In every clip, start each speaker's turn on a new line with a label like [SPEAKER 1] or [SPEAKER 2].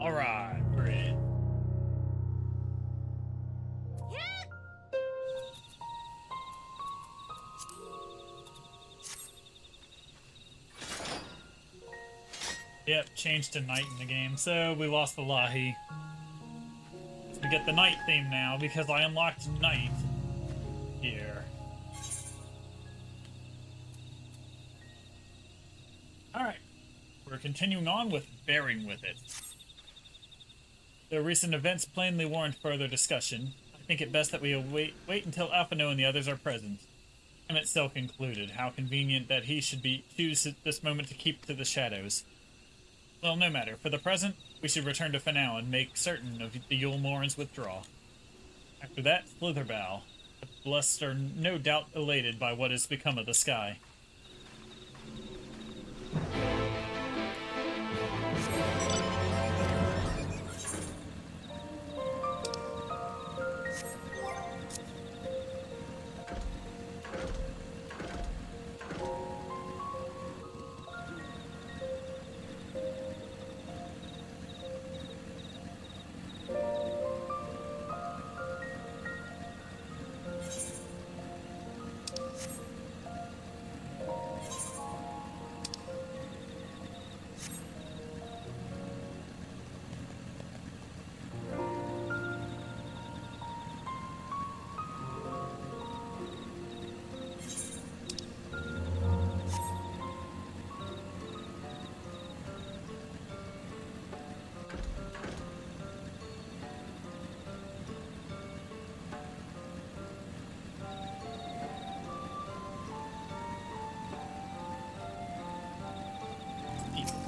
[SPEAKER 1] Alright, great. Yep, changed to night in the game, so we lost the Lahi. We get the night theme now because I unlocked night here. Alright, we're continuing on with bearing with it. The recent events plainly warrant further discussion. I think it best that we wait until Alphino and the others are present. And itself concluded. How convenient that he should choose this moment to keep to the shadows. Well, no matter. For the present, we should return to Finau and make certain of the Yule Morin's withdrawal. After that, Slitherbow. The blessed are no doubt elated by what has become of the sky.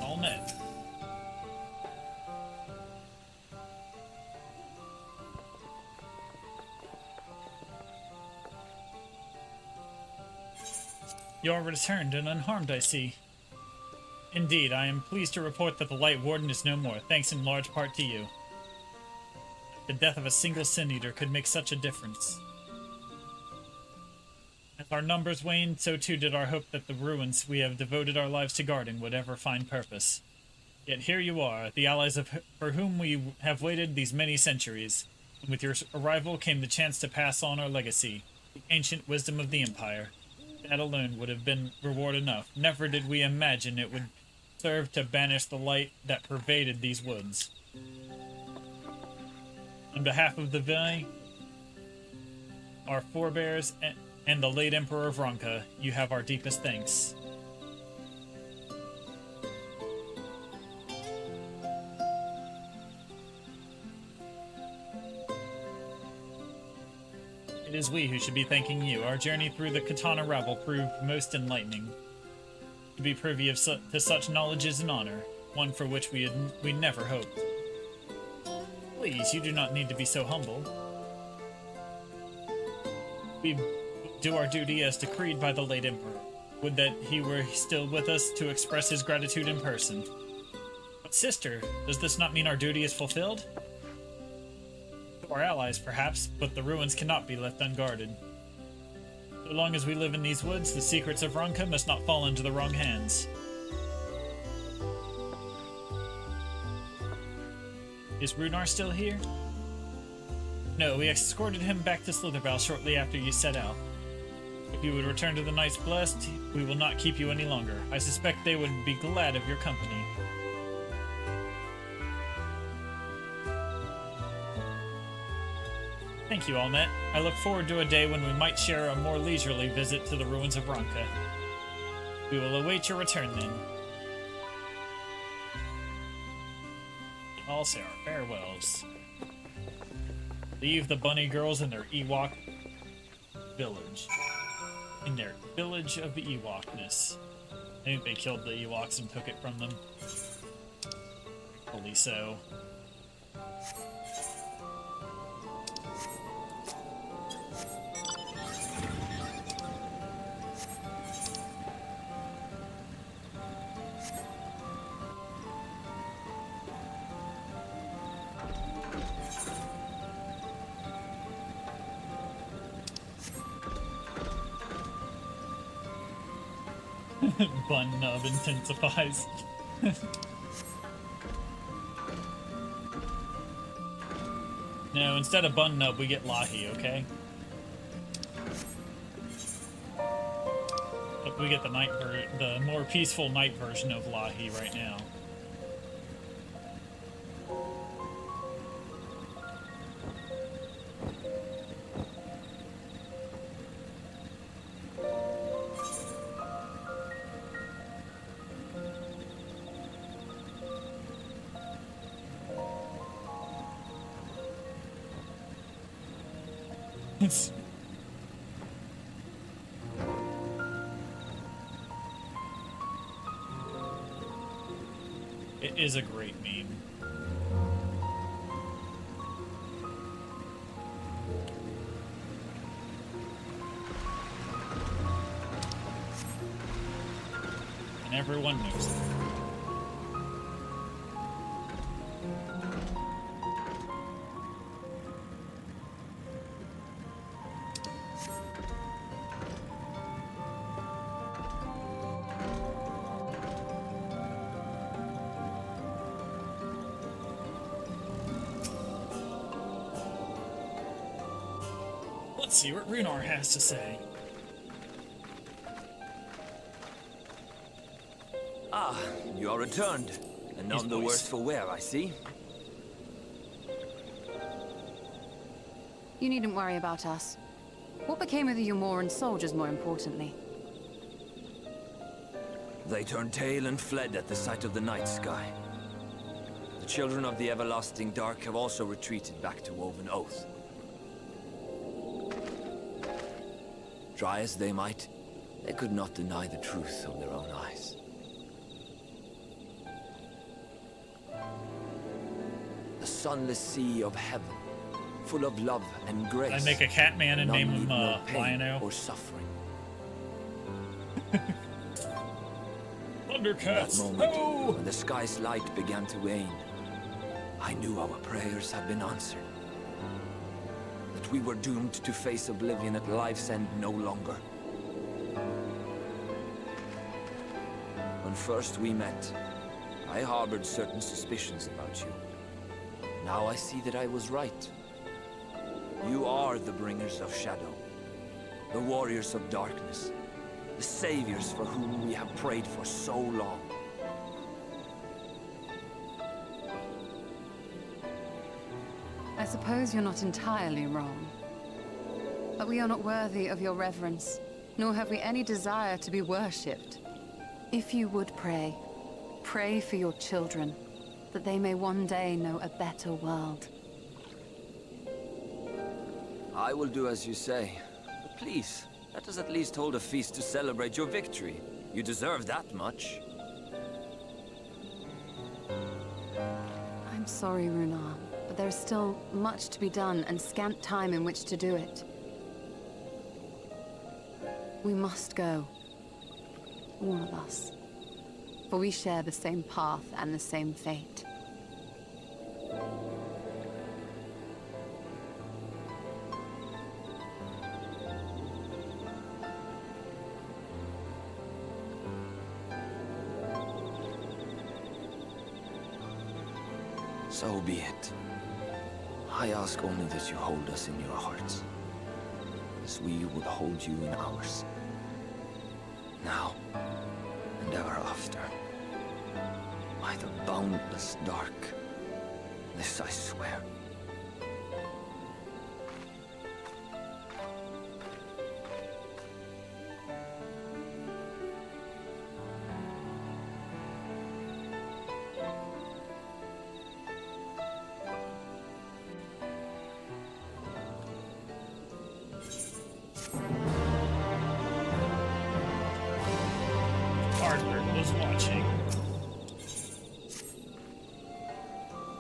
[SPEAKER 1] All met. You are returned and unharmed, I see. Indeed, I am pleased to report that the Light Warden is no more, thanks in large part to you. The death of a single Sin Eater could make such a difference. As our numbers waned, so too did our hope that the ruins we have devoted our lives to guarding would ever find purpose. Yet here you are, the allies for whom we have waited these many centuries, and with your arrival came the chance to pass on our legacy, the ancient wisdom of the Empire. That alone would have been reward enough. Never did we imagine it would serve to banish the light that pervaded these woods. On behalf of the Vi, our forebears, and the late Emperor of Ronka, you have our deepest thanks. It is we who should be thanking you. Our journey through the Katana rabble proved most enlightening. To be privy to such knowledge is an honor, one for which we never hoped. Please, you do not need to be so humble. We do our duty as decreed by the late Emperor. Would that he were still with us to express his gratitude in person. But sister, does this not mean our duty is fulfilled? To our allies, perhaps, but the ruins cannot be left unguarded. So long as we live in these woods, the secrets of Ronka must not fall into the wrong hands. Is Runar still here? No, we escorted him back to Slitherbow shortly after you set out. If you would return to the Knights Blessed, we will not keep you any longer. I suspect they would be glad of your company. Thank you, Allnet. I look forward to a day when we might share a more leisurely visit to the ruins of Ronka. We will await your return then. All say our farewells. Leave the bunny girls in their Ewok village. In their village of the Ewokness. I think they killed the Ewoks and took it from them. Fully so. Bun nub intensifies. No, instead of Bun Nub, we get Lahi, okay? But we get the more peaceful night version of Lahi right now. It is a great meme. And everyone knows it. Let's see what Runar has to say.
[SPEAKER 2] Ah, you are returned, and none the worse for wear, I see.
[SPEAKER 3] You needn't worry about us. What became of the Umoran soldiers, more importantly?
[SPEAKER 2] They turned tail and fled at the sight of the night sky. The children of the everlasting dark have also retreated back to Woven Oath. Try as they might, they could not deny the truth of their own eyes. The sunless sea of heaven, full of love and grace.
[SPEAKER 1] I make a cat man and name him
[SPEAKER 2] no pain
[SPEAKER 1] Lion-O.
[SPEAKER 2] or suffering.
[SPEAKER 1] Thundercats!
[SPEAKER 2] That moment,
[SPEAKER 1] Oh!
[SPEAKER 2] when the sky's light began to wane, I knew our prayers had been answered. That we were doomed to face oblivion at life's end no longer. When first we met, I harbored certain suspicions about you. Now I see that I was right. You are the bringers of shadow, the warriors of darkness, the saviors for whom we have prayed for so long.
[SPEAKER 3] I suppose you're not entirely wrong. But we are not worthy of your reverence, nor have we any desire to be worshipped. If you would pray, pray for your children, that they may one day know a better world.
[SPEAKER 2] I will do as you say, but please, let us at least hold a feast to celebrate your victory. You deserve that much.
[SPEAKER 3] I'm sorry, Runar, but there is still much to be done and scant time in which to do it. We must go. All of us. For we share the same path and the same fate.
[SPEAKER 2] So be it. I ask only that you hold us in your hearts, as we would hold you in ours. Now, and ever after. By the boundless dark, this I swear.
[SPEAKER 1] Was watching.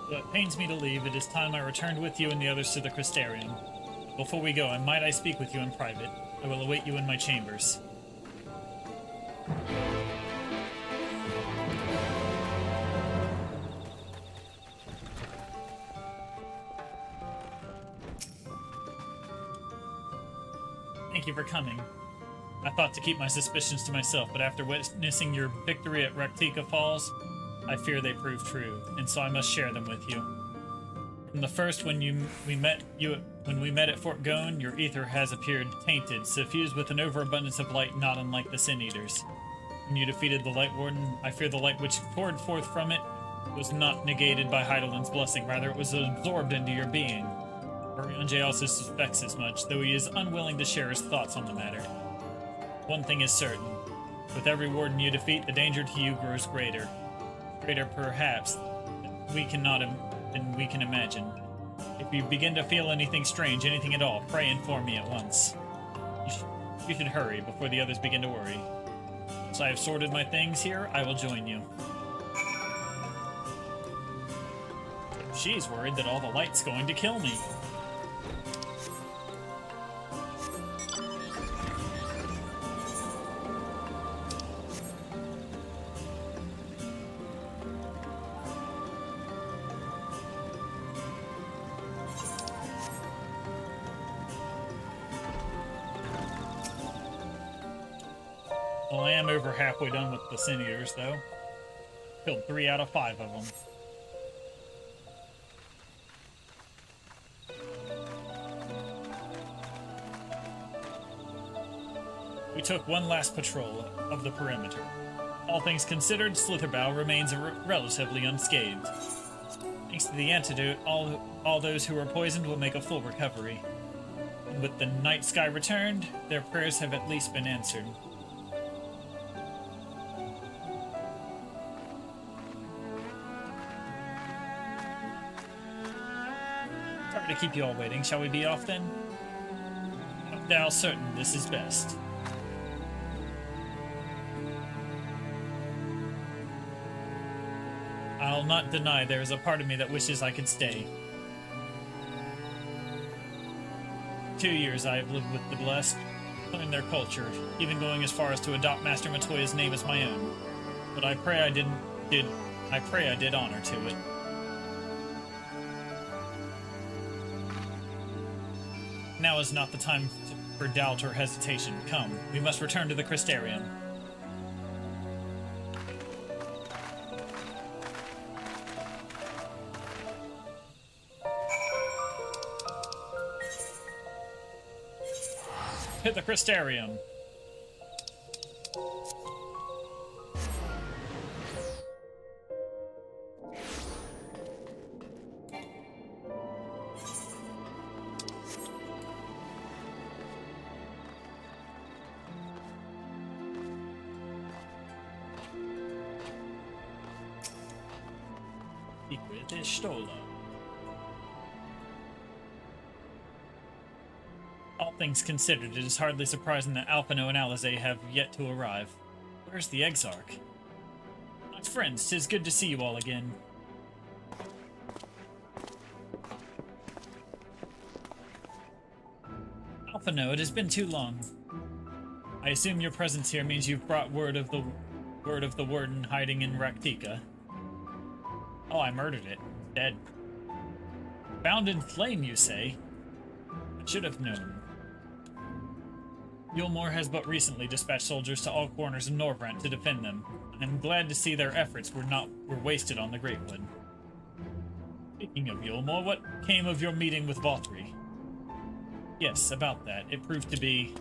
[SPEAKER 1] Though it pains me to leave, it is time I returned with you and the others to the Crystarium. Before we go, might I speak with you in private? I will await you in my chambers. Thank you for coming. I thought to keep my suspicions to myself, but after witnessing your victory at Raktika Falls, I fear they proved true, and so I must share them with you. From the first when we met at Fort Gone, your ether has appeared tainted, suffused with an overabundance of light not unlike the Sin Eaters. When you defeated the Light Warden, I fear the light which poured forth from it was not negated by Heidelin's blessing, rather it was absorbed into your being. Oriange also suspects as much, though he is unwilling to share his thoughts on the matter. One thing is certain. With every warden you defeat, the danger to you grows greater. Greater, perhaps, than we can imagine. If you begin to feel anything strange, anything at all, pray and inform me at once. You should hurry before the others begin to worry. Once I have sorted my things here, I will join you. She's worried that all the light's going to kill me. Well, I am over halfway done with the Sin Eaters, though. Killed 3 out of 5 of them. We took one last patrol of the perimeter. All things considered, Slitherbow remains relatively unscathed. Thanks to the antidote, all those who were poisoned will make a full recovery. And with the night sky returned, their prayers have at least been answered. Sorry to keep you all waiting. Shall we be off then? Now certain this is best. I'll not deny there is a part of me that wishes I could stay. 2 years I have lived with the Blessed, learning their culture, even going as far as to adopt Master Matoya's name as my own. But I pray I did honor to it. Now is not the time for doubt or hesitation. Come, we must return to the Crystarium. Hit the Crystarium. Secret is stolen. All things considered, it is hardly surprising that Alphino and Alizé have yet to arrive. Where's the Exarch? My friends, 'tis good to see you all again. Alphino, it has been too long. I assume your presence here means you've brought word of the warden hiding in Raktika. Oh, I murdered it. Dead. Bound in flame, you say? I should have known. Yulmore has but recently dispatched soldiers to all corners of Norvrant to defend them. I'm glad to see their efforts were wasted on the Greatwood. Speaking of Yulmore, what came of your meeting with Valtteri? Yes, about that. It proved to be...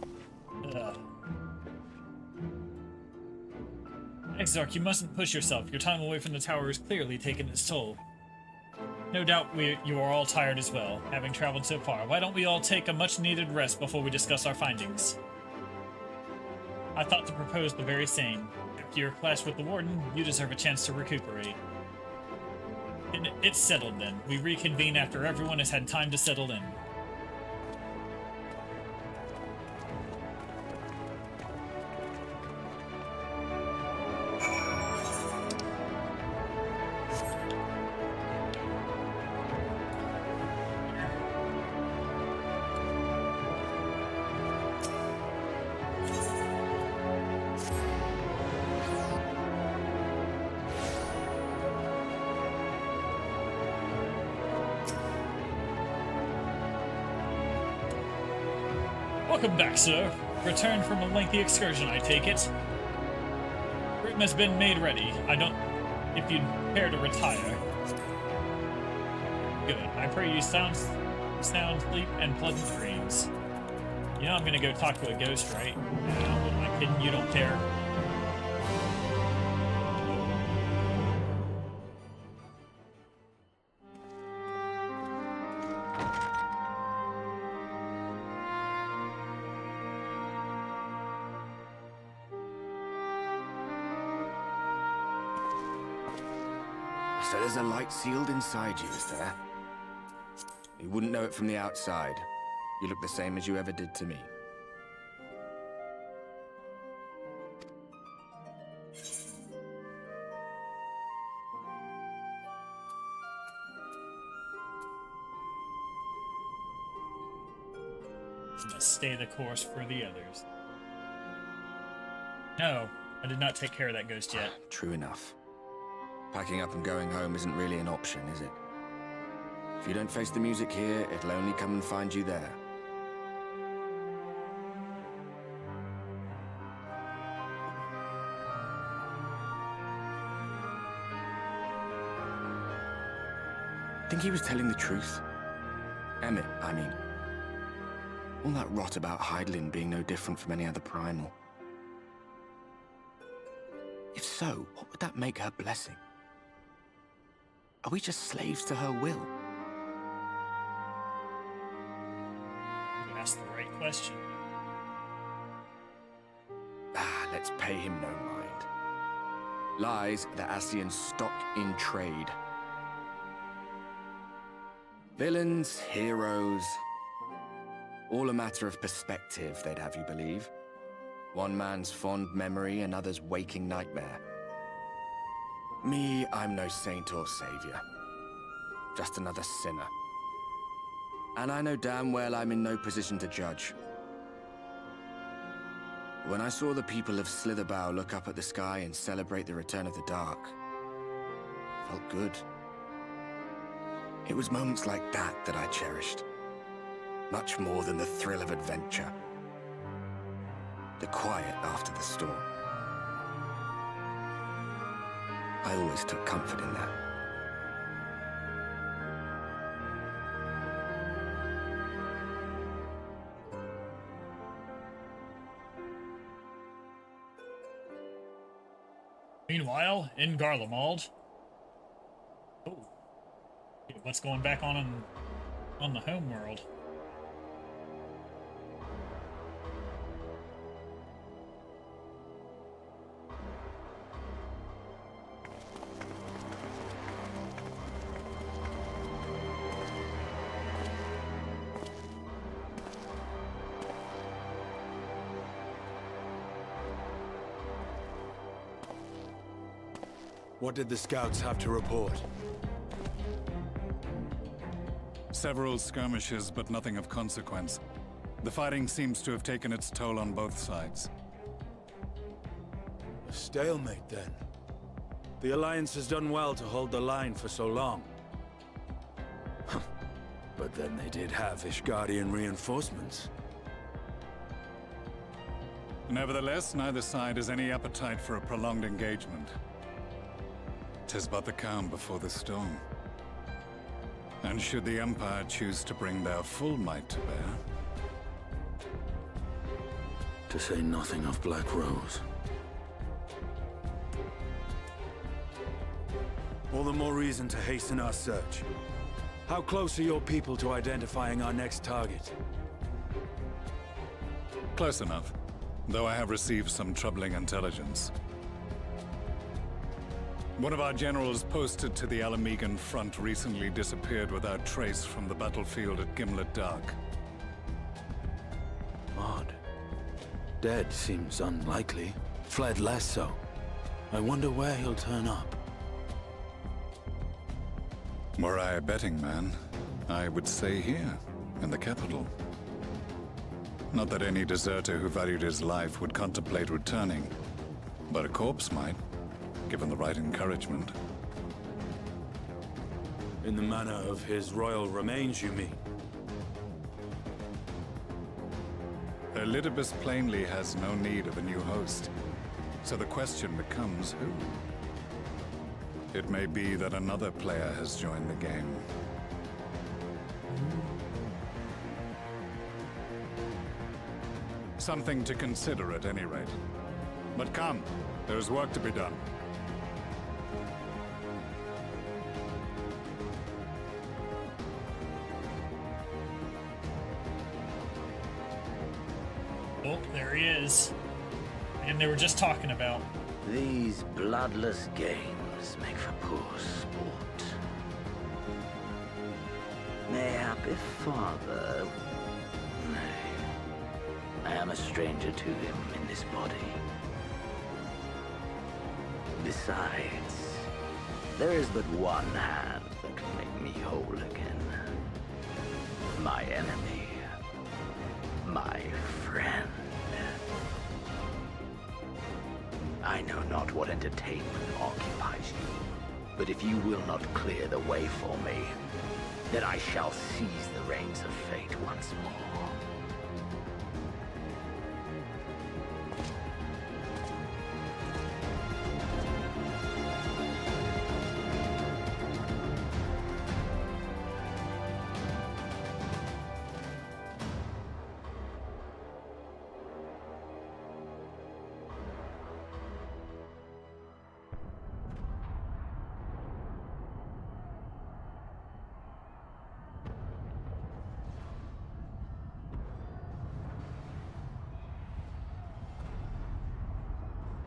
[SPEAKER 1] Exarch, you mustn't push yourself. Your time away from the tower has clearly taken its toll. No doubt you are all tired as well, having traveled so far. Why don't we all take a much-needed rest before we discuss our findings? I thought to propose the very same. After your clash with the Warden, you deserve a chance to recuperate. It's settled then. We reconvene after everyone has had time to settle in. Welcome back, sir. Returned from a lengthy excursion, I take it. Room has been made ready. If you'd care to retire. Good. I pray you sound sleep and pleasant dreams. You know I'm gonna go talk to a ghost, right? What am I kidding? You don't care.
[SPEAKER 4] So there's a light sealed inside you, is there? You wouldn't know it from the outside. You look the same as you ever did to me.
[SPEAKER 1] I must stay the course for the others. No, I did not take care of that ghost yet.
[SPEAKER 4] True enough. Packing up and going home isn't really an option, is it? If you don't face the music here, it'll only come and find you there. Think he was telling the truth? Emmett, I mean. All that rot about Hydaelyn being no different from any other primal. If so, what would that make her blessing? Are we just slaves to her will?
[SPEAKER 1] You asked the right question.
[SPEAKER 4] Let's pay him no mind. Lies the Ascian stock in trade. Villains, heroes, all a matter of perspective, they'd have you believe. One man's fond memory, another's waking nightmare. Me, I'm no saint or savior. Just another sinner. And I know damn well I'm in no position to judge. When I saw the people of Slitherbow look up at the sky and celebrate the return of the dark, it felt good. It was moments like that that I cherished. Much more than the thrill of adventure. The quiet after the storm. I always took comfort in that.
[SPEAKER 1] Meanwhile, in Garlemald. Oh. What's going back on the home world?
[SPEAKER 5] What did the scouts have to report?
[SPEAKER 6] Several skirmishes, but nothing of consequence. The fighting seems to have taken its toll on both sides.
[SPEAKER 5] A stalemate, then. The Alliance has done well to hold the line for so long. But then they did have Ishgardian reinforcements.
[SPEAKER 6] Nevertheless, neither side has any appetite for a prolonged engagement. 'Tis but the calm before the storm. And should the Empire choose to bring their full might to bear?
[SPEAKER 5] To say nothing of Black Rose. All the more reason to hasten our search. How close are your people to identifying our next target?
[SPEAKER 6] Close enough, though I have received some troubling intelligence. One of our generals posted to the Alamegan front recently disappeared without trace from the battlefield at Gimlet Dark.
[SPEAKER 5] Odd. Dead seems unlikely. Fled less so. I wonder where he'll turn up.
[SPEAKER 6] Were I a betting man, I would say here, in the capital. Not that any deserter who valued his life would contemplate returning, but a corpse might, given the right encouragement.
[SPEAKER 5] In the manner of his royal remains, you mean?
[SPEAKER 6] Elidibus plainly has no need of a new host, so the question becomes who? It may be that another player has joined the game. Something to consider at any rate. But come, there's work to be done.
[SPEAKER 1] Oh, there he is. And they were just talking about.
[SPEAKER 7] These bloodless games make for poor sport. Mayhap if father... Nay. I am a stranger to him in this body. Besides, there is but one hand that can make me whole again. My enemy. My friend. I know not what entertainment occupies you, but if you will not clear the way for me, then I shall seize the reins of fate once more.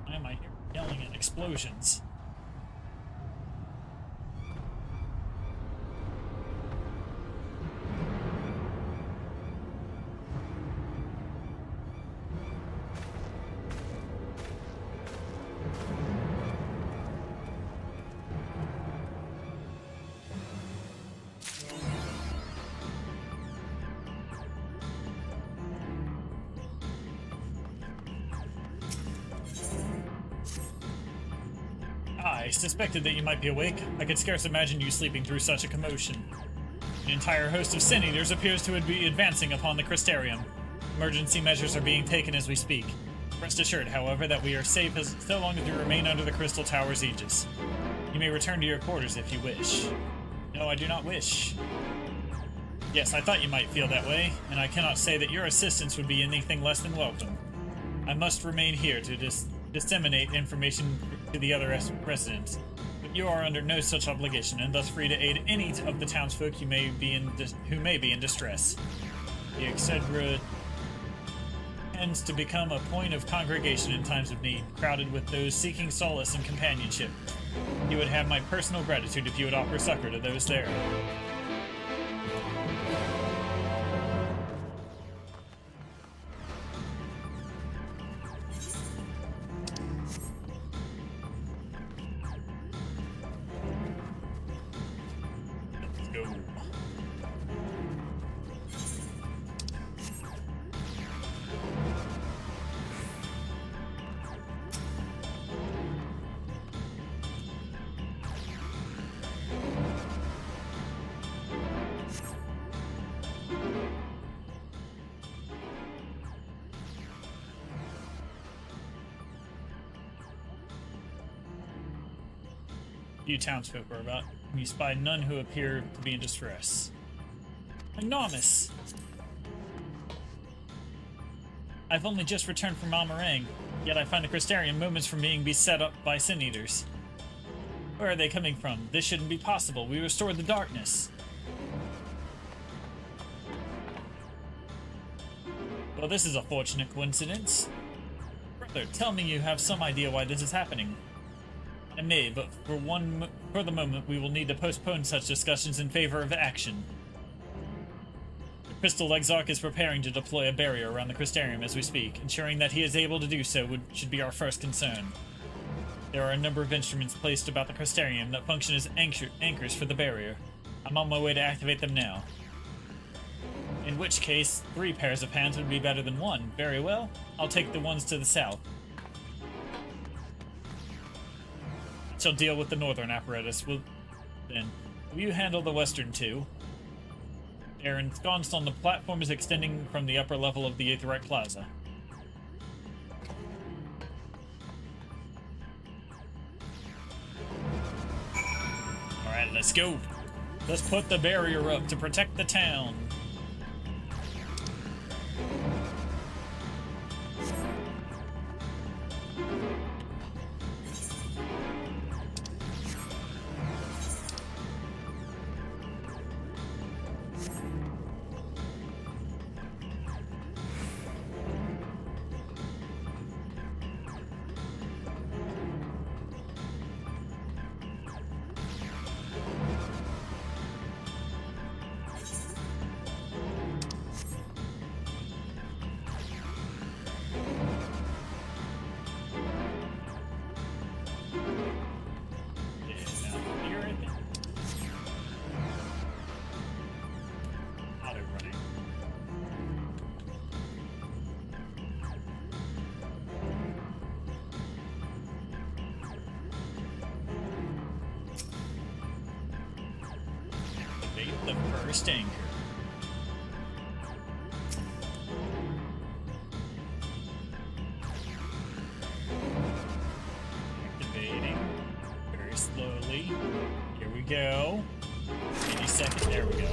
[SPEAKER 1] Why am I here yelling at explosions? I suspected that you might be awake. I could scarce imagine you sleeping through such a commotion. An entire host of Sin Eaters appears to be advancing upon the Crystarium. Emergency measures are being taken as we speak. Rest assured, however, that we are safe so long as we remain under the Crystal Tower's aegis. You may return to your quarters if you wish. No, I do not wish. Yes, I thought you might feel that way, and I cannot say that your assistance would be anything less than welcome. I must remain here to disseminate information to the other residents, but you are under no such obligation, and thus free to aid any of the townsfolk who may be in distress. The Excedra tends to become a point of congregation in times of need, crowded with those seeking solace and companionship. You would have my personal gratitude if you would offer succor to those there. Few townsfolk are about, and you spy none who appear to be in distress. Enormous! I've only just returned from Almarang, yet I find the Crystarium moments from being beset up by Sin Eaters. Where are they coming from? This shouldn't be possible. We restored the darkness. Well, this is a fortunate coincidence. Brother, tell me you have some idea why this is happening. I may, but for the moment, we will need to postpone such discussions in favor of action. The Crystal Exarch is preparing to deploy a barrier around the Crystarium as we speak. Ensuring that he is able to do so should be our first concern. There are a number of instruments placed about the Crystarium that function as anchors for the barrier. I'm on my way to activate them now. In which case, 3 pairs of hands would be better than 1. Very well. I'll take the ones to the south. Shall deal with the northern apparatus. Will you handle the western two? They are ensconced on the platforms extending from the upper level of the Aetheryte Plaza. Alright, let's go. Let's put the barrier up to protect the town. The first anchor. Activating very slowly. Here we go. Any second. There we go.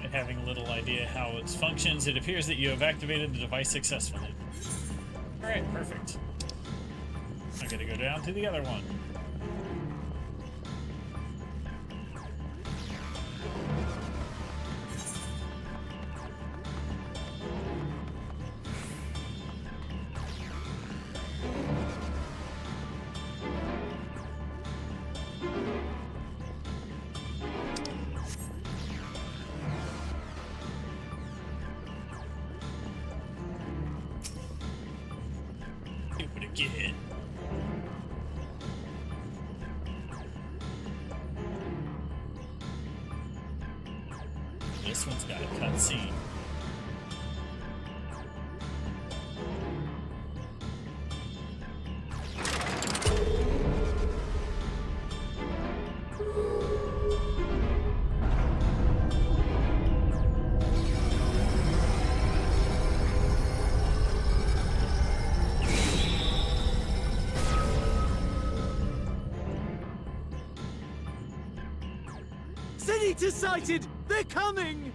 [SPEAKER 1] And having a little idea how it functions, it appears that you have activated the device successfully. Alright, perfect. I'm gonna go down to the other one. Do it again. This one's got a cutscene.
[SPEAKER 8] Senator sighted! They're coming!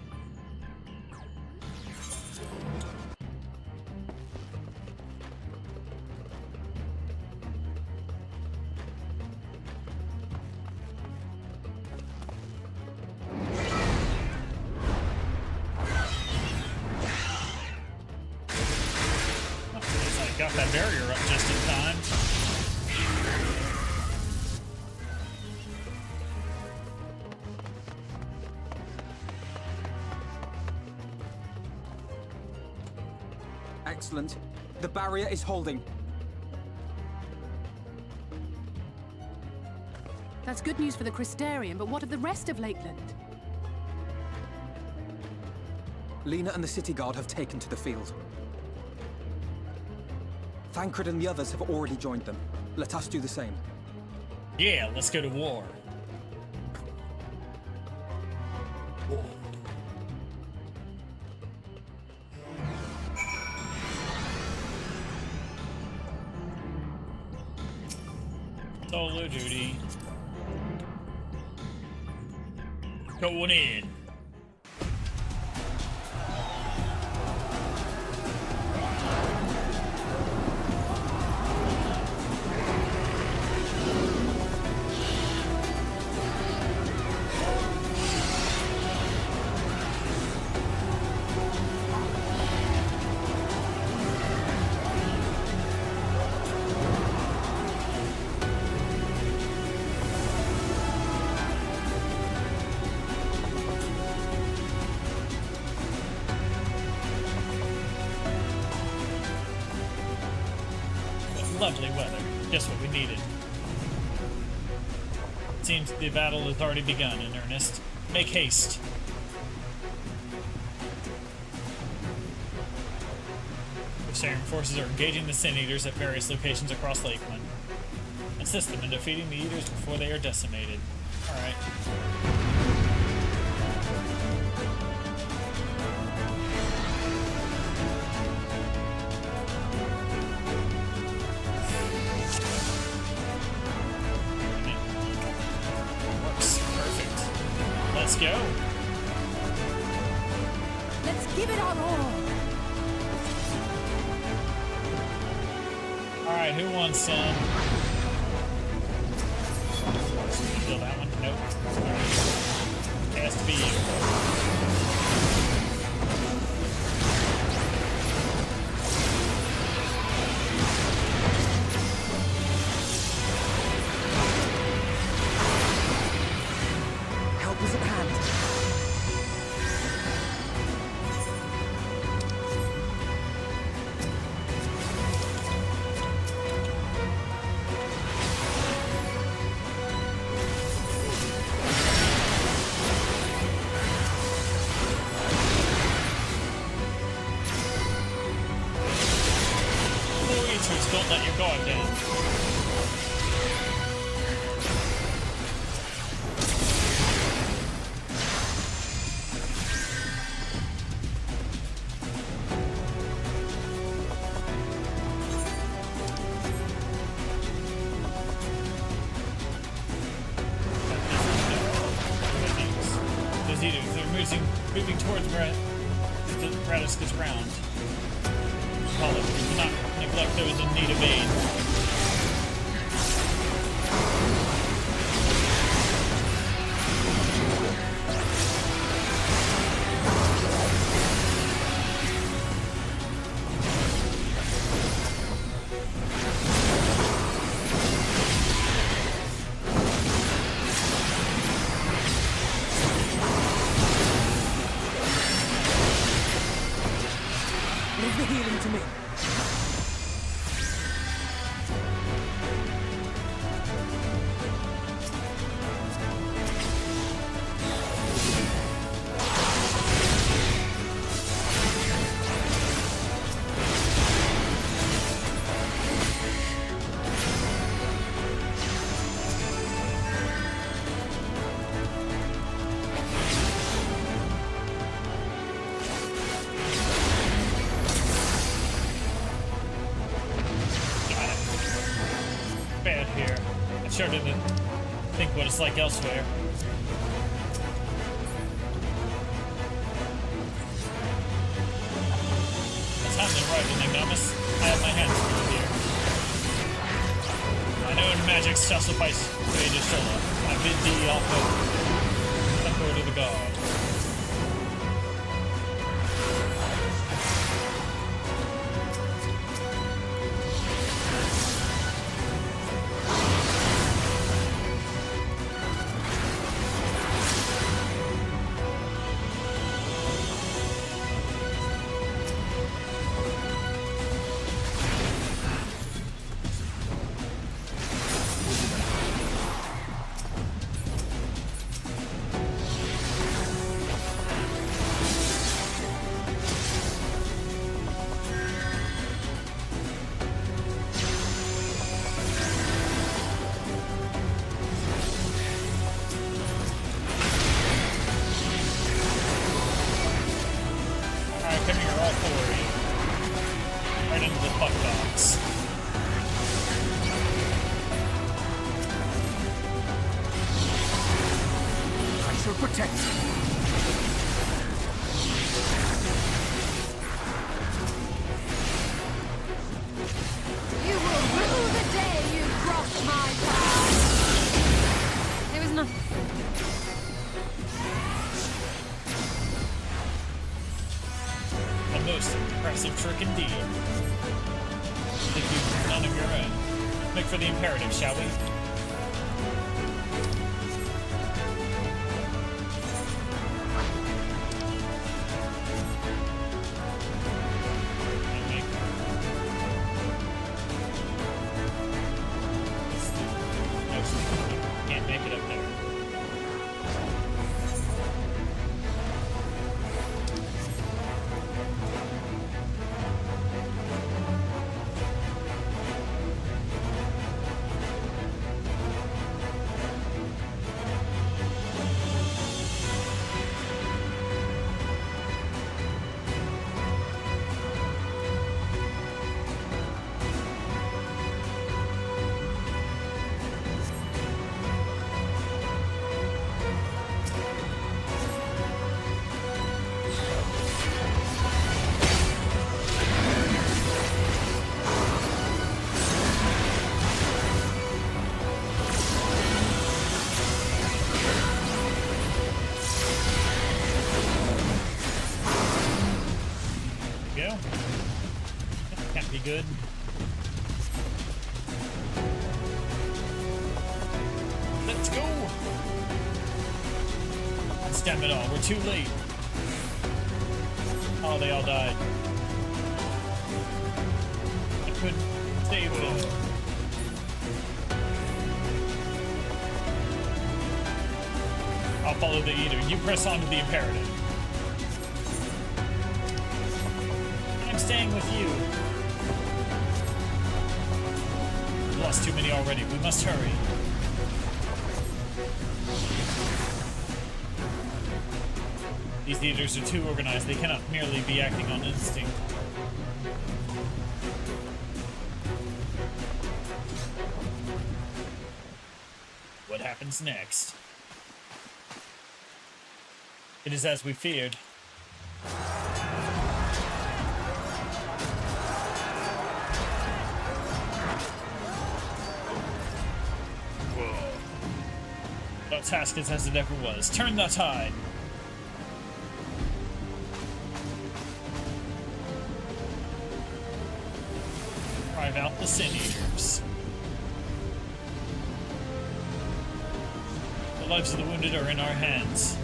[SPEAKER 1] I got that barrier up just in time.
[SPEAKER 9] Excellent. The barrier is holding.
[SPEAKER 10] That's good news for the Crystarian, but what of the rest of Lakeland?
[SPEAKER 9] Lena and the city guard have taken to the field. Thancred and the others have already joined them. Let us do the same.
[SPEAKER 1] Yeah, let's go to war. Solo duty. Going in. Lovely weather, just what we needed. Seems the battle has already begun in earnest. Make haste. Crystarian forces are engaging the Sin Eaters at various locations across Lakeland. Assist them in defeating the Eaters before they are decimated. Alright. Let's go.
[SPEAKER 10] Let's give it our all.
[SPEAKER 1] Alright, who wants some? Kill that one? Nope. It has to be you.
[SPEAKER 9] Help is at hand.
[SPEAKER 1] Don't let your guard down. They're moving towards Radiska's ground. Do not neglect those in need of aid.
[SPEAKER 9] Leave the healing to me.
[SPEAKER 1] Sure didn't think what it's like elsewhere. The time's arriving, Ignomus. I have my hands full here. I know magic shall suffice for Age of Shola. I bid thee all hope. Echo to the god.
[SPEAKER 9] Protect.
[SPEAKER 3] You will rue the day you crossed my path. It was nothing.
[SPEAKER 1] A most impressive trick indeed. Think you've none of your own. Make for the imperative, shall we? Can't make it up there. pretty good. Let's go! Damn it all, we're too late. Oh, they all died. I couldn't save them. I'll follow the Eater. You press on to the imperative. I'm staying with you. We've lost too many already. We must hurry. These Eaters are too organized. They cannot merely be acting on instinct. What happens next? It is as we feared. Whoa. Our task is as it ever was. Turn the tide! Drive out the Sin Eaters. The lives of the wounded are in our hands.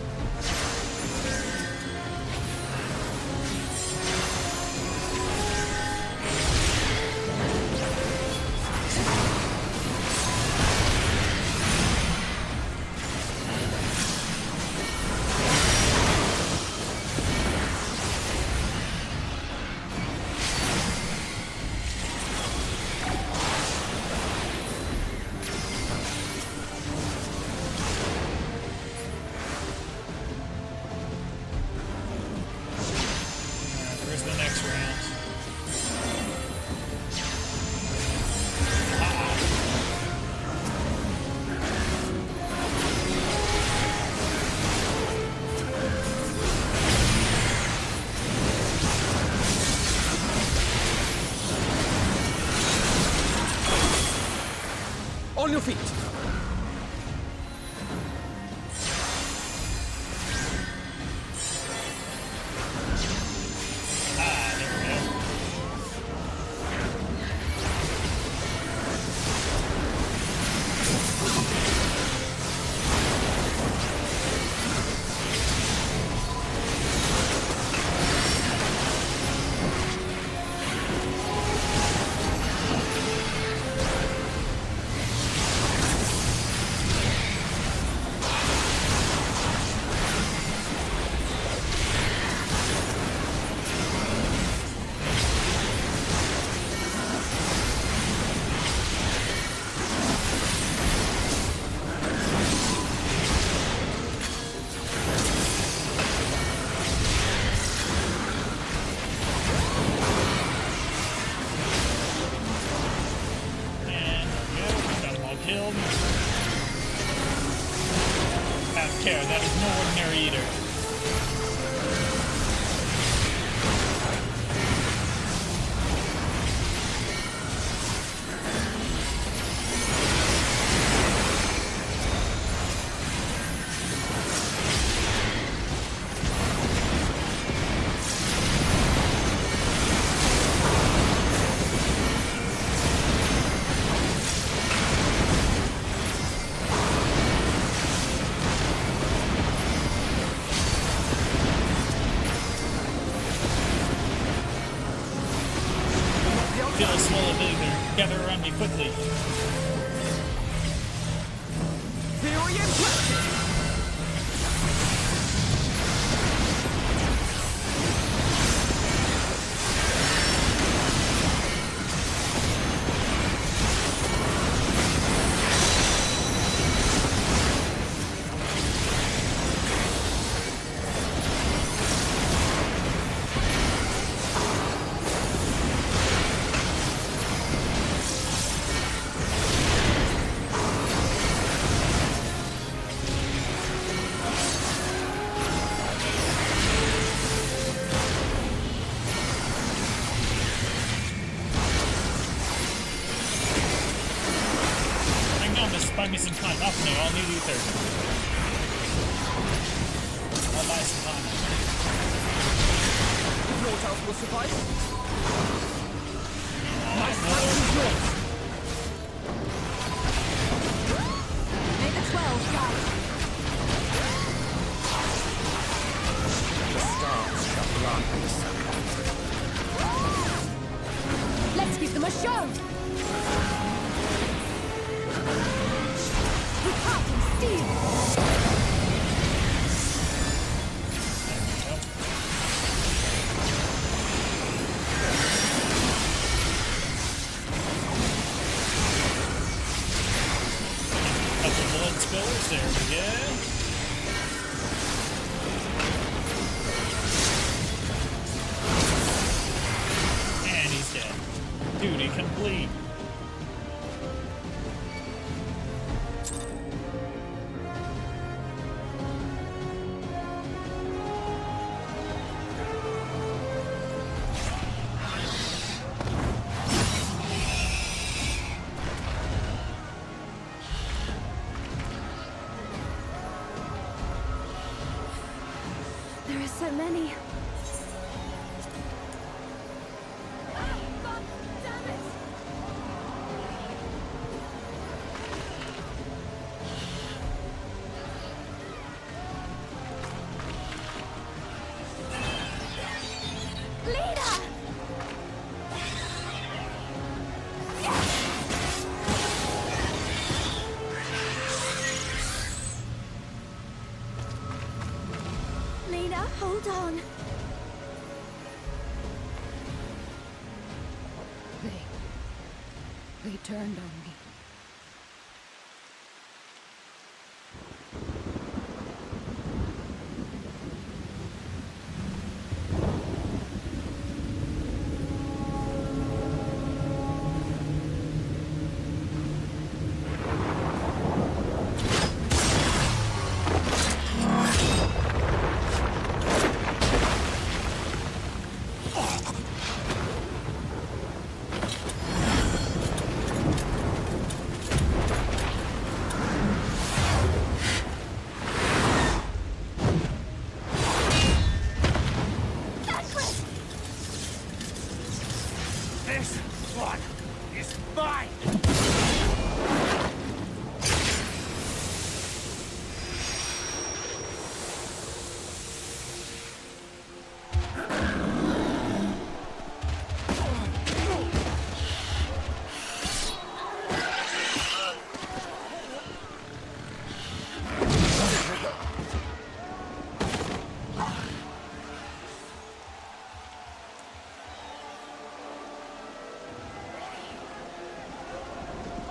[SPEAKER 9] On your feet!
[SPEAKER 1] That is no ordinary eater. Feel a small ability. Gather around me quickly.
[SPEAKER 9] Theory in practice!
[SPEAKER 1] Buy me some time. Up now, I'll need ether. I'll buy some time.
[SPEAKER 9] Naught else will suffice?
[SPEAKER 11] There are so many. Hold on.
[SPEAKER 10] They turned on me.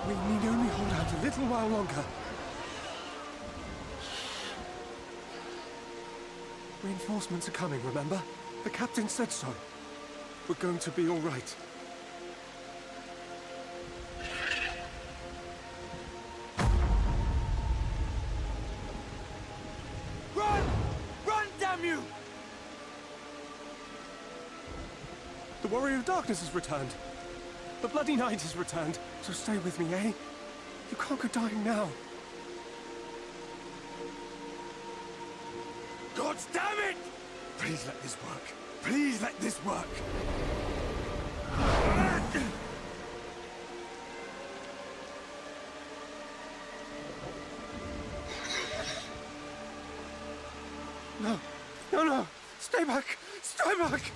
[SPEAKER 12] We need only hold out a little while longer. Reinforcements are coming, remember? The captain said so. We're going to be all right.
[SPEAKER 8] Run! Run, damn you!
[SPEAKER 12] The Warrior of Darkness has returned. The Bloody Knight has returned, so stay with me, eh? You can't go dying now.
[SPEAKER 8] God damn it!
[SPEAKER 12] Please let this work. Please let this work. No. No, no. Stay back. Stay back.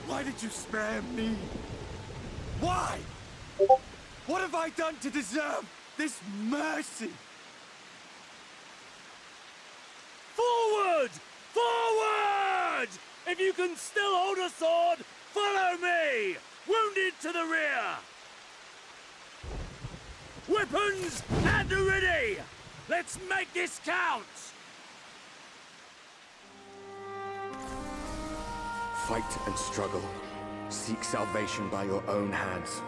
[SPEAKER 8] Why did you spare me? Why? What have I done to deserve this mercy? Forward! Forward! If you can still hold a sword, follow me! Wounded to the rear! Weapons at the ready! Let's make this count!
[SPEAKER 4] Fight and struggle. Seek salvation by your own hands.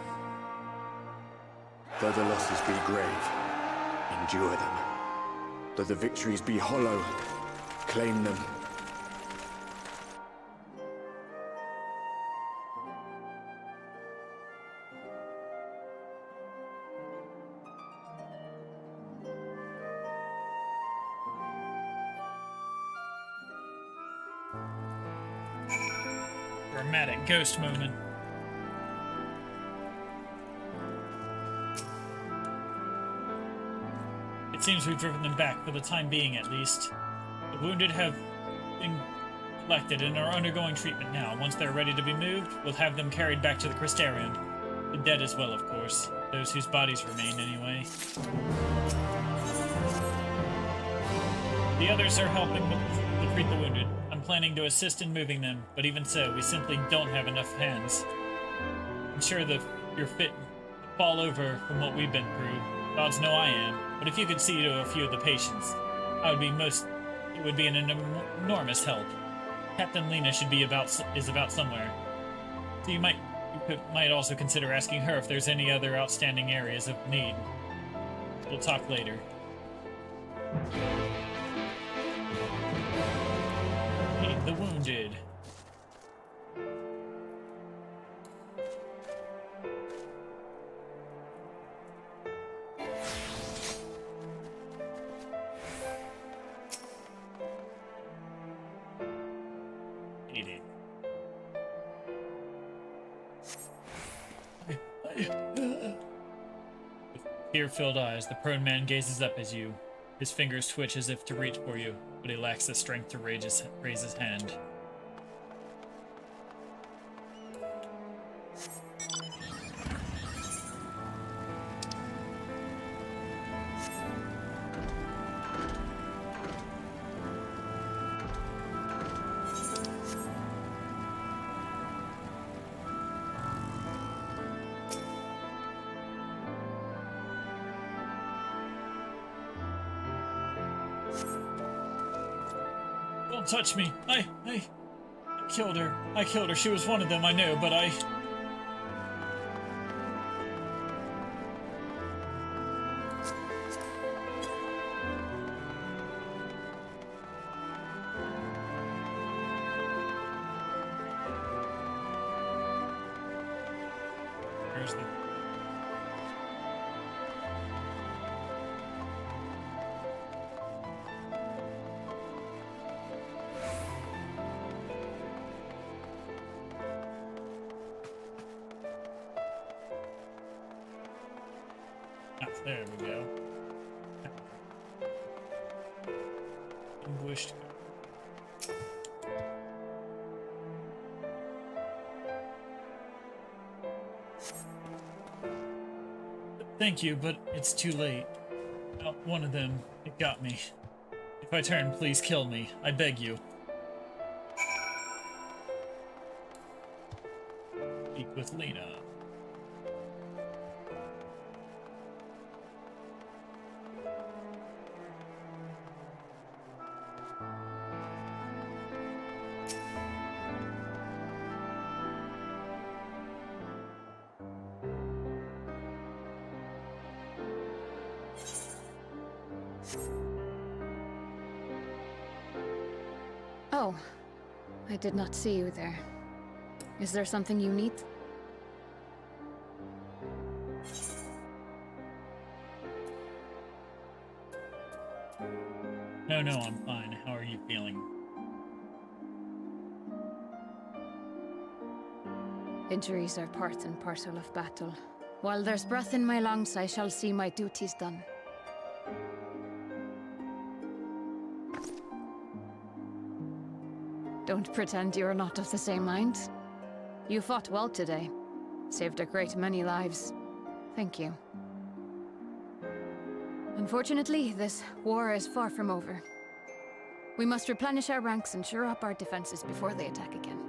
[SPEAKER 4] Though the losses be grave, endure them. Though the victories be hollow, claim them.
[SPEAKER 1] Dramatic ghost moment. It seems we've driven them back, for the time being at least. The wounded have been collected and are undergoing treatment now. Once they're ready to be moved, we'll have them carried back to the Crystarion. The dead as well, of course. Those whose bodies remain, anyway. The others are helping to treat the wounded. I'm planning to assist in moving them, but even so, we simply don't have enough hands. I'm sure that you're fit to fall over from what we've been through. Gods know I am, but if you could see to a few of the patients, it would be an enormous help. Captain Lena is about somewhere. So you might also consider asking her if there's any other outstanding areas of need. We'll talk later. Aid the wounded. 80. With tear-filled eyes, the prone man gazes up at you. His fingers twitch as if to reach for you, but he lacks the strength to raise his hand. Don't touch me. I killed her. I killed her. She was one of them, I know, but I... Where's the... There we go. Ambushed. Thank you, but it's too late. One of them, it got me. If I turn, please kill me. I beg you. Speak with Lena.
[SPEAKER 13] Oh, I did not see you there. Is there something you need?
[SPEAKER 1] No, I'm fine. How are you feeling?
[SPEAKER 13] Injuries are part and parcel of battle. While there's breath in my lungs, I shall see my duties done. Don't pretend you're not of the same mind. You fought well today. Saved a great many lives. Thank you. Unfortunately, this war is far from over. We must replenish our ranks and shore up our defenses before they attack again.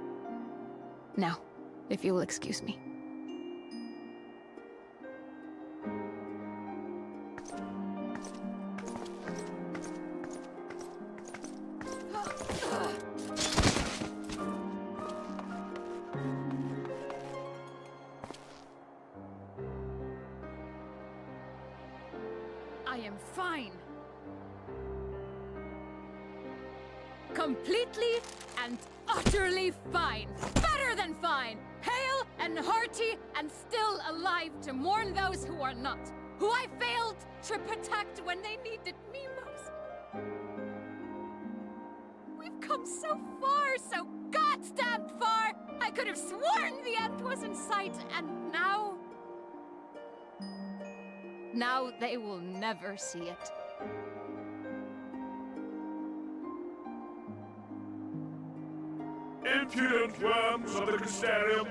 [SPEAKER 13] Now, if you will excuse me.
[SPEAKER 10] I am fine. Completely and utterly fine. Better than fine. Hale and hearty and still alive to mourn those who are not. Who I failed to protect when they needed me most. We've come so far, so goddamn far. I could have sworn the end was in sight, and now... Now they will never see it.
[SPEAKER 8] Impudent worms of the Crystarium!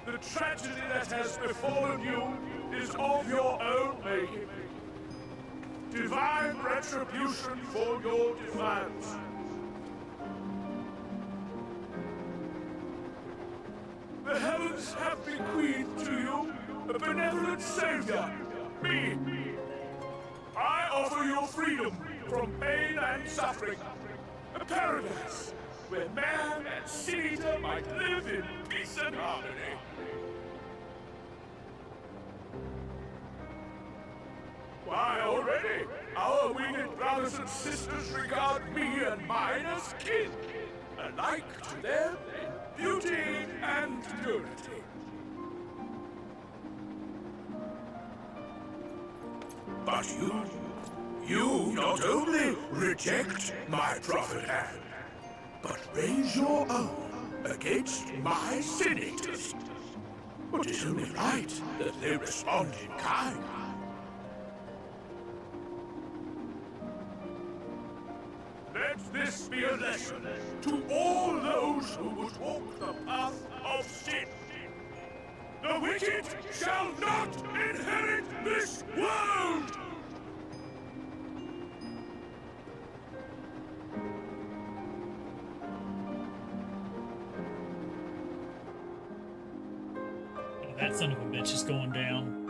[SPEAKER 8] The tragedy that has befallen you is of your own making. Divine retribution for your defiance. The heavens have bequeathed to you a benevolent savior, me. I offer you freedom from pain and suffering. A paradise where man and sin-eater might live in peace and harmony. Why, already, our winged brothers and sisters regard me and mine as kin, alike to them in beauty and purity. But you not only reject my prophet hand, but raise your own against my senators. But it's only right that they respond in kind. Let this be a lesson to all those who would walk the path of sin. The wicked shall not inherit this world!
[SPEAKER 1] That son of a bitch is going down.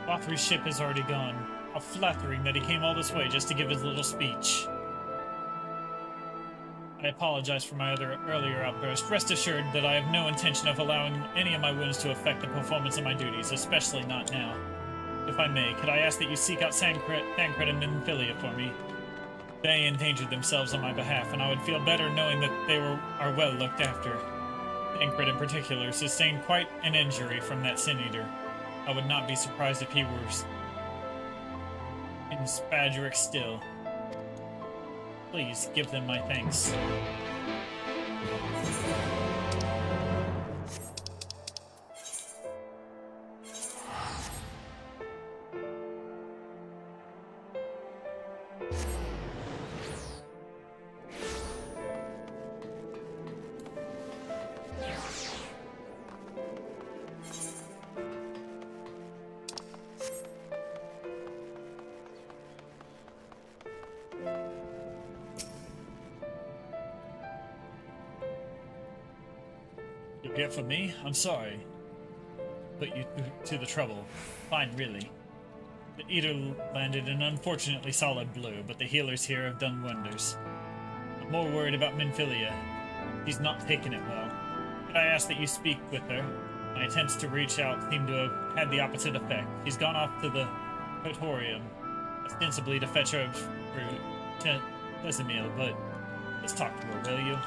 [SPEAKER 1] Lothry's ship is already gone. How flattering that he came all this way just to give his little speech. I apologize for my earlier outburst. Rest assured that I have no intention of allowing any of my wounds to affect the performance of my duties, especially not now. If I may, could I ask that you seek out Thancred and Nymphilia for me? They endangered themselves on my behalf, and I would feel better knowing that they are well looked after. Thancred in particular sustained quite an injury from that Sin Eater. I would not be surprised if he were in Spadric still. Please give them my thanks. You'll get from me? I'm sorry. Put you to the trouble. Fine, really. The Eater landed an unfortunately solid blow, but the healers here have done wonders. I'm more worried about Nymphilia. She's not taken it well. Could I ask that you speak with her? My attempts to reach out seem to have had the opposite effect. She's gone off to the Praetorium, ostensibly to fetch her for Tesamil, but let's talk to her, will you?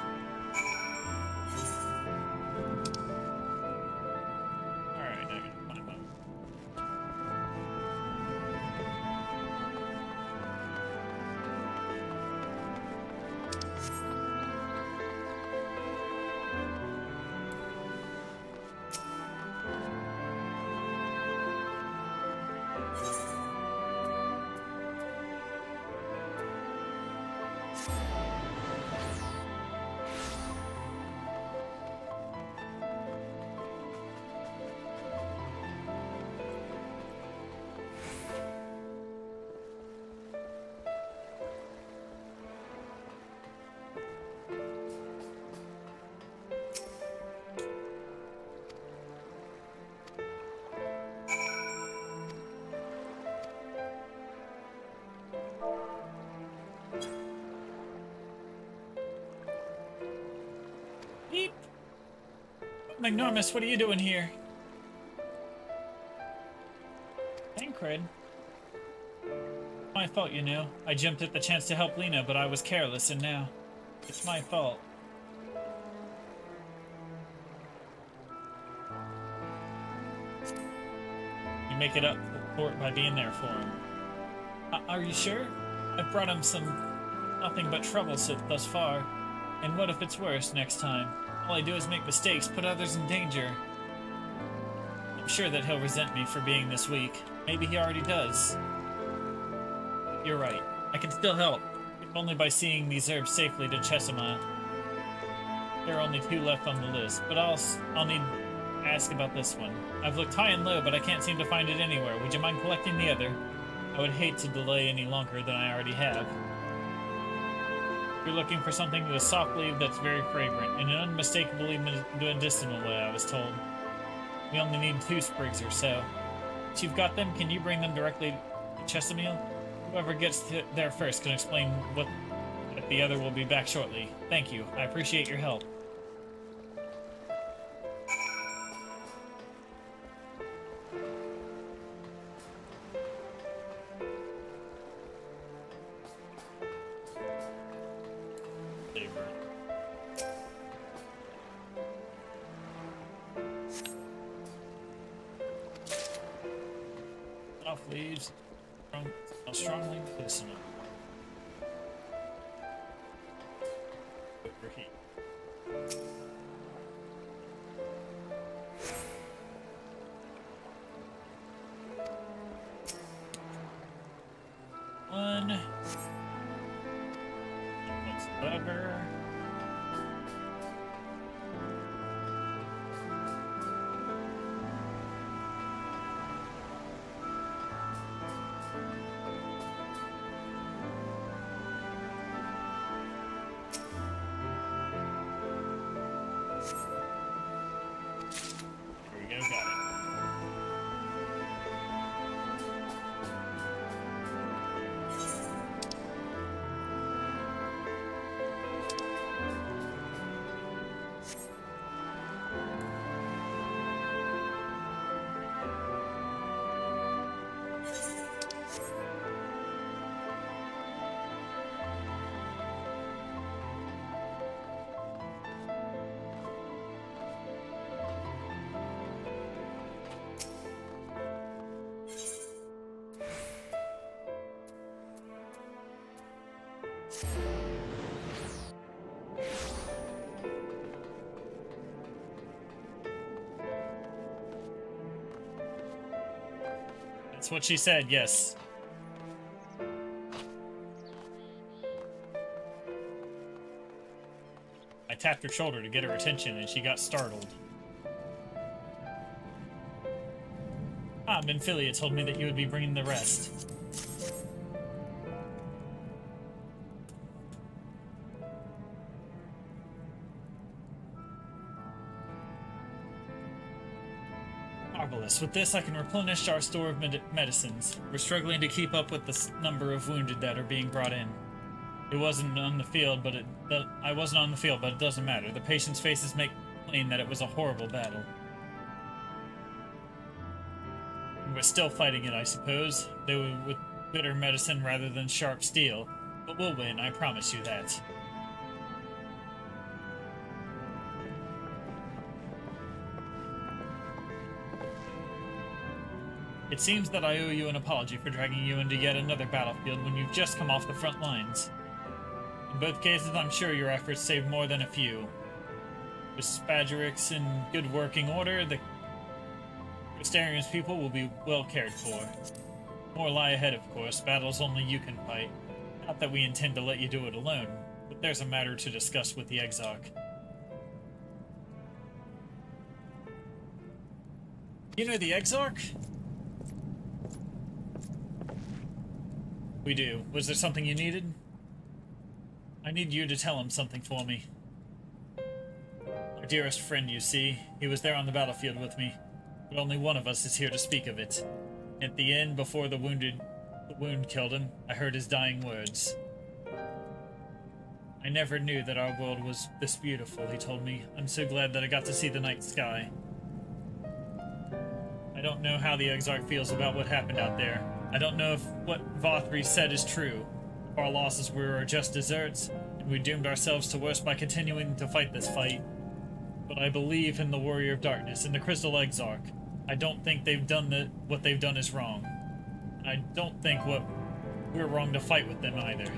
[SPEAKER 1] Magnormus, what are you doing here? Thancred? My fault, you know. I jumped at the chance to help Lena, but I was careless, and now it's my fault. You make it up for it by being there for him. Are you sure? I've brought him nothing but trouble thus far. And what if it's worse next time? All I do is make mistakes, put others in danger. I'm sure that he'll resent me for being this weak. Maybe he already does. You're right. I can still help, if only by seeing these herbs safely to Chesamile. There are only 2 left on the list, but I'll need to ask about this one. I've looked high and low, but I can't seem to find it anywhere. Would you mind collecting the other? I would hate to delay any longer than I already have. You're looking for something with a soft leaf that's very fragrant, in an unmistakably medicinal way, I was told. We only need 2 sprigs or so. Once you've got them, can you bring them directly to Chesamile? Whoever gets there first can explain what the other will be back shortly. Thank you. I appreciate your help. off leaves. Smell strongly medicinal. For heat. One. Whatsoever. There we go, got it. That's what she said, yes. I tapped her shoulder to get her attention, and she got startled. Ah, Minfilia told me that you would be bringing the rest. Marvelous. With this, I can replenish our store of medicines. We're struggling to keep up with the number of wounded that are being brought in. It wasn't on the field, but I wasn't on the field, but it doesn't matter. The patients' faces make plain that it was a horrible battle. And we're still fighting it, I suppose, though with bitter medicine rather than sharp steel. But we'll win, I promise you that. It seems that I owe you an apology for dragging you into yet another battlefield when you've just come off the front lines. In both cases, I'm sure your efforts saved more than a few. With Spadgerix in good working order, the Crystarian's people will be well cared for. More lie ahead, of course. Battles only you can fight. Not that we intend to let you do it alone, but there's a matter to discuss with the Exarch. You know the Exarch? We do. Was there something you needed? I need you to tell him something for me. Our dearest friend, you see. He was there on the battlefield with me. But only one of us is here to speak of it. At the end, before the wound killed him, I heard his dying words. I never knew that our world was this beautiful, he told me. I'm so glad that I got to see the night sky. I don't know how the Exarch feels about what happened out there. I don't know if what Vothri said is true. If our losses were just deserts, and we doomed ourselves to worse by continuing to fight this fight. But I believe in the Warrior of Darkness and the Crystal Exarch. I don't think they've done what they've done is wrong. I don't think we're wrong to fight with them either.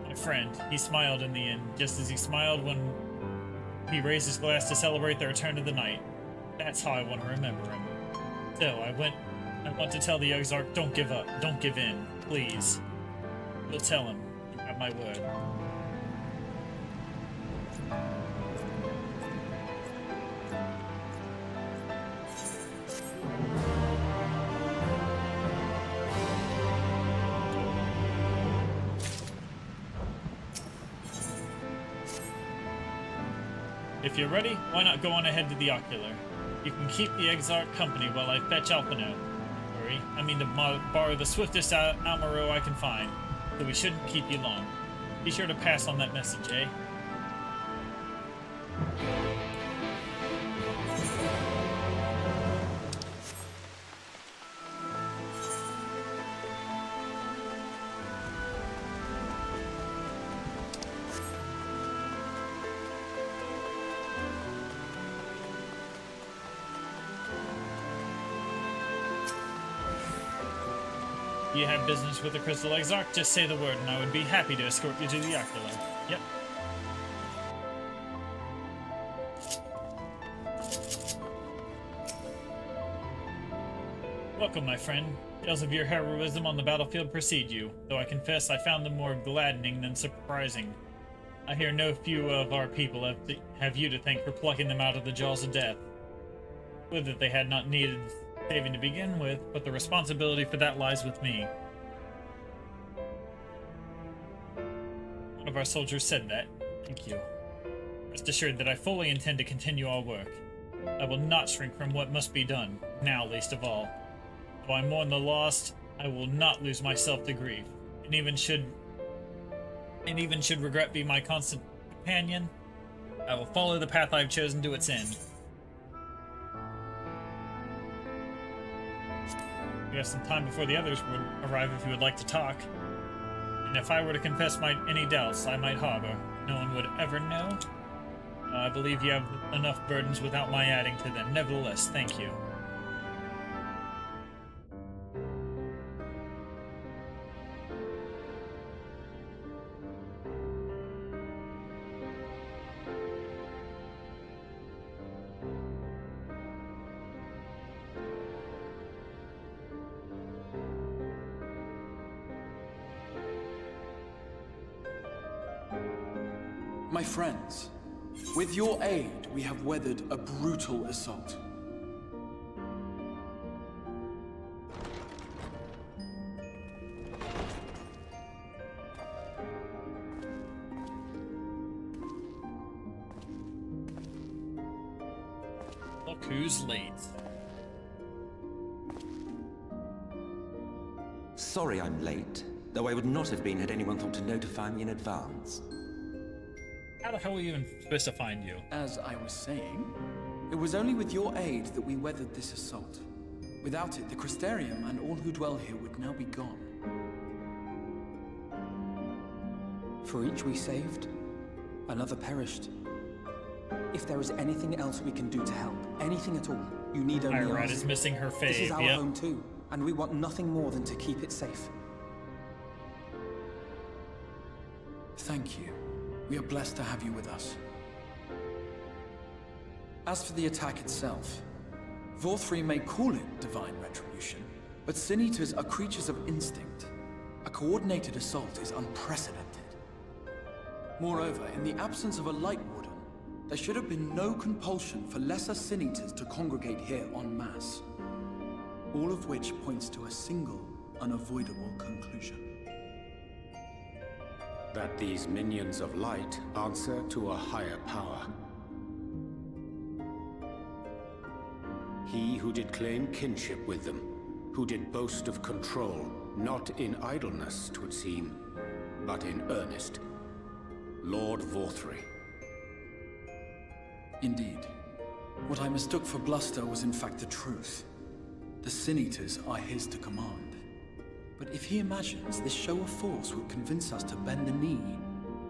[SPEAKER 1] My friend, he smiled in the end, just as he smiled when he raised his glass to celebrate the return of the night. That's how I want to remember him. So, I want to tell the Exarch, don't give up, don't give in, please. We'll tell him. You have my word. If you're ready, why not go on ahead to the Ocular? You can keep the Exarch company while I fetch Alphino. Worry, I mean to borrow the swiftest Almaro I can find, so we shouldn't keep you long. Be sure to pass on that message, eh? You have business with the Crystal Exarch? Just say the word and I would be happy to escort you to the Afterlife. Yep. Welcome, my friend. Tales of your heroism on the battlefield precede you, though I confess I found them more gladdening than surprising. I hear no few of our people have you to thank for plucking them out of the jaws of death. Would that they had not needed saving to begin with, but the responsibility for that lies with me. One of our soldiers said that. Thank you. Rest assured that I fully intend to continue our work. I will not shrink from what must be done, now least of all. Though I mourn the lost, I will not lose myself to grief, and even should regret be my constant companion, I will follow the path I have chosen to its end. We have some time before the others would arrive if you would like to talk. And if I were to confess any doubts I might harbor, no one would ever know. I believe you have enough burdens without my adding to them. Nevertheless, thank you.
[SPEAKER 14] My friends, with your aid, we have weathered a brutal assault.
[SPEAKER 1] Look who's late.
[SPEAKER 15] Sorry I'm late, though I would not have been had anyone thought to notify me in advance.
[SPEAKER 1] How the hell are we even supposed to find you?
[SPEAKER 14] As I was saying, it was only with your aid that we weathered this assault. Without it, the Crystarium and all who dwell here would now be gone.
[SPEAKER 9] For each we saved, another perished. If there is anything else we can do to help, anything at all, you need only
[SPEAKER 1] Irad
[SPEAKER 9] ask.
[SPEAKER 1] is missing her fave.
[SPEAKER 9] This is our home too, and we want nothing more than to keep it safe.
[SPEAKER 14] Thank you. We are blessed to have you with us. As for the attack itself, Vorthri may call it divine retribution, but Sin Eaters are creatures of instinct. A coordinated assault is unprecedented. Moreover, in the absence of a Light Warden, there should have been no compulsion for lesser Sin Eaters to congregate here en masse. All of which points to a single, unavoidable conclusion.
[SPEAKER 16] That these minions of light answer to a higher power. He who did claim kinship with them, who did boast of control, not in idleness, 'twould seem, but in earnest. Lord Vorthri.
[SPEAKER 14] Indeed. What I mistook for bluster was in fact the truth. The Sin Eaters are his to command. But if he imagines this show of force will convince us to bend the knee,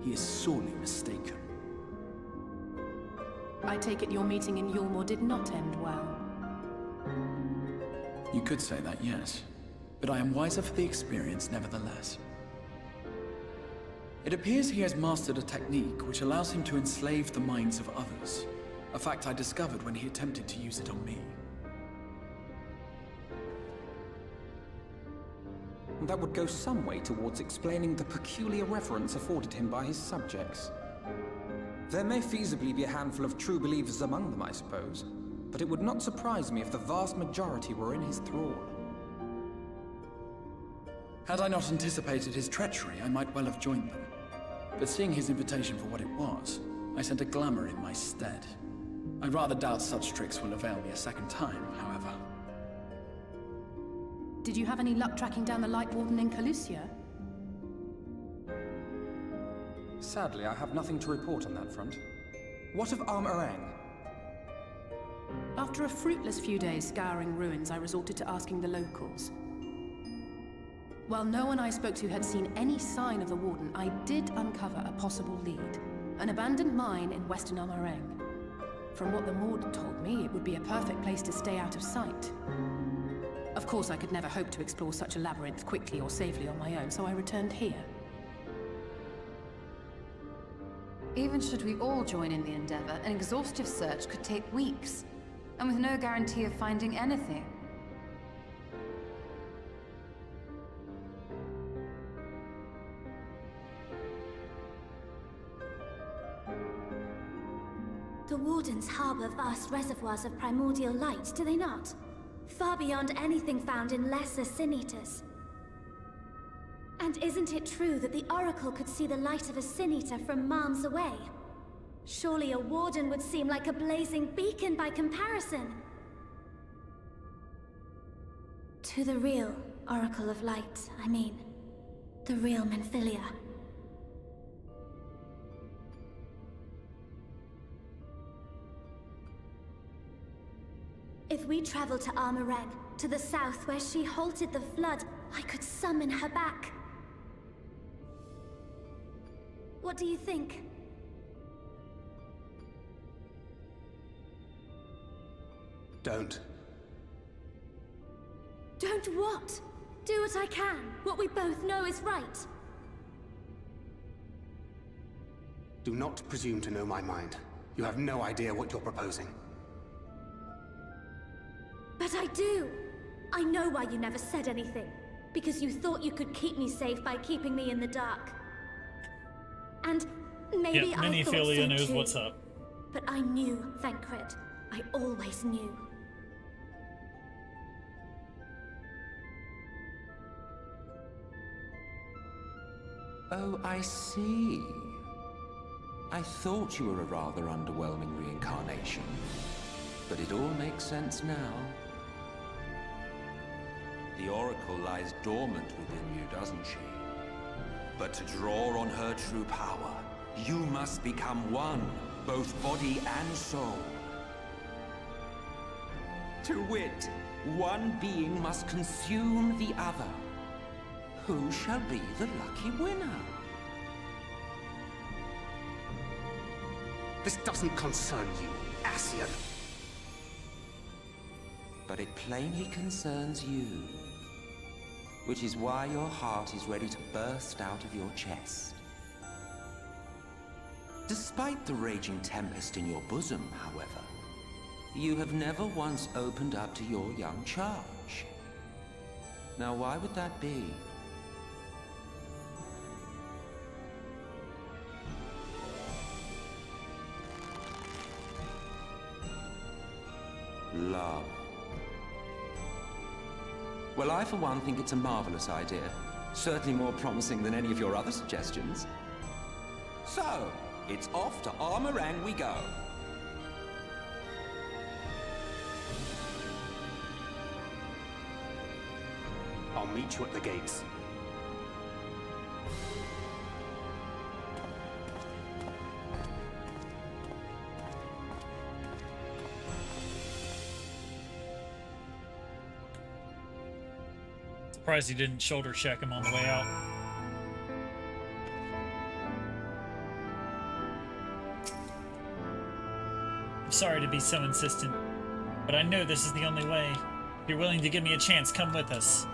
[SPEAKER 14] he is sorely mistaken.
[SPEAKER 17] I take it your meeting in Yulmore did not end well.
[SPEAKER 14] You could say that, yes. But I am wiser for the experience nevertheless. It appears he has mastered a technique which allows him to enslave the minds of others. A fact I discovered when he attempted to use it on me.
[SPEAKER 9] That would go some way towards explaining the peculiar reverence afforded him by his subjects. There may feasibly be a handful of true believers among them, I suppose, but it would not surprise me if the vast majority were in his thrall.
[SPEAKER 14] Had I not anticipated his treachery, I might well have joined them. But seeing his invitation for what it was, I sent a glamour in my stead. I rather doubt such tricks will avail me a second time, however.
[SPEAKER 17] Did you have any luck tracking down the Light Warden in Calusia?
[SPEAKER 9] Sadly, I have nothing to report on that front. What of Arm-Arang?
[SPEAKER 17] After a fruitless few days scouring ruins, I resorted to asking the locals. While no one I spoke to had seen any sign of the Warden, I did uncover a possible lead. An abandoned mine in western Arm-Arang. From what the Mord told me, it would be a perfect place to stay out of sight. Of course, I could never hope to explore such a labyrinth quickly or safely on my own, so I returned here.
[SPEAKER 3] Even should we all join in the endeavor, an exhaustive search could take weeks, and with no guarantee of finding anything.
[SPEAKER 11] The Wardens harbor vast reservoirs of primordial light, do they not? Far beyond anything found in lesser sin-eaters. And isn't it true that the Oracle could see the light of a sin-eater from miles away? Surely a Warden would seem like a blazing beacon by comparison. To the real Oracle of Light, I mean. The real Menphilia. If we travel to Armaren, to the south where she halted the flood, I could summon her back. What do you think?
[SPEAKER 12] Don't.
[SPEAKER 11] Don't what? Do what I can. What we both know is right.
[SPEAKER 12] Do not presume to know my mind. You have no idea what you're proposing.
[SPEAKER 11] But I do! I know why you never said anything. Because you thought you could keep me safe by keeping me in the dark. And maybe
[SPEAKER 1] yep,
[SPEAKER 11] I thought
[SPEAKER 1] Miniphilia
[SPEAKER 11] so
[SPEAKER 1] knows
[SPEAKER 11] too.
[SPEAKER 1] what's up.
[SPEAKER 11] But I knew, Thancred. I always knew.
[SPEAKER 15] Oh, I see. I thought you were a rather underwhelming reincarnation. But it all makes sense now. The Oracle lies dormant within you, doesn't she? But to draw on her true power, you must become one, both body and soul. To wit, one being must consume the other. Who shall be the lucky winner?
[SPEAKER 12] This doesn't concern you, Ascian.
[SPEAKER 15] But it plainly concerns you. Which is why your heart is ready to burst out of your chest. Despite the raging tempest in your bosom, however, you have never once opened up to your young charge. Now, why would that be? Love. Well, I for one think it's a marvelous idea. Certainly more promising than any of your other suggestions. So, it's off to Armorang we go.
[SPEAKER 12] I'll meet you at the gates.
[SPEAKER 1] Surprised he didn't shoulder check him on the way out. I'm sorry to be so insistent, but I know this is the only way. If you're willing to give me a chance, come with us.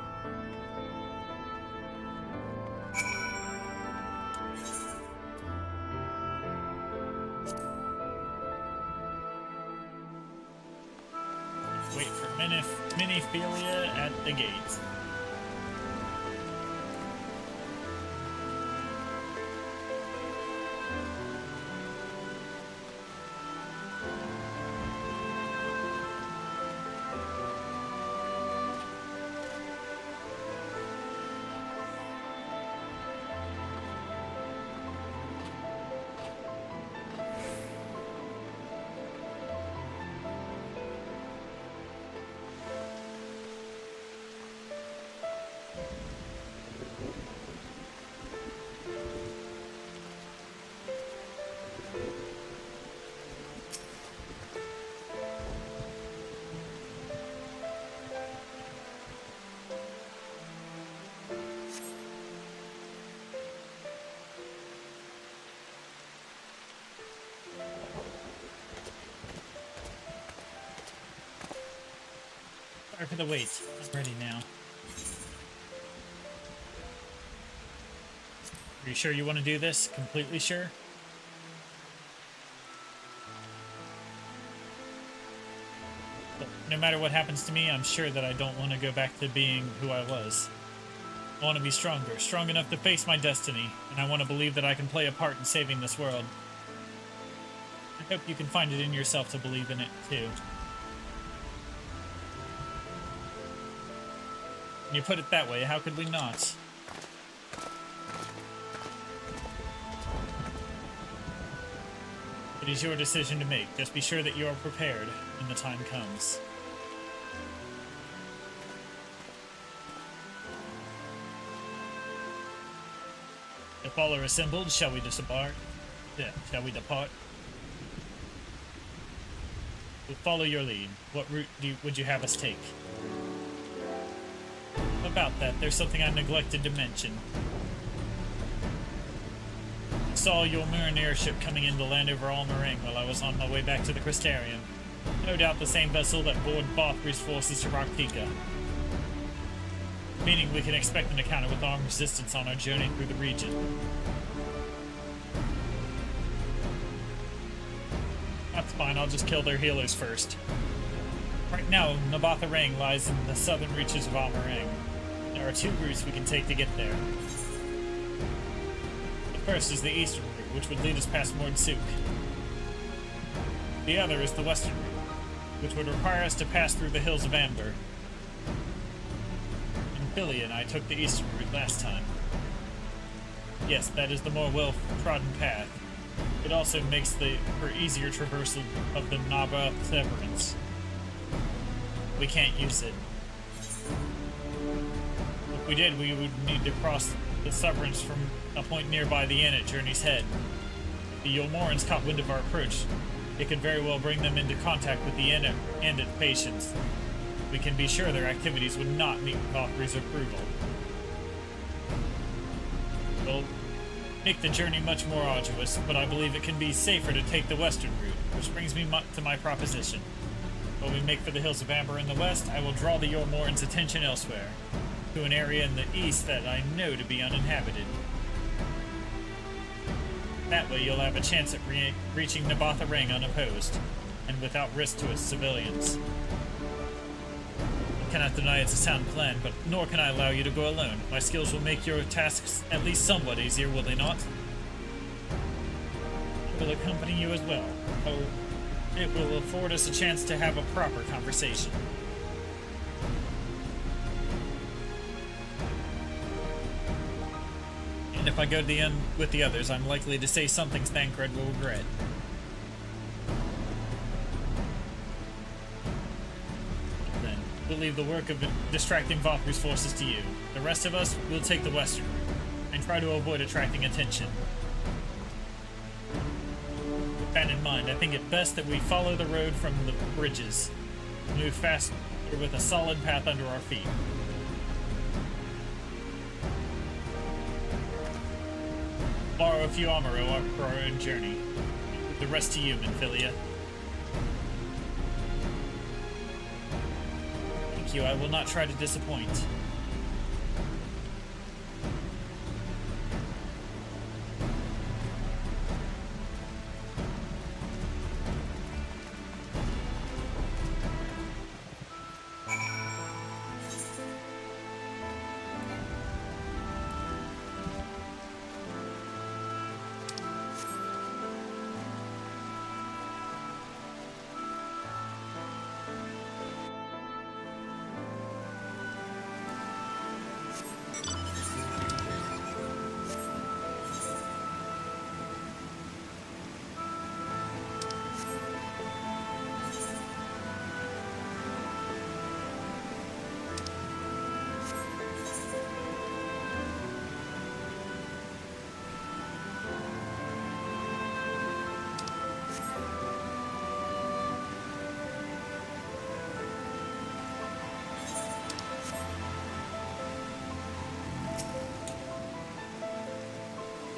[SPEAKER 1] Wait for Miniphilia at the gates. Sorry for the wait. I'm ready now. Are you sure you want to do this? Completely sure? But no matter what happens to me, I'm sure that I don't want to go back to being who I was. I want to be stronger, strong enough to face my destiny, and I want to believe that I can play a part in saving this world. I hope you can find it in yourself to believe in it, too. When you put it that way, how could we not? It is your decision to make. Just be sure that you are prepared when the time comes. If all are assembled, shall we disembark? Yeah, shall we depart? We'll follow your lead. What route would you have us take? About that, there's something I neglected to mention. I saw your Mariner ship coming in to land over Almaring while I was on my way back to the Crystarium. No doubt the same vessel that bore Bothry's forces to Raktika. Meaning we can expect an encounter with armed resistance on our journey through the region. That's fine, I'll just kill their healers first. Right now, Nabatha-Rang lies in the southern reaches of Almaring. There are two routes we can take to get there. The first is the eastern route, which would lead us past Mordsuk. The other is the western route, which would require us to pass through the Hills of Amber. Billy and I took the eastern route last time. Yes, that is the more well-trodden path. It also makes for easier traversal of the Naba Severance. We can't use it. If we did, we would need to cross the Severance from a point nearby the inn at Journey's Head. If the Yolmorans caught wind of our approach, it could very well bring them into contact with the inn and its patients. We can be sure their activities would not meet Valkyrie's approval. It'll make the journey much more arduous, but I believe it can be safer to take the western route, which brings me to my proposition. When we make for the Hills of Amber in the west, I will draw the Yolmorans' attention elsewhere, to an area in the east that I know to be uninhabited. That way you'll have a chance at reaching Nabatha-Rang unopposed, and without risk to its civilians. I cannot deny it's a sound plan, but nor can I allow you to go alone. My skills will make your tasks at least somewhat easier, will they not? I will accompany you as well. Oh, it will afford us a chance to have a proper conversation. And if I go to the end with the others, I'm likely to say something Thancred will regret. We'll leave the work of distracting Valkyrie's forces to you. The rest of us will take the western route, and try to avoid attracting attention. With that in mind, I think it best that we follow the road from the bridges. Move faster with a solid path under our feet. Borrow a few armor for our own journey. The rest to you, Minfilia. You, I will not try to disappoint.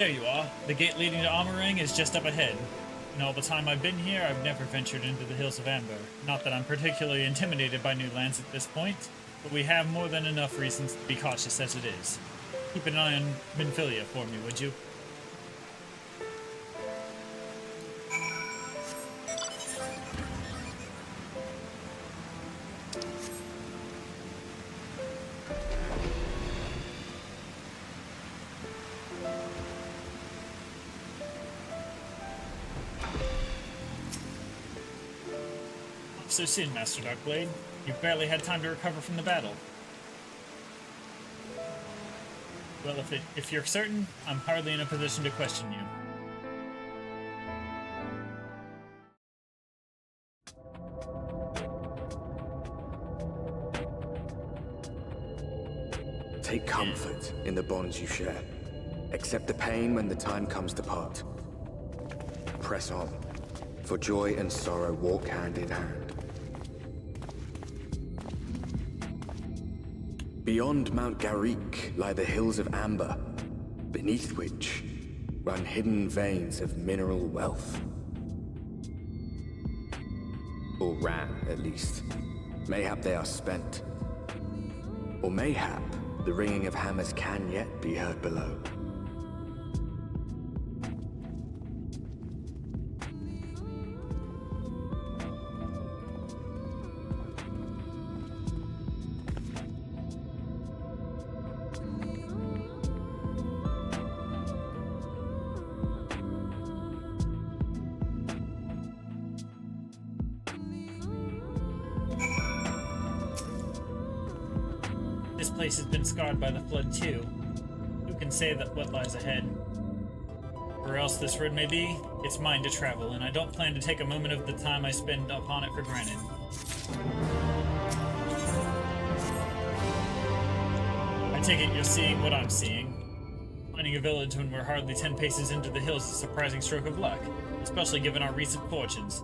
[SPEAKER 1] There you are. The gate leading to Almaring is just up ahead. In all the time I've been here, I've never ventured into the Hills of Amber. Not that I'm particularly intimidated by new lands at this point, but we have more than enough reasons to be cautious as it is. Keep an eye on Minfilia for me, would you? So soon, Master Darkblade. You've barely had time to recover from the battle. Well, if you're certain, I'm hardly in a position to question you.
[SPEAKER 4] Take comfort in the bonds you share. Accept the pain when the time comes to part. Press on, for joy and sorrow walk hand in hand. Beyond Mount Garrick lie the Hills of Amber, beneath which run hidden veins of mineral wealth. Or ran, at least. Mayhap they are spent. Or mayhap the ringing of hammers can yet be heard below.
[SPEAKER 1] This place has been scarred by the flood too. Who can say that what lies ahead? Where else this road may be, it's mine to travel, and I don't plan to take a moment of the time I spend upon it for granted. I take it you're seeing what I'm seeing. Finding a village when we're hardly 10 paces into the hills is a surprising stroke of luck, especially given our recent fortunes.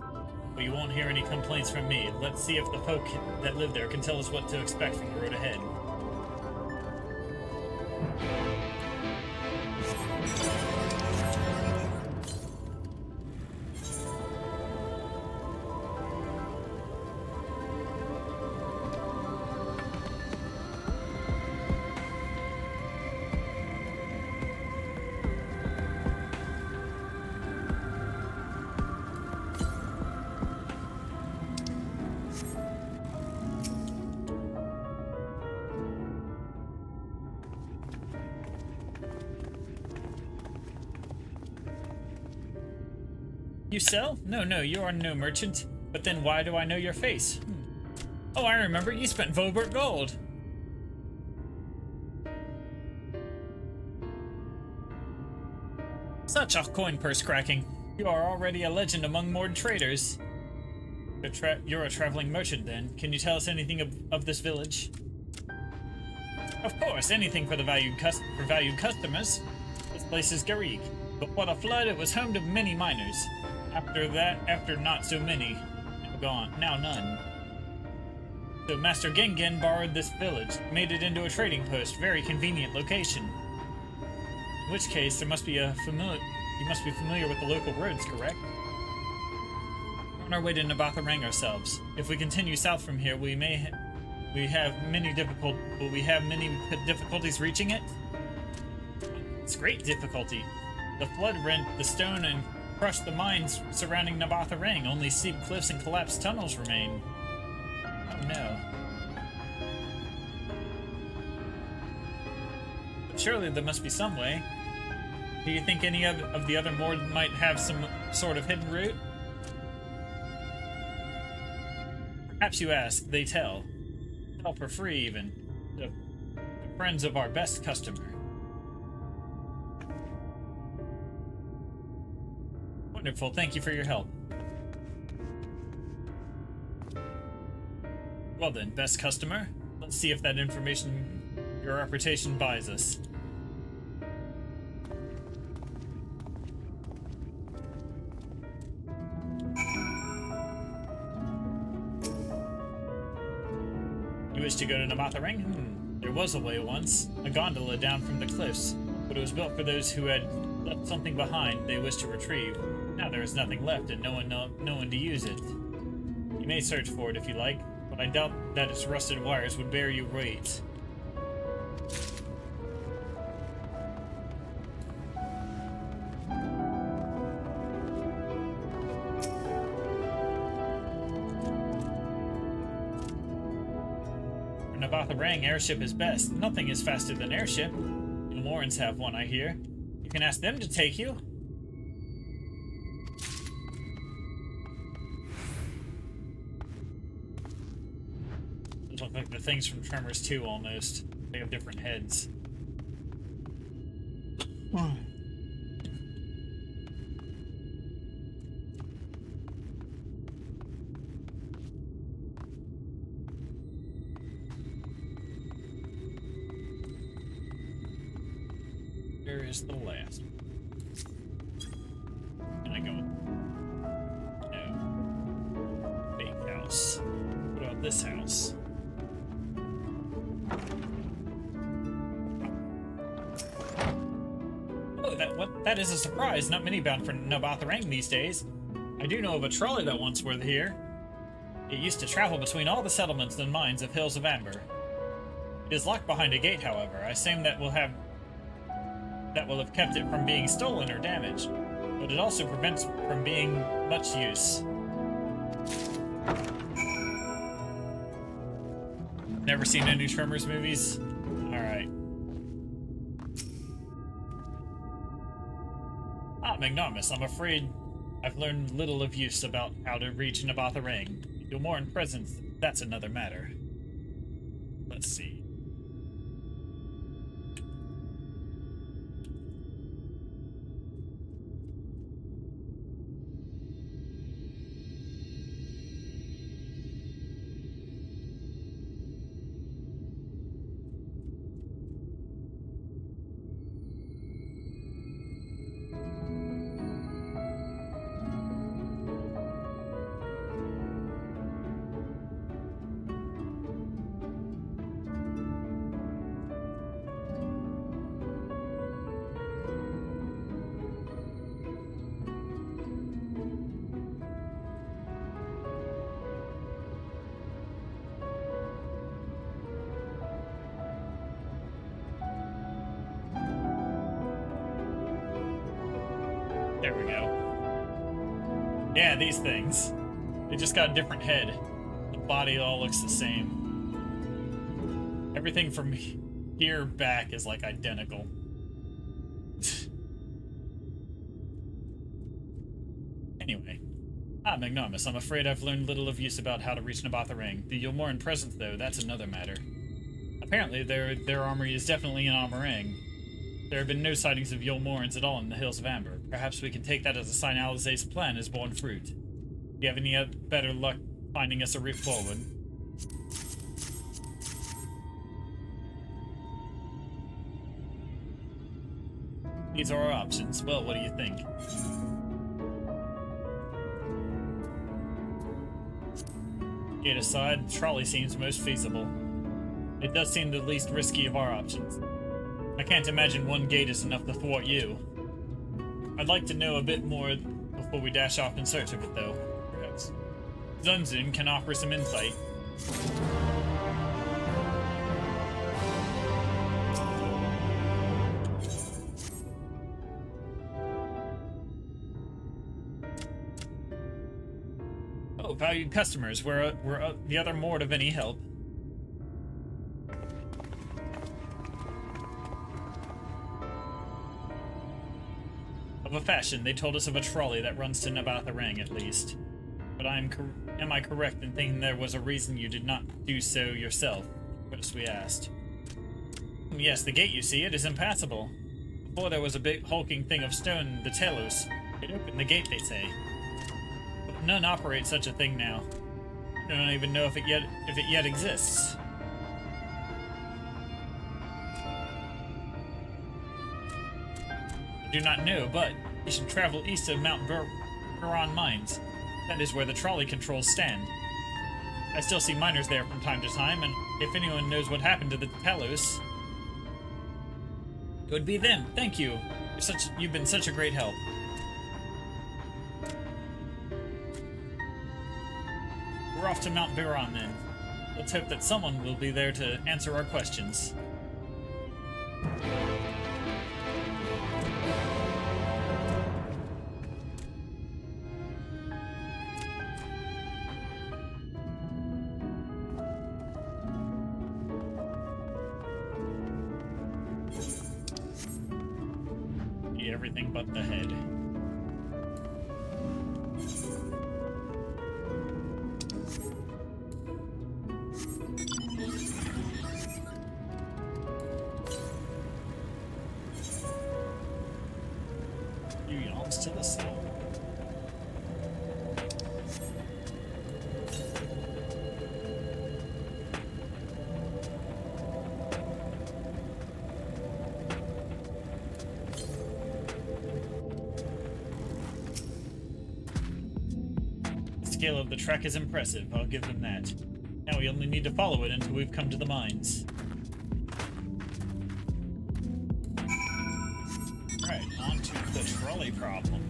[SPEAKER 1] But you won't hear any complaints from me. Let's see if the folk that live there can tell us what to expect from the road ahead. You sell? No, you are no merchant. But then why do I know your face? Oh, I remember. You spent Vobert gold. Such a coin purse cracking. You are already a legend among Mord traders. You're a traveling merchant then. Can you tell us anything of this village? Of course, anything for the valued customers. This place is Garrigue. But what a flood, it was home to many miners. After not so many, now none. So Master Gengen borrowed this village, made it into a trading post, very convenient location. In which case, you must be familiar with the local roads, correct? We're on our way to Nabatharang ourselves. If we continue south from here, we have many difficulties reaching it. It's great difficulty. The flood rent the stone and crushed the mines surrounding Nabatharang. Only steep cliffs and collapsed tunnels remain. Oh no. But surely there must be some way. Do you think any of the other Mord might have some sort of hidden route? Perhaps you ask, they tell. Tell for free even. The friends of our best customer. Wonderful, thank you for your help. Well then, best customer, let's see if that information, your reputation buys us. You wish to go to Nabatharang? There was a way once, a gondola down from the cliffs, but it was built for those who had left something behind they wish to retrieve. Now there is nothing left and no one to use it. You may search for it if you like, but I doubt that its rusted wires would bear you weight. Nabatharang airship is best. Nothing is faster than airship. The Morans have one, I hear. You can ask them to take you. Those look like the things from Tremors 2 almost. They have different heads. Where is the last? Can I go? No. Big house. What about this house? Oh, that is a surprise. Not many bound for Nabatharang these days. I do know of a trolley that once were here. It used to travel between all the settlements and mines of Hills of Amber. It is locked behind a gate, however. I assume that will have kept it from being stolen or damaged, but it also prevents it from being much use. Never seen any Tremors movies? Alright. Magnanimous, I'm afraid I've learned little of use about how to reach Nabatharang. You're more in presence, that's another matter. Let's see. There we go. Yeah, these things. They just got a different head. The body all looks the same. Everything from here back is like identical. Anyway. Magnanimous, I'm afraid I've learned little of use about how to reach Nabatharang. The Yulmoran presence, though, that's another matter. Apparently, their armory is definitely in Amarang. There have been no sightings of Yulmorans at all in the Hills of Amber. Perhaps we can take that as a sign Alizé's plan has borne fruit. Do you have any better luck finding us a route forward? These are our options. Well, what do you think? Gate aside, the trolley seems most feasible. It does seem the least risky of our options. I can't imagine one gate is enough to thwart you. I'd like to know a bit more before we dash off in search of it, though. Perhaps Zunzun can offer some insight. Oh, valued customers, we're the other Mord of any help. Of a fashion, they told us of a trolley that runs to Nabatharang, at least. But am I correct in thinking there was a reason you did not do so yourself? First we asked. Yes, the gate, you see, it is impassable. Before there was a big hulking thing of stone, the Telos. It opened the gate, they say. But none operate such a thing now. I don't even know if it yet exists. I do not know, but you should travel east of Mount Buran Mines. That is where the trolley controls stand. I still see miners there from time to time, and if anyone knows what happened to the Telos, it would be them. Thank you. You've been such a great help. We're off to Mount Biron then. Let's hope that someone will be there to answer our questions. Everything but the head. You yawns to the sea. The scale of the trek is impressive, I'll give them that. Now we only need to follow it until we've come to the mines. Alright, on to the trolley problem.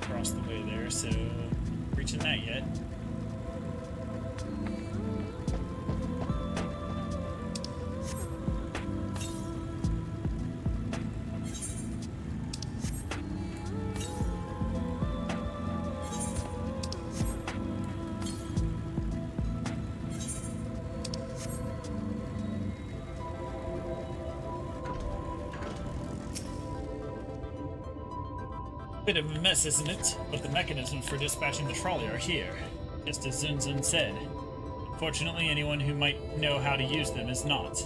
[SPEAKER 1] Across the way there, so reaching that yet. Bit of a mess, isn't it? But the mechanisms for dispatching the trolley are here, just as Zunzun said. Unfortunately, anyone who might know how to use them is not.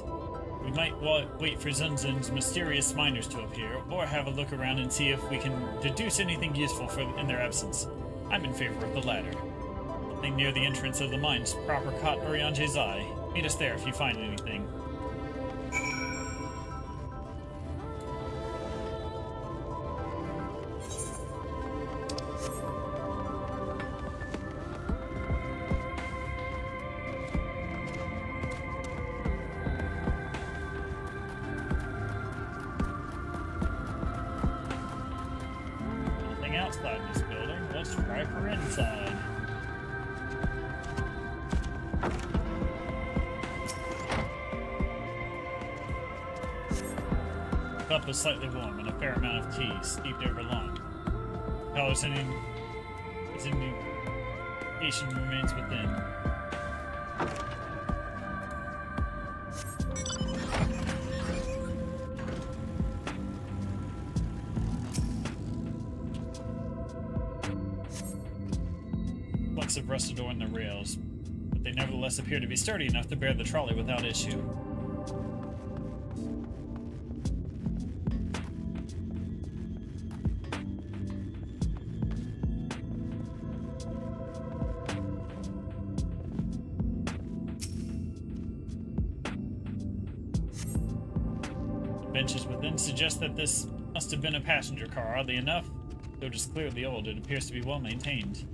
[SPEAKER 1] We might wait for Zunzun's mysterious miners to appear, or have a look around and see if we can deduce anything useful in their absence. I'm in favor of the latter. Something near the entrance of the mines proper caught Uriange's eye. Meet us there if you find anything. Outside this building, let's try for inside. The cup is slightly warm and a fair amount of tea steeped over long. Color's indication remains within. Of rusted ore in the rails, but they nevertheless appear to be sturdy enough to bear the trolley without issue. The benches within suggest that this must have been a passenger car, oddly enough. Though it is clearly old, it appears to be well maintained.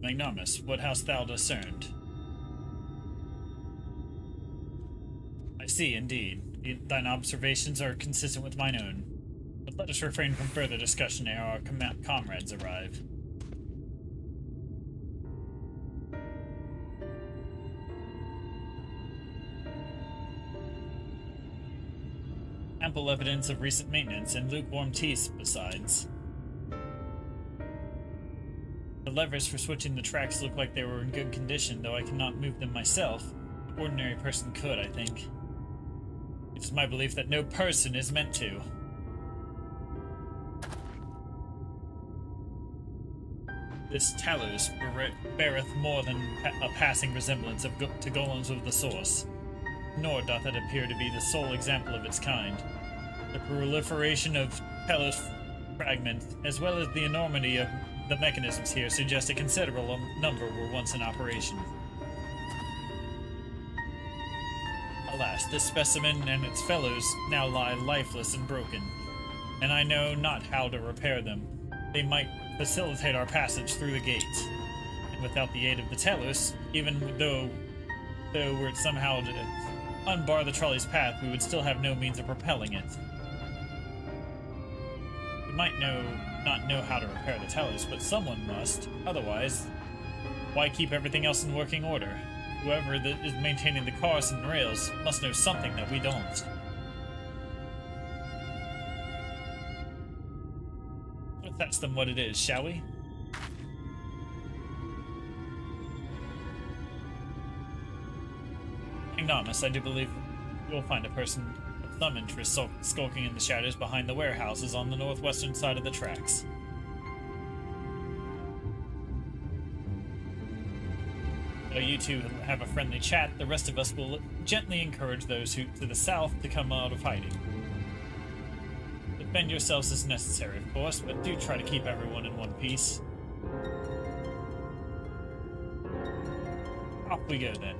[SPEAKER 1] Magnomus, what hast thou discerned? I see, indeed. Thine observations are consistent with mine own. But let us refrain from further discussion ere our comrades arrive. Ample evidence of recent maintenance and lukewarm tea besides. The levers for switching the tracks look like they were in good condition, though I cannot move them myself. An ordinary person could, I think. It is my belief that no person is meant to. This Talus beareth more than a passing resemblance to golems of the source, nor doth it appear to be the sole example of its kind. The proliferation of Talus fragments, as well as the enormity of the mechanisms here suggest a considerable number were once in operation. Alas, this specimen and its fellows now lie lifeless and broken, and I know not how to repair them. They might facilitate our passage through the gates, and without the aid of the Telos, even though we're somehow to unbar the trolley's path, we would still have no means of propelling it. We might not know how to repair the Telos, but someone must. Otherwise, why keep everything else in working order? Whoever is maintaining the cars and rails must know something that we don't. Let's ask them what it is, shall we? Ignomus, I do believe you'll find a person of some interest skulking in the shadows behind the warehouses on the northwestern side of the tracks. While you two have a friendly chat, the rest of us will gently encourage those to the south to come out of hiding. Defend yourselves as necessary, of course, but do try to keep everyone in one piece. Off we go then.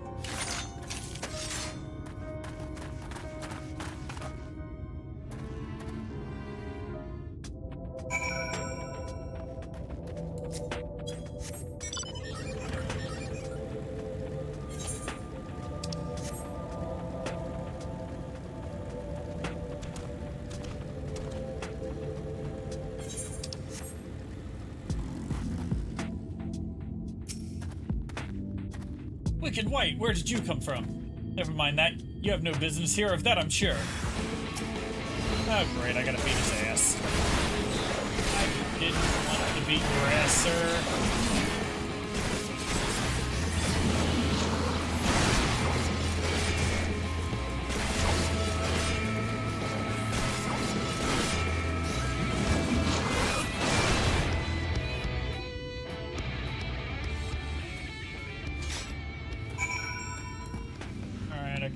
[SPEAKER 1] Wicked White, where did you come from? Never mind that. You have no business here, of that I'm sure. Oh great, I gotta beat his ass. I didn't want to beat your ass, sir.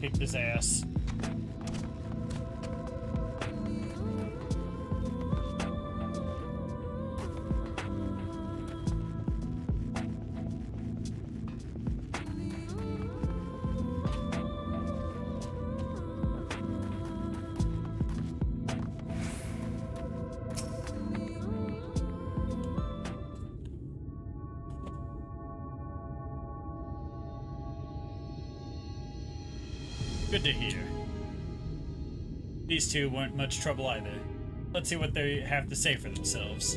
[SPEAKER 1] Kicked his ass. Good to hear. These two weren't much trouble either. Let's see what they have to say for themselves.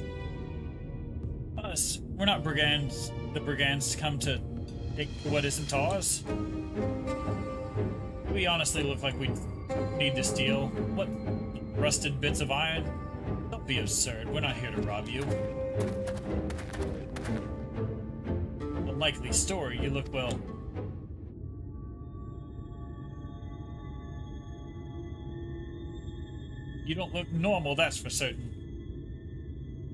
[SPEAKER 1] Us, we're not brigands. The brigands come to take what isn't ours. We honestly look like we need to steal. What, rusted bits of iron? Don't be absurd. We're not here to rob you. A likely story. You look, well, you don't look normal, that's for certain.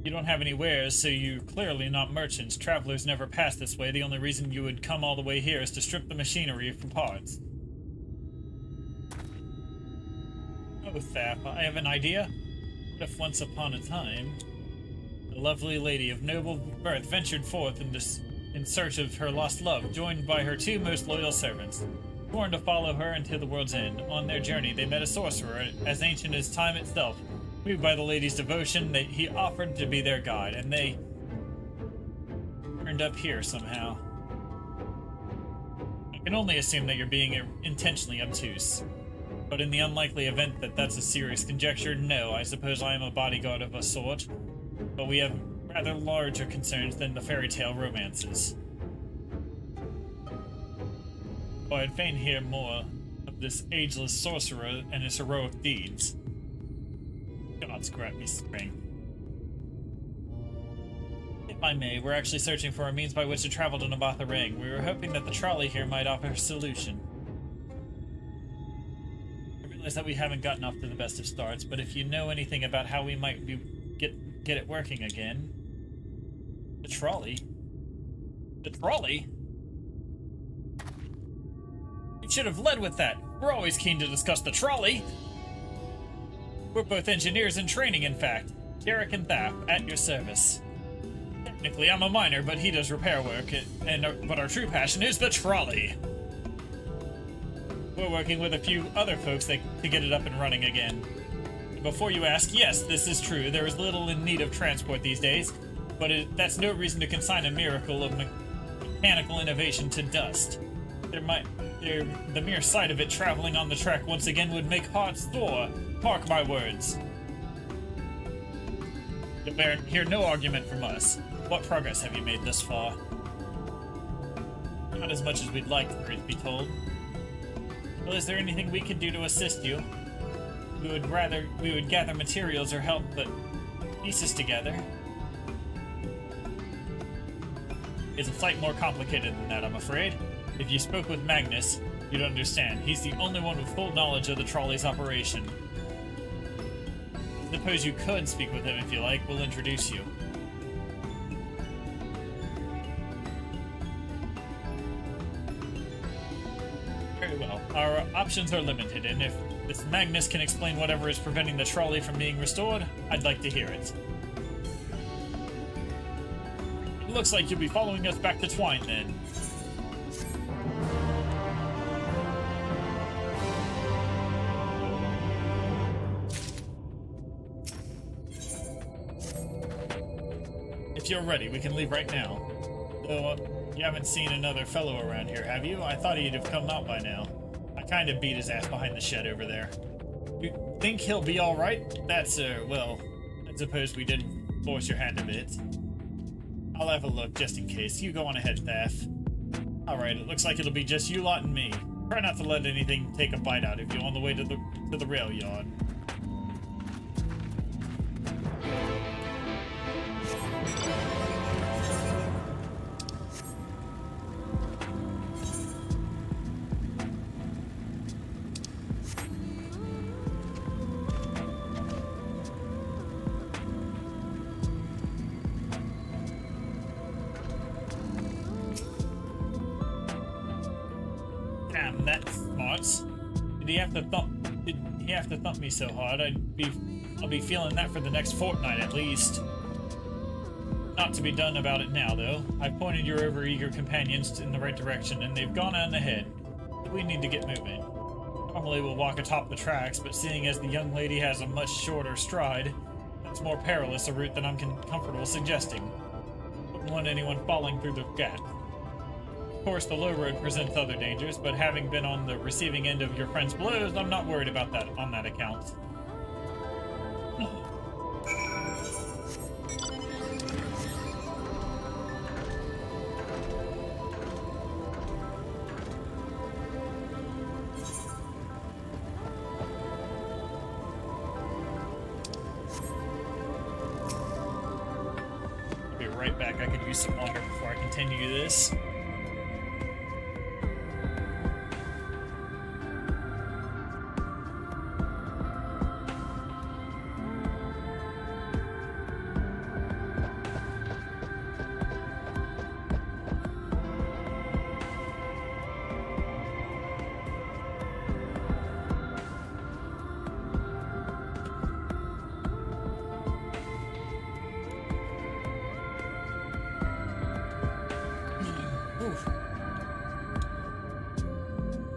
[SPEAKER 1] You don't have any wares, so you're clearly not merchants. Travelers never pass this way. The only reason you would come all the way here is to strip the machinery for parts. Oh, Thap, I have an idea. What if once upon a time, a lovely lady of noble birth ventured forth in search of her lost love, joined by her two most loyal servants, sworn to follow her until the world's end. On their journey, they met a sorcerer as ancient as time itself. Moved by the lady's devotion, he offered to be their guide, and they turned up here somehow. I can only assume that you're being intentionally obtuse. But in the unlikely event that that's a serious conjecture, no, I suppose I am a bodyguard of a sort. But we have rather larger concerns than the fairy tale romances. I'd fain hear more of this ageless sorcerer and his heroic deeds. Gods grant me strength. If I may, we're actually searching for a means by which to travel to Nabatha Ring. We were hoping that the trolley here might offer a solution. I realize that we haven't gotten off to the best of starts, but if you know anything about how we might get it working again... The trolley? The trolley? You should have led with that. We're always keen to discuss the trolley. We're both engineers in training, in fact. Derek and Thap, at your service. Technically, I'm a miner, but he does repair work, but our true passion is the trolley. We're working with a few other folks to get it up and running again. Before you ask, yes, this is true. There is little in need of transport these days, but that's no reason to consign a miracle of mechanical innovation to dust. The mere sight of it traveling on the track once again would make hearts soar. Mark my words. You'll hear no argument from us. What progress have you made thus far? Not as much as we'd like, truth be told. Well, is there anything we could do to assist you? We would gather materials or help put pieces together. It's a sight more complicated than that, I'm afraid. If you spoke with Magnus, you'd understand. He's the only one with full knowledge of the trolley's operation. Suppose you could speak with him if you like. We'll introduce you. Very well. Our options are limited, and if this Magnus can explain whatever is preventing the trolley from being restored, I'd like to hear it. It looks like you'll be following us back to Twine, then. If you're ready, we can leave right now. Though, you haven't seen another fellow around here, have you? I thought he'd have come out by now. I kind of beat his ass behind the shed over there. You think he'll be alright? That's, well, I suppose we didn't force your hand a bit. I'll have a look, just in case. You go on ahead, Thaf. Alright, it looks like it'll be just you lot and me. Try not to let anything take a bite out of you on the way to the rail yard. Damn, that's smart. Did he have to thump me so hard? I'll be feeling that for the next fortnight at least. Not to be done about it now, though. I've pointed your overeager companions in the right direction, and they've gone on ahead. We need to get moving. Normally we'll walk atop the tracks, but seeing as the young lady has a much shorter stride, that's more perilous a route than I'm comfortable suggesting. Wouldn't want anyone falling through the gap. Of course, the low road presents other dangers, but having been on the receiving end of your friend's blows, I'm not worried about that on that account. I'll be right back. I could use some water before I continue this.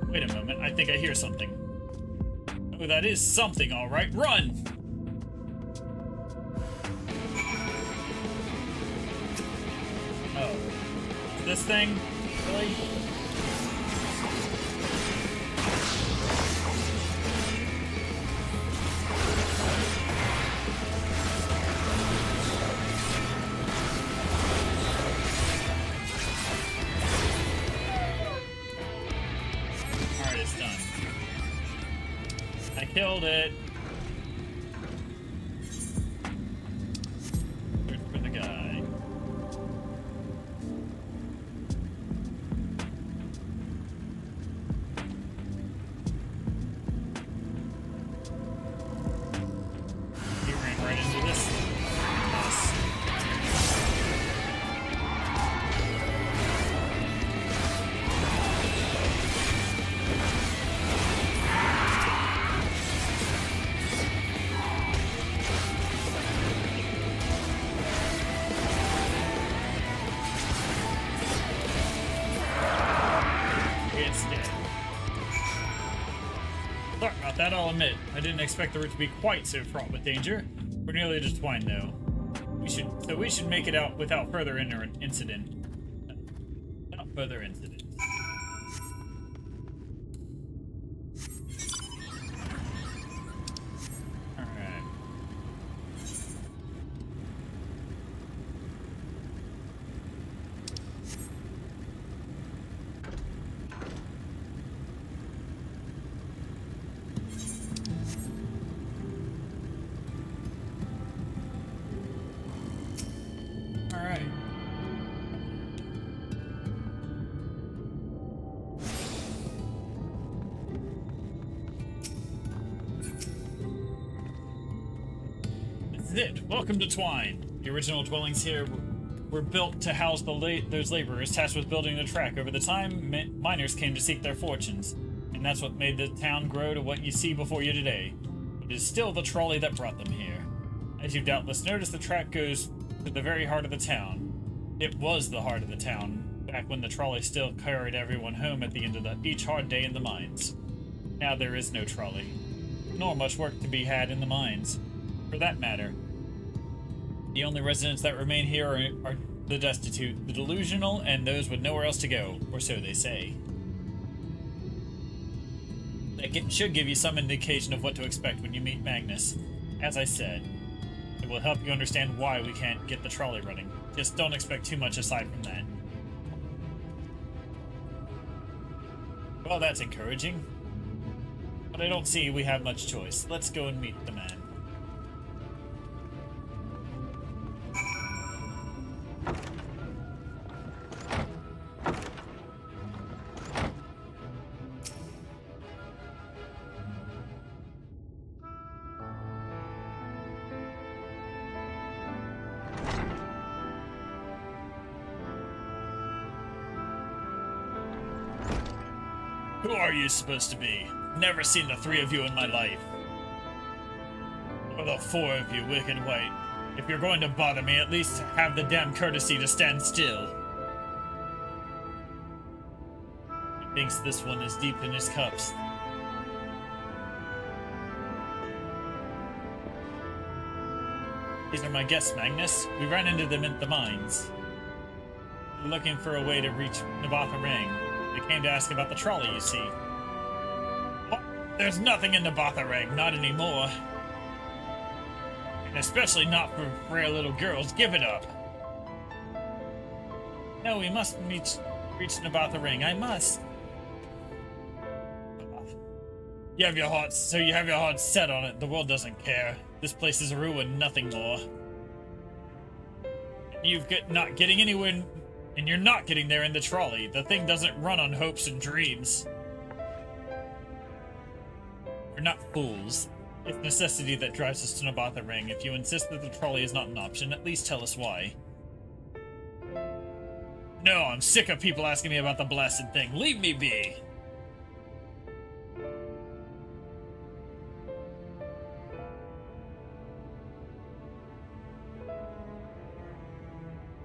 [SPEAKER 1] Wait a moment, I think I hear something. Oh, that is something, all right. Run! Oh. This thing? Really? Killed it. Search for the guy. He ran right into this. Yes. Sorry about that, I'll admit. I didn't expect the route to be quite so fraught with danger. We're nearly to Twine, though. We should make it out without further incident. Without further incident. Alright. Alright. This is it. Welcome to Twine. The original dwellings here were built to house those laborers tasked with building the track. Over the time, miners came to seek their fortunes, and that's what made the town grow to what you see before you today. It is still the trolley that brought them here. As you've doubtless noticed, the track goes to the very heart of the town. It was the heart of the town, back when the trolley still carried everyone home at the end of each hard day in the mines. Now there is no trolley, nor much work to be had in the mines. For that matter, the only residents that remain here are the destitute, the delusional, and those with nowhere else to go, or so they say. That should give you some indication of what to expect when you meet Magnus. As I said, it will help you understand why we can't get the trolley running. Just don't expect too much aside from that. Well, that's encouraging. But I don't see we have much choice. Let's go and meet the man. Who are you supposed to be? Never seen the three of you in my life. Or the four of you, wicked white. If you're going to bother me, at least have the damn courtesy to stand still. He thinks this one is deep in his cups. These are my guests, Magnus. We ran into them at the mines. They're looking for a way to reach Nabatha Ring. They came to ask about the trolley, you see. Oh, there's nothing in Nabatha Ring, not anymore. And especially not for frail little girls. Give it up. No, we must reach Nabatha Ring. I must. You have your heart set on it. The world doesn't care. This place is a ruin, nothing more. Not getting anywhere. And you're not getting there in the trolley. The thing doesn't run on hopes and dreams. We're not fools. It's necessity that drives us to Nabatha Ring. If you insist that the trolley is not an option, at least tell us why. No, I'm sick of people asking me about the blasted thing. Leave me be!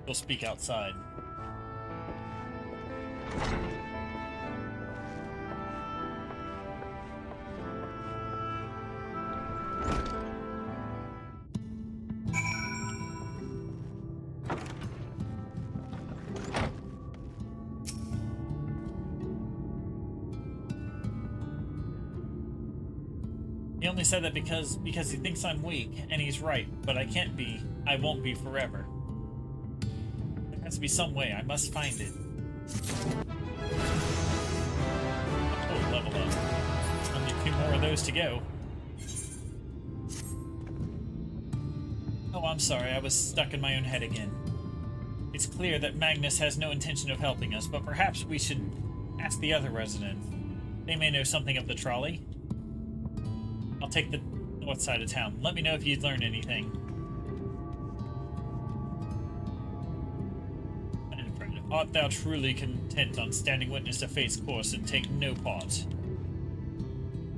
[SPEAKER 1] We'll speak outside. He only said that because he thinks I'm weak, and he's right, but I won't be forever. There has to be some way, I must find it. Oh, level up. Only 2 more of those to go. Oh, I'm sorry, I was stuck in my own head again. It's clear that Magnus has no intention of helping us, but perhaps we should ask the other residents. They may know something of the trolley. I'll take the north side of town. Let me know if you learn anything. Art thou truly content on standing witness to fate's course and take no part?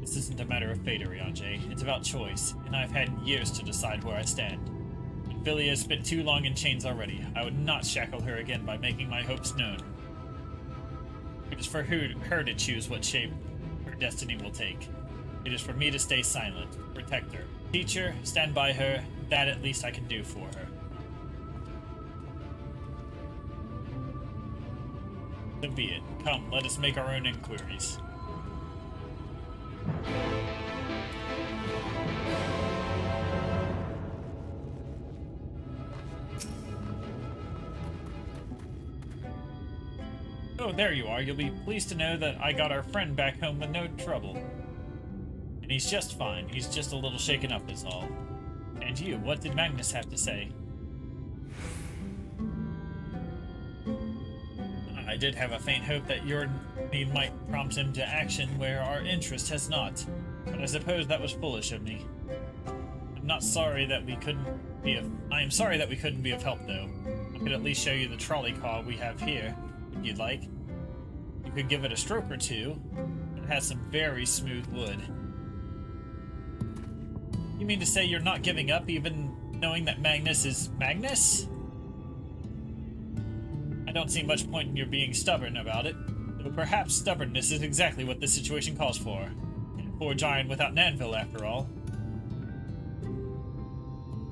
[SPEAKER 1] This isn't a matter of fate, Arianje. It's about choice, and I've had years to decide where I stand. Philia has spent too long in chains already. I would not shackle her again by making my hopes known. It is for her to choose what shape her destiny will take. It is for me to stay silent, protect her. Teach her, stand by her, that at least I can do for her. So be it. Come, let us make our own inquiries. Oh, there you are. You'll be pleased to know that I got our friend back home with no trouble. And he's just fine. He's just a little shaken up is all. And you, what did Magnus have to say? I did have a faint hope that your need might prompt him to action where our interest has not. But I suppose that was foolish of me. I am sorry that we couldn't be of help, though. I could at least show you the trolley car we have here, if you'd like. You could give it a stroke or two. It has some very smooth wood. You mean to say you're not giving up, even knowing that Magnus is Magnus? I don't see much point in your being stubborn about it, though perhaps stubbornness is exactly what this situation calls for. And a poor giant without an anvil, after all.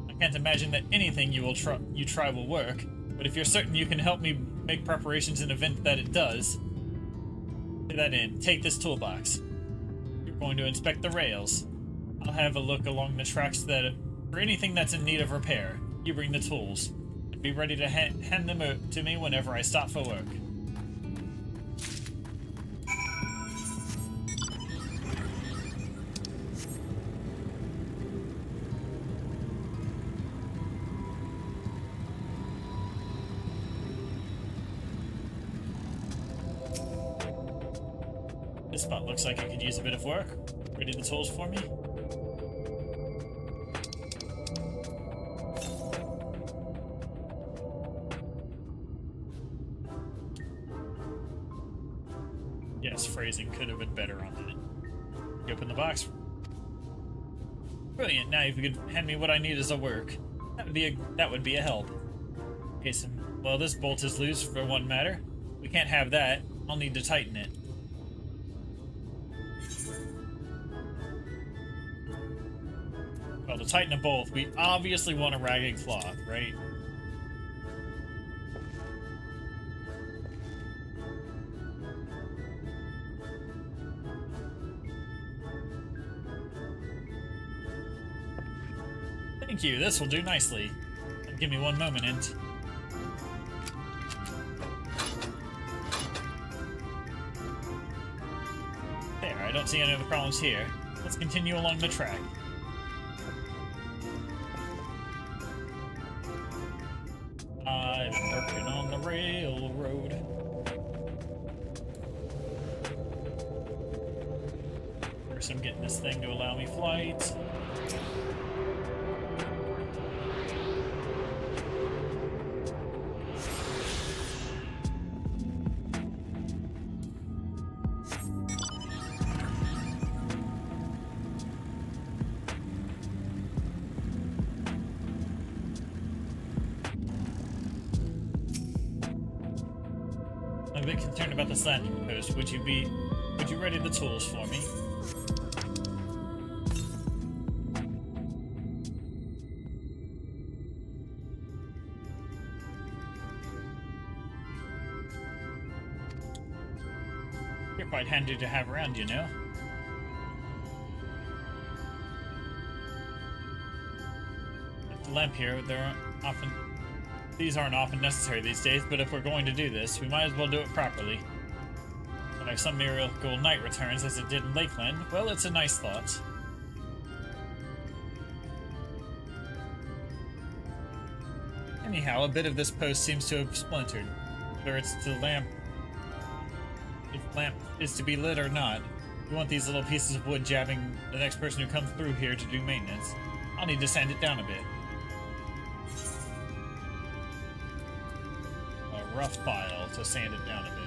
[SPEAKER 1] I can't imagine that anything you try will work, but if you're certain you can help me make preparations in the event that it does, to that end, take this toolbox. You're going to inspect the rails. I'll have a look along the tracks for anything that's in need of repair. You bring the tools. And be ready to hand them to me whenever I stop for work. This spot looks like it could use a bit of work. Ready the tools for me? Yes, phrasing could have been better on that. You open the box. Brilliant. Now if you could hand me what I need as a work, that would be a help. Okay, so well, this bolt is loose for one matter. We can't have that. I'll need to tighten it. Well, to tighten a bolt, we obviously want a ragged cloth, right? Thank you, this will do nicely. Give me one moment, Int. There, I don't see any other problems here. Let's continue along the track. I'm working on the railroad. First, I'm getting this thing to allow me flight. I'm a bit concerned about this landing post. Would you ready the tools for me? You're quite handy to have around, you know. The lamp here, these aren't often necessary these days, but if we're going to do this, we might as well do it properly. But if some miracle night returns as it did in Lakeland, well, it's a nice thought. Anyhow, a bit of this post seems to have splintered. Whether it's the lamp, if the lamp is to be lit or not, we want these little pieces of wood jabbing the next person who comes through here to do maintenance. I'll need to sand it down a bit. A rough file to sand it down a bit.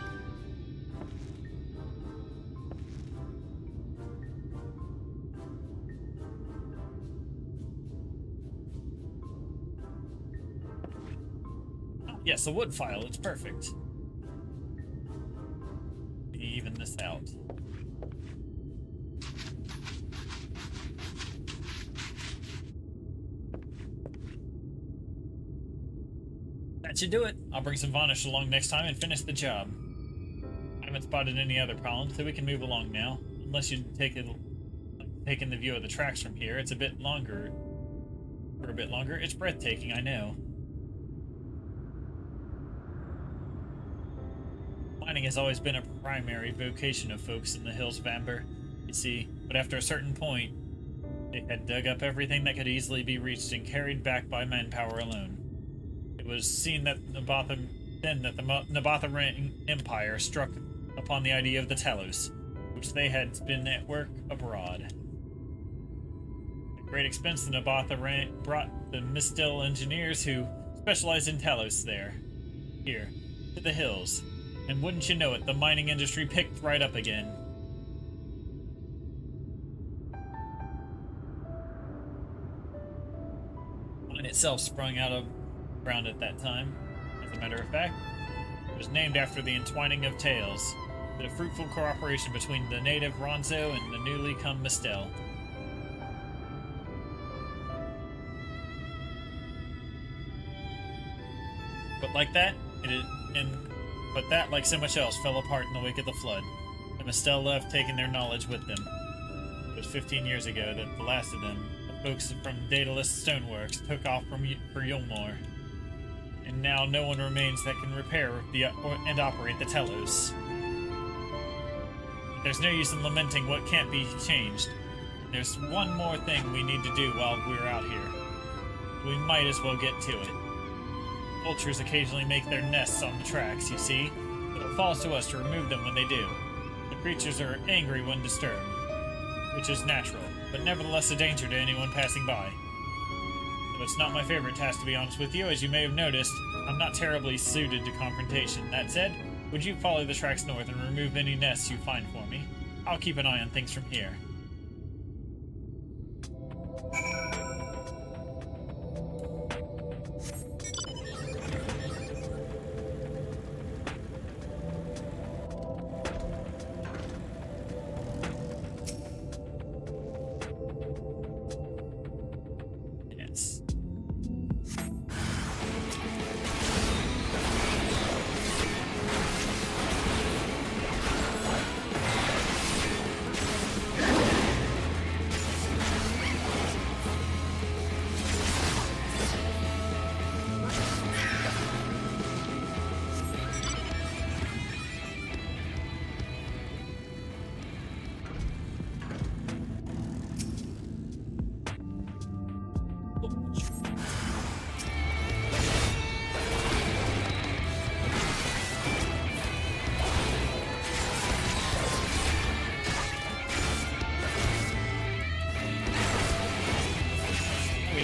[SPEAKER 1] Yes, a wood file, it's perfect. Even this out. That should do it. I'll bring some varnish along next time and finish the job. I haven't spotted any other problems, so we can move along now. Unless you'd taken the view of the tracks from here, it's a bit longer. For a bit longer, it's breathtaking, I know. Mining has always been a primary vocation of folks in the hills of Amber, you see, but after a certain point, they had dug up everything that could easily be reached and carried back by manpower alone. It was seen that the Nabatha Empire struck upon the idea of the Talos, which they had been at work abroad. At great expense, the Nabatha brought the Mistil engineers who specialized in Talos here, to the hills. And wouldn't you know it, the mining industry picked right up again. Mine itself sprung out of ground at that time. As a matter of fact, it was named after the entwining of tales, the fruitful cooperation between the native Ronzo and the newly come Mistel. But like that, But that, like so much else, fell apart in the wake of the flood. The Mistel left, taking their knowledge with them. It was 15 years ago that the last of them, the folks from Daedalus Stoneworks, took off for Yulmore. And now no one remains that can repair and operate the Telos. There's no use in lamenting what can't be changed. There's one more thing we need to do while we're out here. We might as well get to it. Vultures occasionally make their nests on the tracks, you see, but it falls to us to remove them when they do. The creatures are angry when disturbed, which is natural, but nevertheless a danger to anyone passing by. Though it's not my favorite task, to be honest with you, as you may have noticed, I'm not terribly suited to confrontation. That said, would you follow the tracks north and remove any nests you find for me? I'll keep an eye on things from here.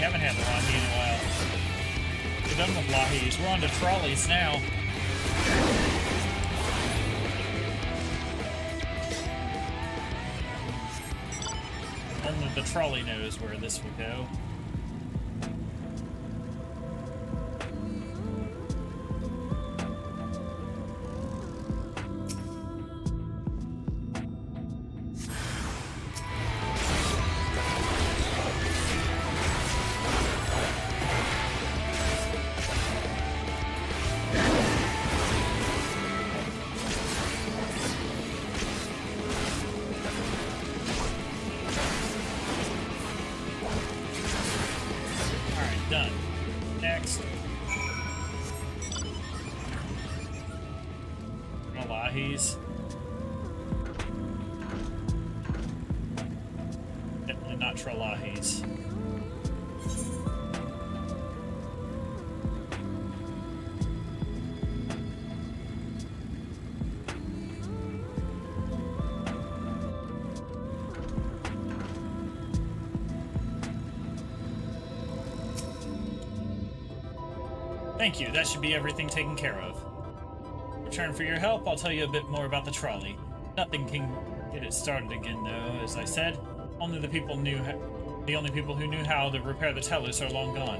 [SPEAKER 1] Haven't had Lahi in a while. We're done with Lahis. We're on to trolleys now. Only the trolley knows where this will go. Done. Next. Lahis. Definitely not Trelahis. Thank you, that should be everything taken care of. In return for your help, I'll tell you a bit more about the trolley. Nothing can get it started again, though, as I said. Only the only people who knew how to repair the Telos are long gone.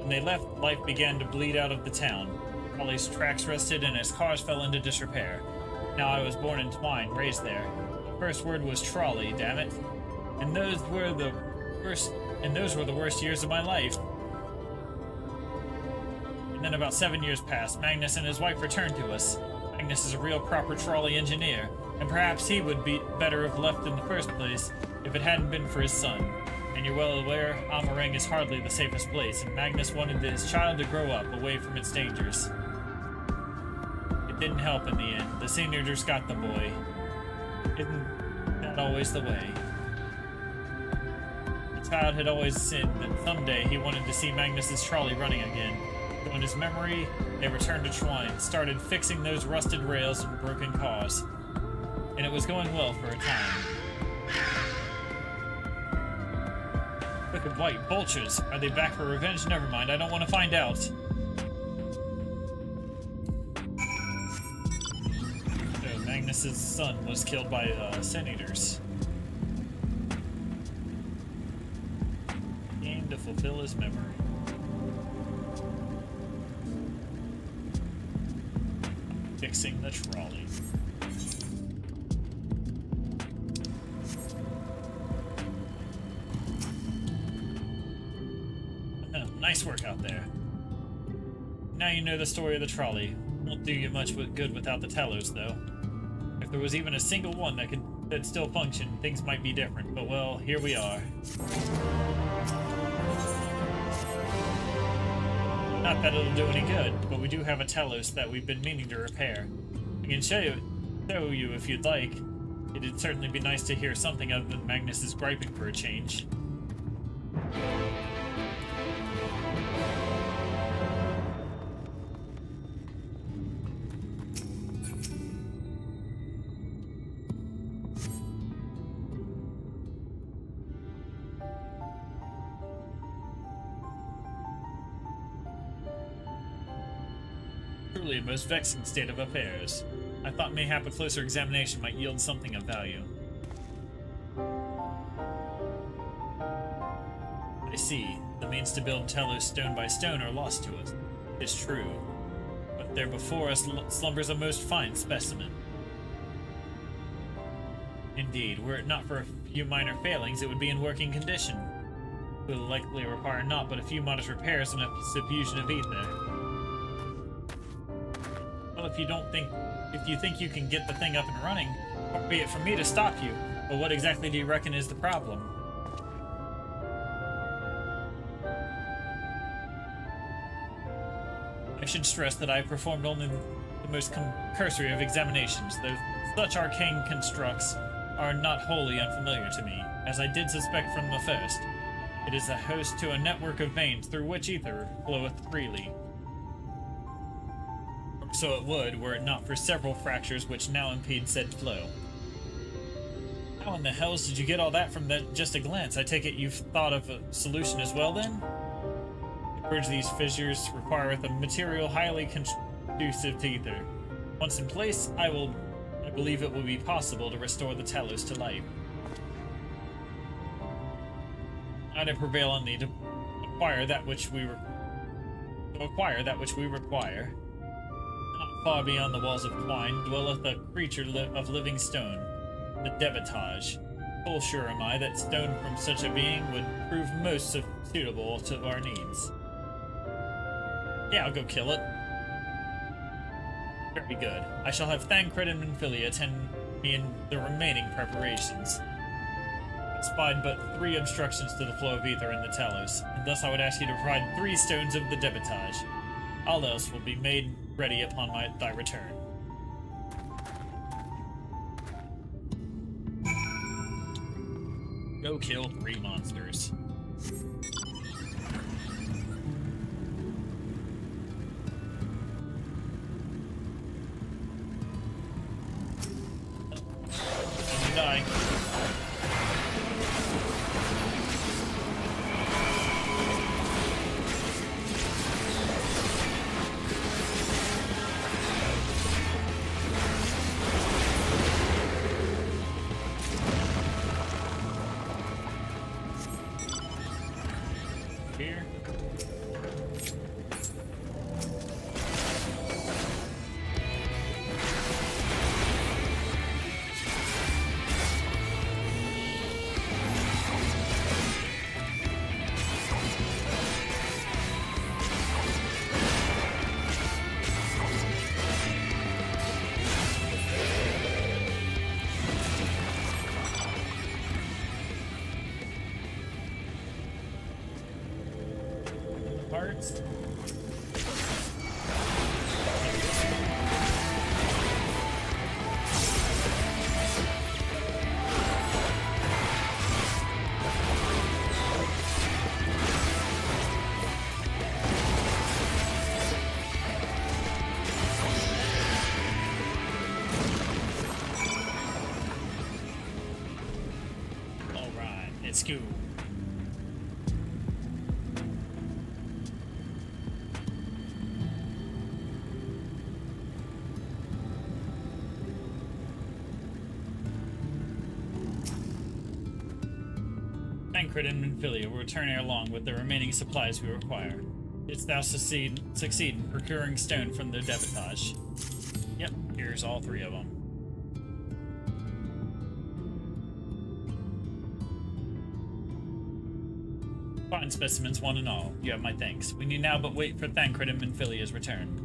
[SPEAKER 1] When they left, life began to bleed out of the town. The trolley's tracks rusted and its cars fell into disrepair. Now I was born in Twine, raised there. The first word was trolley, damn it. And those were the worst years of my life. And then about 7 years passed. Magnus and his wife returned to us. Magnus is a real proper trolley engineer, and perhaps he would be better if left in the first place if it hadn't been for his son. And you're well aware, Amarang is hardly the safest place, and Magnus wanted his child to grow up away from its dangers. It didn't help in the end. The Senators got the boy. Isn't that always the way? The child had always sinned that someday he wanted to see Magnus's trolley running again. So in his memory, they returned to Twine, started fixing those rusted rails and broken cars. And it was going well for a time. Wicked white vultures. Are they back for revenge? Never mind, I don't want to find out. So Magnus's son was killed by Senators. Game to fulfill his memory. Fixing the trolley. Nice work out there. Now you know the story of the trolley. Won't do you much good without the Talos, though. If there was even a single one that still functioned, things might be different. But well, here we are. Not that it'll do any good, but we do have a Talos that we've been meaning to repair. I can show you if you'd like. It'd certainly be nice to hear something other than Magnus's griping for a change. Truly a most vexing state of affairs. I thought mayhap a closer examination might yield something of value. I see. The means to build Telos stone by stone are lost to us. It's true. But there before us slumbers a most fine specimen. Indeed, were it not for a few minor failings, it would be in working condition. It will likely require naught but a few modest repairs and a suffusion of ether. Well, if you think you can get the thing up and running, far be it from me to stop you. But what exactly do you reckon is the problem? I should stress that I have performed only the most cursory of examinations, though such arcane constructs are not wholly unfamiliar to me, as I did suspect from the first. It is a host to a network of veins through which ether floweth freely. So it would, were it not for several fractures which now impede said flow. How in the hells did you get all that from just a glance? I take it you've thought of a solution as well, then? To purge these fissures requireth a material highly conducive to ether. Once in place, I believe it will be possible to restore the Talos to life. I to prevail on thee to acquire that which we require. Not far beyond the walls of Twine dwelleth a creature of living stone, the Debitage. Full sure am I that stone from such a being would prove most suitable to our needs. Yeah, I'll go kill it. Very good. I shall have Thancred and Minfilia attend me in the remaining preparations. I spied but 3 obstructions to the flow of ether in the Talos, and thus I would ask you to provide 3 stones of the Debitage. All else will be made ready upon thy return. Go kill 3 monsters. Die. Here. works. Alright, let's go. Tancred and Minfilia will return ere long with the remaining supplies we require. Didst thou succeed in procuring stone from the debitage? Yep, here's all 3 of them. Fine specimens, one and all. You have my thanks. We need now but wait for Tancred and Minfilia's return.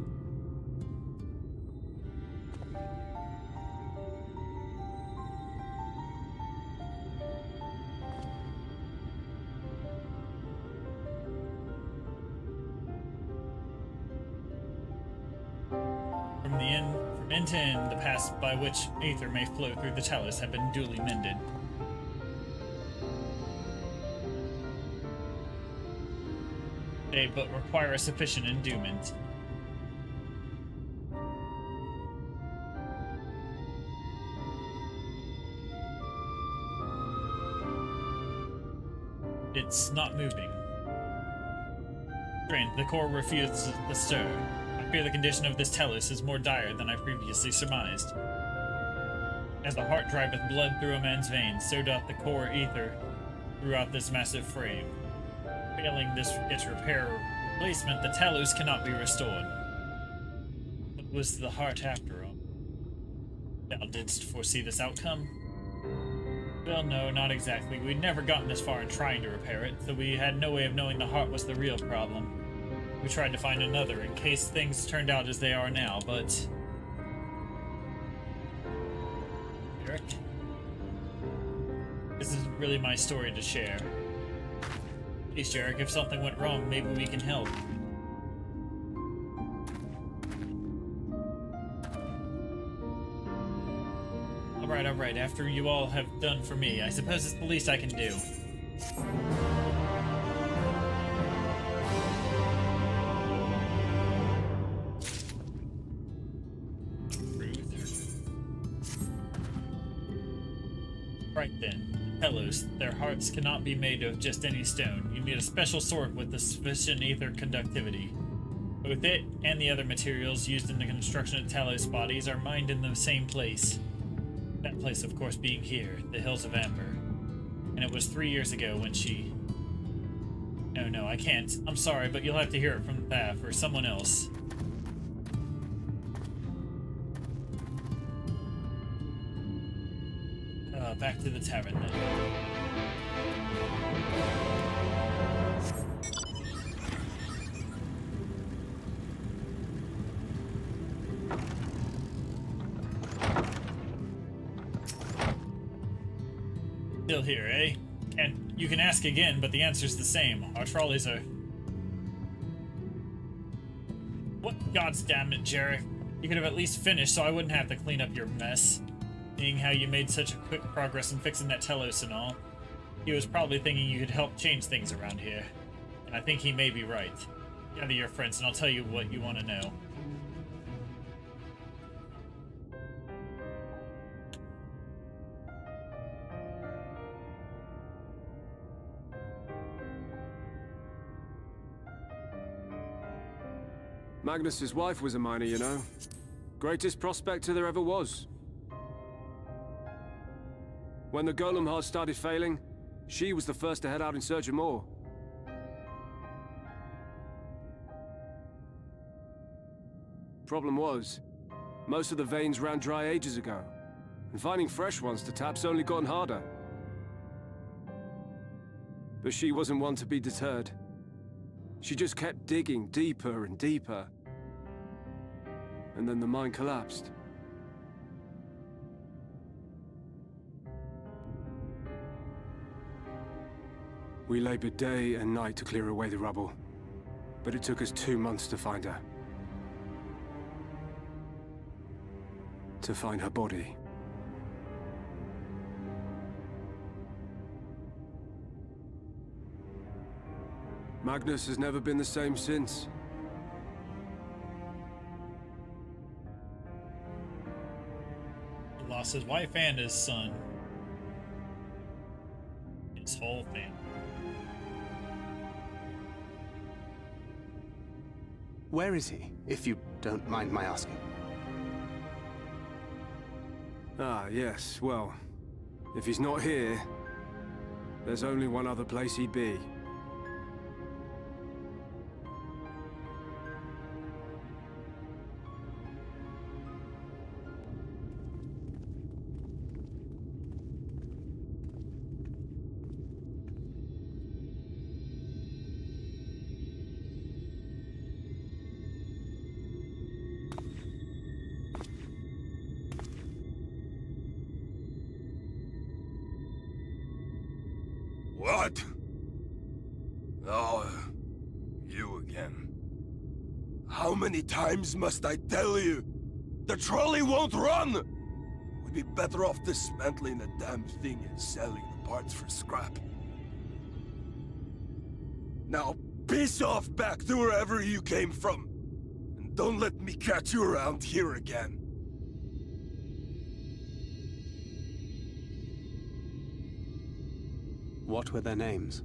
[SPEAKER 1] From end to end, the paths by which aether may flow through the chalice have been duly mended. They but require a sufficient endowment. It's not moving. Strange, the core refuses to stir. I fear the condition of this Tellus is more dire than I previously surmised. As the heart driveth blood through a man's veins, so doth the core ether throughout this massive frame. Failing its repair or replacement, the Tellus cannot be restored. What was the heart after all? Thou didst foresee this outcome? Well, no, not exactly. We'd never gotten this far in trying to repair it, so we had no way of knowing the heart was the real problem. We tried to find another, in case things turned out as they are now, but... Eric? This isn't really my story to share. Please, Jarek, if something went wrong, maybe we can help. Alright, after you all have done for me, I suppose it's the least I can do. Right then, Telos, their hearts cannot be made of just any stone. You need a special sort with the sufficient ether conductivity. Both it and the other materials used in the construction of Talos bodies are mined in the same place. That place, of course, being here, the Hills of Amber. And it was 3 years ago when she... No, I can't. I'm sorry, but you'll have to hear it from Thaf or someone else. Back to the tavern then. Still here, eh? And you can ask again, but the answer's the same. Our trolleys are... What gods damn it, Jarek? You could have at least finished so I wouldn't have to clean up your mess. Seeing how you made such a quick progress in fixing that Telos and all. He was probably thinking you could help change things around here. And I think he may be right. Gather your friends and I'll tell you what you want to know.
[SPEAKER 12] Magnus's wife was a miner, you know. Greatest prospector there ever was. When the golem heart started failing, she was the first to head out in search of more. Problem was, most of the veins ran dry ages ago, and finding fresh ones to tap's only gotten harder. But she wasn't one to be deterred. She just kept digging deeper and deeper. And then the mine collapsed. We labored day and night to clear away the rubble. but it took us 2 months to find her. To find her body. Magnus has never been the same since.
[SPEAKER 1] He lost his wife and his son. His whole family.
[SPEAKER 18] Where is he, if you don't mind my asking?
[SPEAKER 12] Ah, yes, well, if he's not here, there's only one other place he'd be.
[SPEAKER 19] What? Oh, you again. How many times must I tell you? The trolley won't run! We'd be better off dismantling the damn thing and selling the parts for scrap. Now, piss off back to wherever you came from. And don't let me catch you around here again.
[SPEAKER 18] What were their names?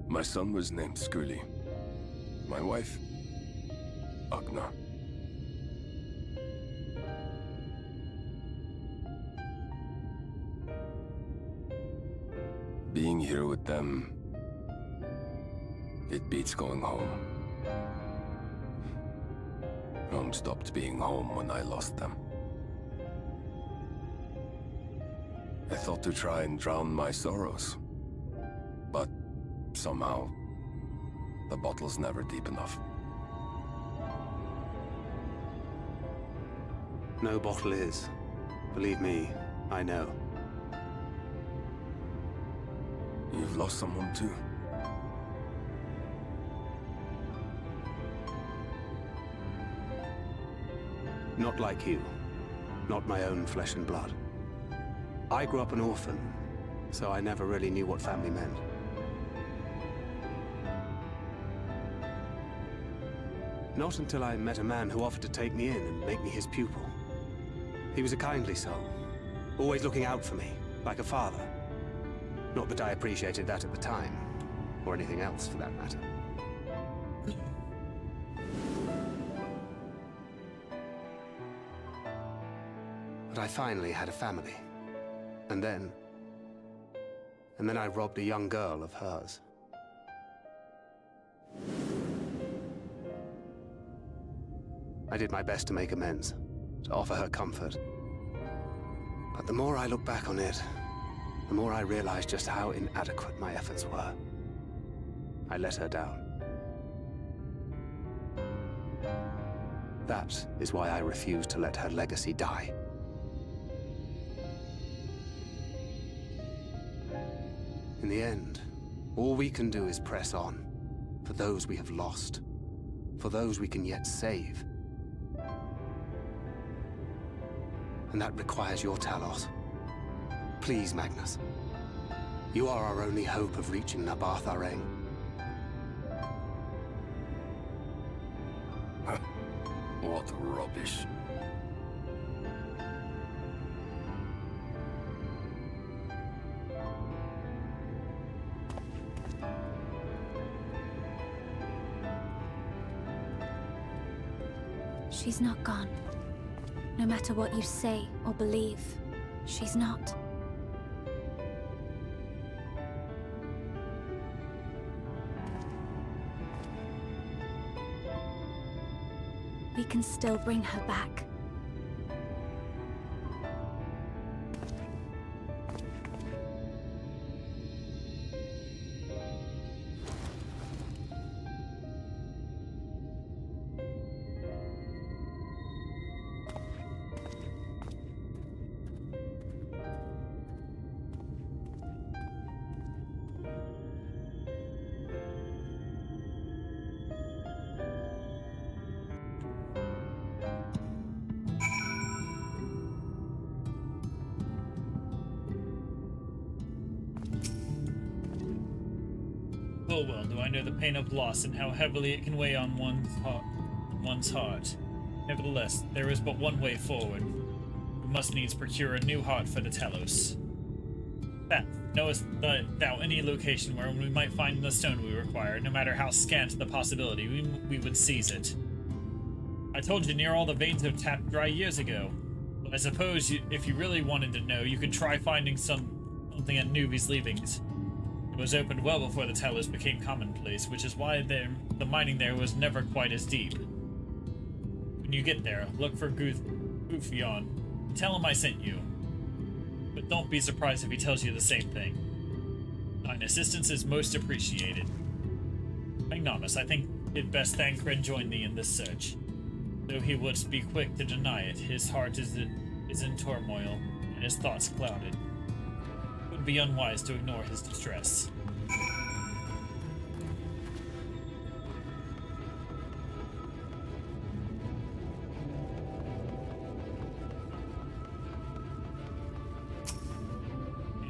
[SPEAKER 19] My son was named Skuli. My wife, Agna. Being here with them, it beats going home. Home stopped being home when I lost them. I thought to try and drown my sorrows. But somehow, the bottle's never deep enough.
[SPEAKER 18] No bottle is. Believe me, I know.
[SPEAKER 19] You've lost someone too?
[SPEAKER 18] Not like you. Not my own flesh and blood. I grew up an orphan, so I never really knew what family meant. Not until I met a man who offered to take me in and make me his pupil. He was a kindly soul, always looking out for me, like a father. Not that I appreciated that at the time, or anything else for that matter. But I finally had a family. And then I robbed a young girl of hers. I did my best to make amends, to offer her comfort. But the more I look back on it, the more I realize just how inadequate my efforts were. I let her down. That is why I refuse to let her legacy die. In the end, all we can do is press on, for those we have lost, for those we can yet save. And that requires your Talos. Please, Magnus. You are our only hope of reaching Nabarth Areng.
[SPEAKER 19] What rubbish.
[SPEAKER 11] She's not gone. No matter what you say or believe, she's not. We can still bring her back.
[SPEAKER 1] Full well do I know the pain of loss and how heavily it can weigh on one's heart. Nevertheless, there is but one way forward. We must needs procure a new heart for the Talos. That, knowest thou any location where we might find the stone we require, no matter how scant the possibility, we would seize it. I told you near all the veins have tapped dry years ago. But I suppose if you really wanted to know, you could try finding something at Newby's Leavings. It was opened well before the Talos became commonplace, which is why the mining there was never quite as deep. When you get there, look for Guthyon. Tell him I sent you. But don't be surprised if he tells you the same thing. Thine assistance is most appreciated. Magnomus, I think it best Thancred join thee in this search. Though he would be quick to deny it, his heart is in turmoil, and his thoughts clouded. It would be unwise to ignore his distress.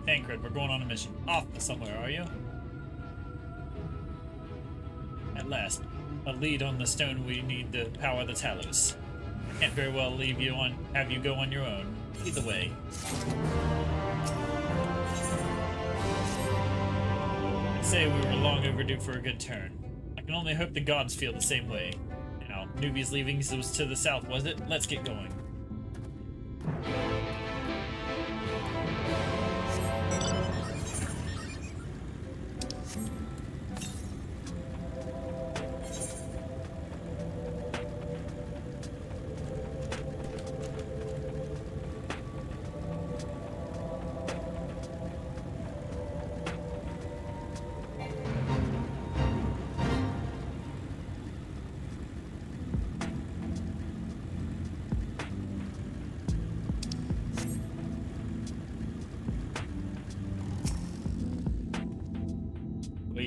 [SPEAKER 1] Thancred, we're going on a mission. Off to somewhere, are you? At last, a lead on the stone we need to power the Talos. I can't very well have you go on your own. Either way. I'd say we were long overdue for a good turn. I can only hope the gods feel the same way. Now, Newby's Leavings was to the south, was it? Let's get going.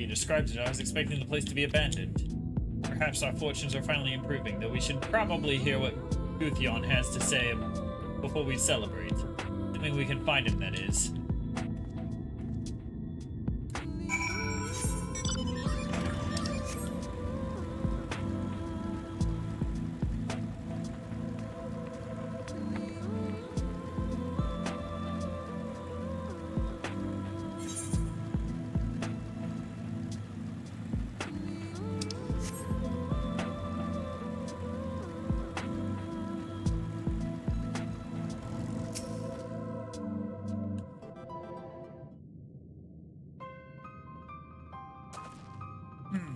[SPEAKER 1] Described it, I was expecting the place to be abandoned. Perhaps our fortunes are finally improving, though we should probably hear what Guthyon has to say before we celebrate. Assuming we can find him, that is.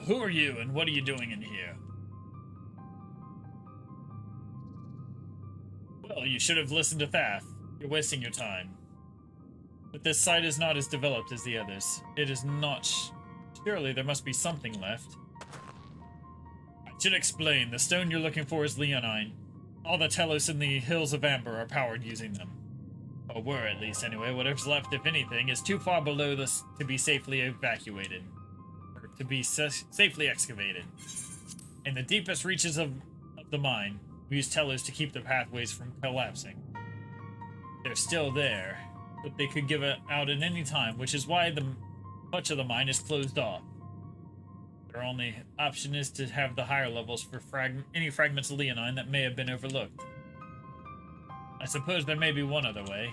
[SPEAKER 1] Who are you, and what are you doing in here? Well, you should have listened to Thaf. You're wasting your time. But this site is not as developed as the others. It is not... Surely there must be something left. I should explain. The stone you're looking for is leonine. All the Talos in the Hills of Amber are powered using them. Or were, at least, anyway. Whatever's left, if anything, is too far below this to be safely evacuated. To be safely excavated. In the deepest reaches of the mine, we use Talos to keep the pathways from collapsing. They're still there, but they could give out at any time, which is why much of the mine is closed off. Their only option is to have the higher levels for any fragments of leonine that may have been overlooked. I suppose there may be one other way.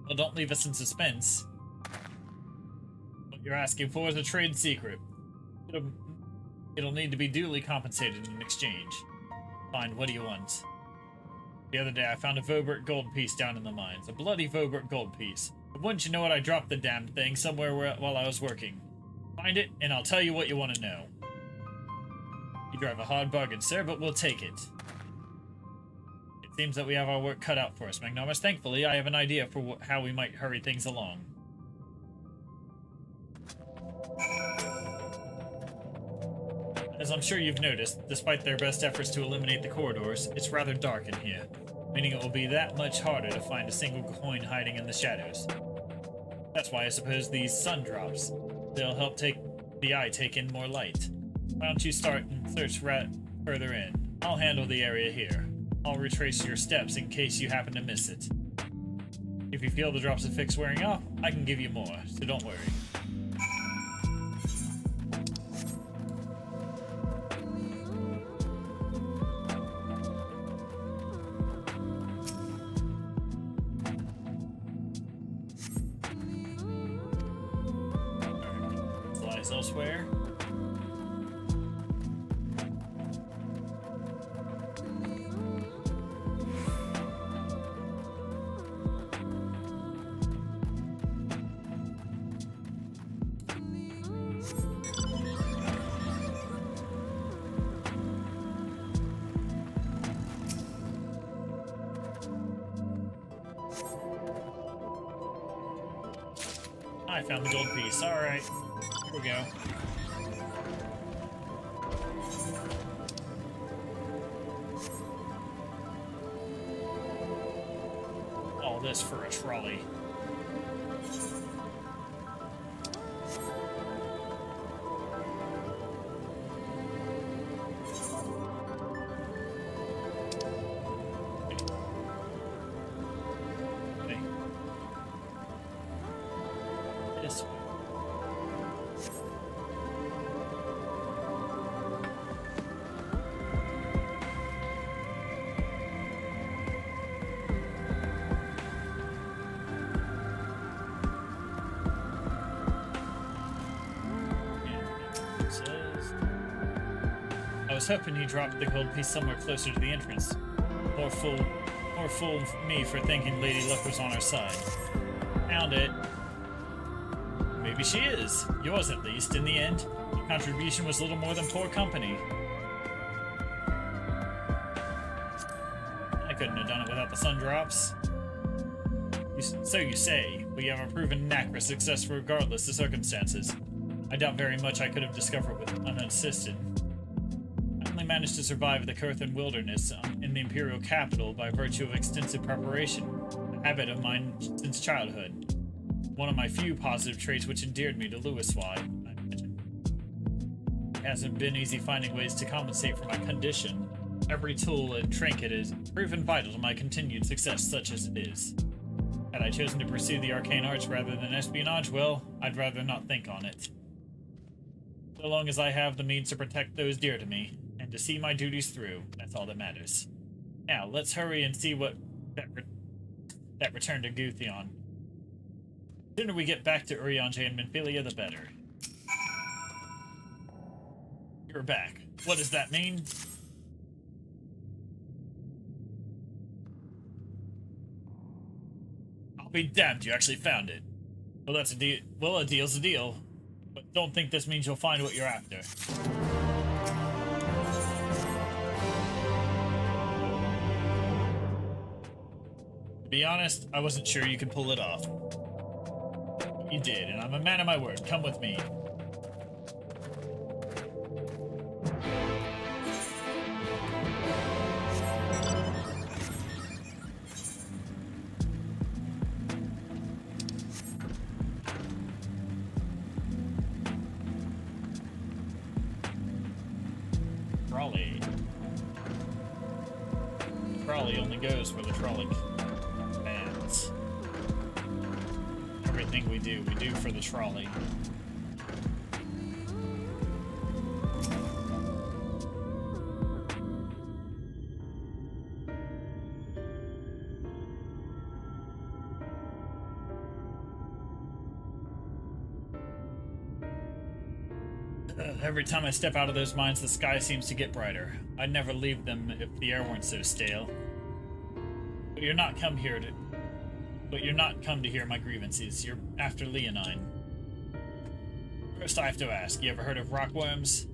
[SPEAKER 1] Well, don't leave us in suspense. You're asking for is a trade secret. It'll need to be duly compensated in exchange. Fine, what do you want? The other day I found a Vobert gold piece down in the mines. A bloody Vobert gold piece. But wouldn't you know it, I dropped the damned thing somewhere while I was working. Find it, and I'll tell you what you want to know. You drive a hard bargain, sir, but we'll take it. It seems that we have our work cut out for us, Magnomus. Thankfully, I have an idea for how we might hurry things along. As I'm sure you've noticed, despite their best efforts to eliminate the corridors, it's rather dark in here, meaning it will be that much harder to find a single coin hiding in the shadows. That's why I suppose these sun drops, they'll help the eye take in more light. Why don't you start and search further in? I'll handle the area here. I'll retrace your steps in case you happen to miss it. If you feel the drops of fix wearing off, I can give you more, so don't worry. elsewhere. I found the gold piece. Alright. Here we go. All this for a trolley. This way. I was hoping you dropped the gold piece somewhere closer to the entrance. Poor fool me for thinking Lady Luck was on our side. Found it. Maybe she is. Yours, at least. In the end, your contribution was little more than poor company. I couldn't have done it without the sun drops. So you say, but you have a proven knack for success regardless of circumstances. I doubt very much I could have discovered it unassisted. I only managed to survive the Kurthan wilderness in the Imperial capital by virtue of extensive preparation, a habit of mine since childhood. One of my few positive traits which endeared me to Louiswai, I imagine. It hasn't been easy finding ways to compensate for my condition. Every tool and trinket is proven vital to my continued success, such as it is. Had I chosen to pursue the arcane arts rather than espionage, well, I'd rather not think on it. So long as I have the means to protect those dear to me, and to see my duties through, that's all that matters. Now, let's hurry and see what that return to Gutheion. The sooner we get back to Urianger and Minfilia, the better. You're back. What does that mean? I'll be damned you actually found it. Well, that's a deal. Well, a deal's a deal. But don't think this means you'll find what you're after. To be honest, I wasn't sure you could pull it off. You did, and I'm a man of my word. Come with me. Trolley. Trolley only goes where the trolley bands. Everything we do for the trolley. Every time I step out of those mines, the sky seems to get brighter. I'd never leave them if the air weren't so stale. But you're not come to hear my grievances. You're after Leonine. First, I have to ask, you ever heard of rockworms?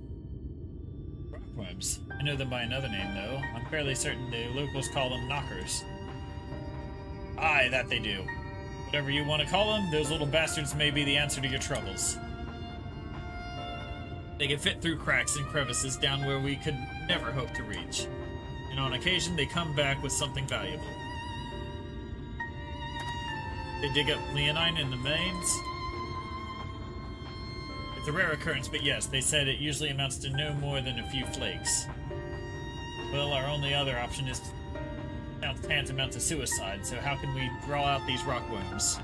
[SPEAKER 1] Rockworms? I know them by another name, though. I'm fairly certain the locals call them knockers. Aye, that they do. Whatever you want to call them, those little bastards may be the answer to your troubles. They can fit through cracks and crevices down where we could never hope to reach. And on occasion, they come back with something valuable. They dig up Leonine in the mains. It's a rare occurrence, but yes, they said it usually amounts to no more than a few flakes. Well, our only other option is tantamount to suicide, so how can we draw out these rockworms?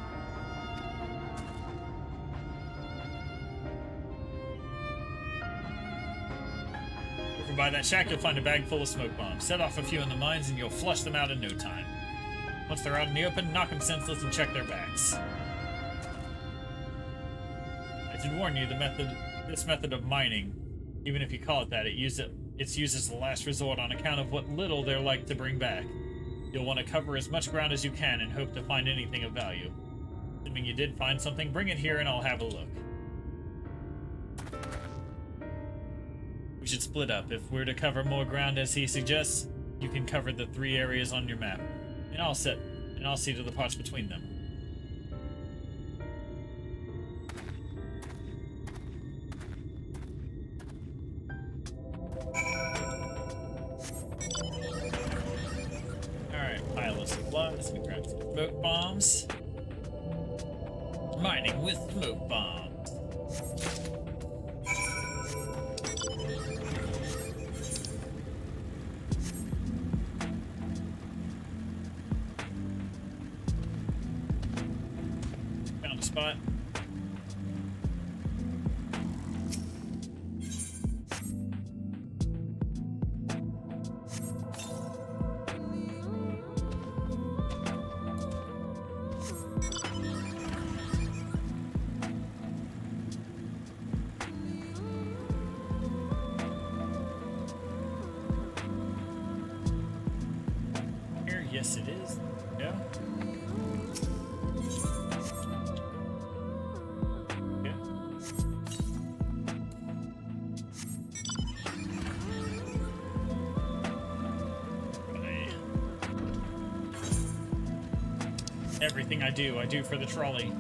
[SPEAKER 1] Over by that shack, you'll find a bag full of smoke bombs. Set off a few in the mines and you'll flush them out in no time. Once they're out in the open, knock them senseless and check their backs. I should warn you, the This method of mining, even if you call it that, it's used as the last resort on account of what little they're like to bring back. You'll want to cover as much ground as you can and hope to find anything of value. Assuming you did find something, bring it here and I'll have a look. We should split up. If we're to cover more ground as he suggests, you can cover the 3 areas on your map, and I'll see to the parts between them. Alright, pile of supplies. We grab some smoke bombs. Mining with smoke bombs. Found a spot. Yes, it is. Yeah. Okay. Everything I do for the trolley.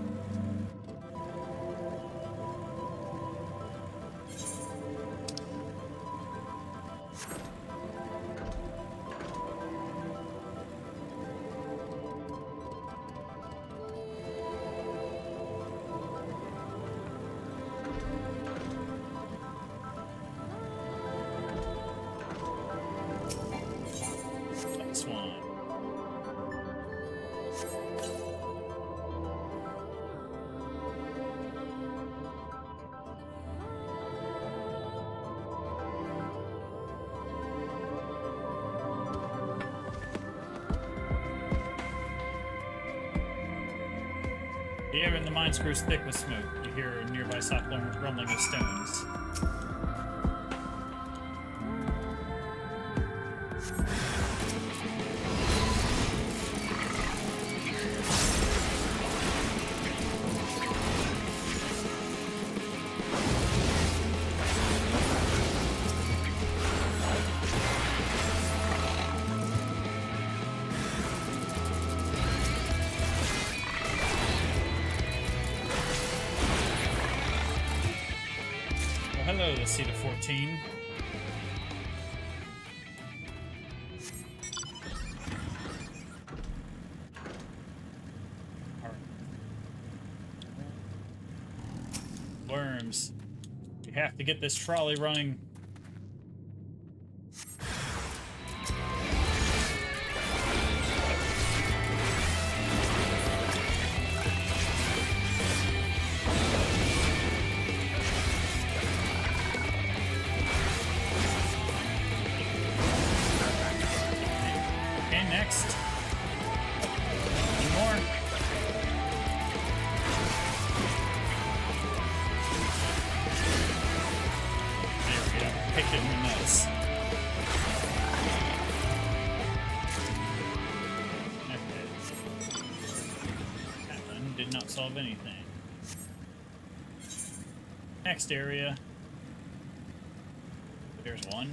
[SPEAKER 1] The air in the mine screws thick with smoke. You hear a nearby soft rumbling of stones. Hello, the seat of 14. Worms. We have to get this trolley running. Did not solve anything. Next area. There's one.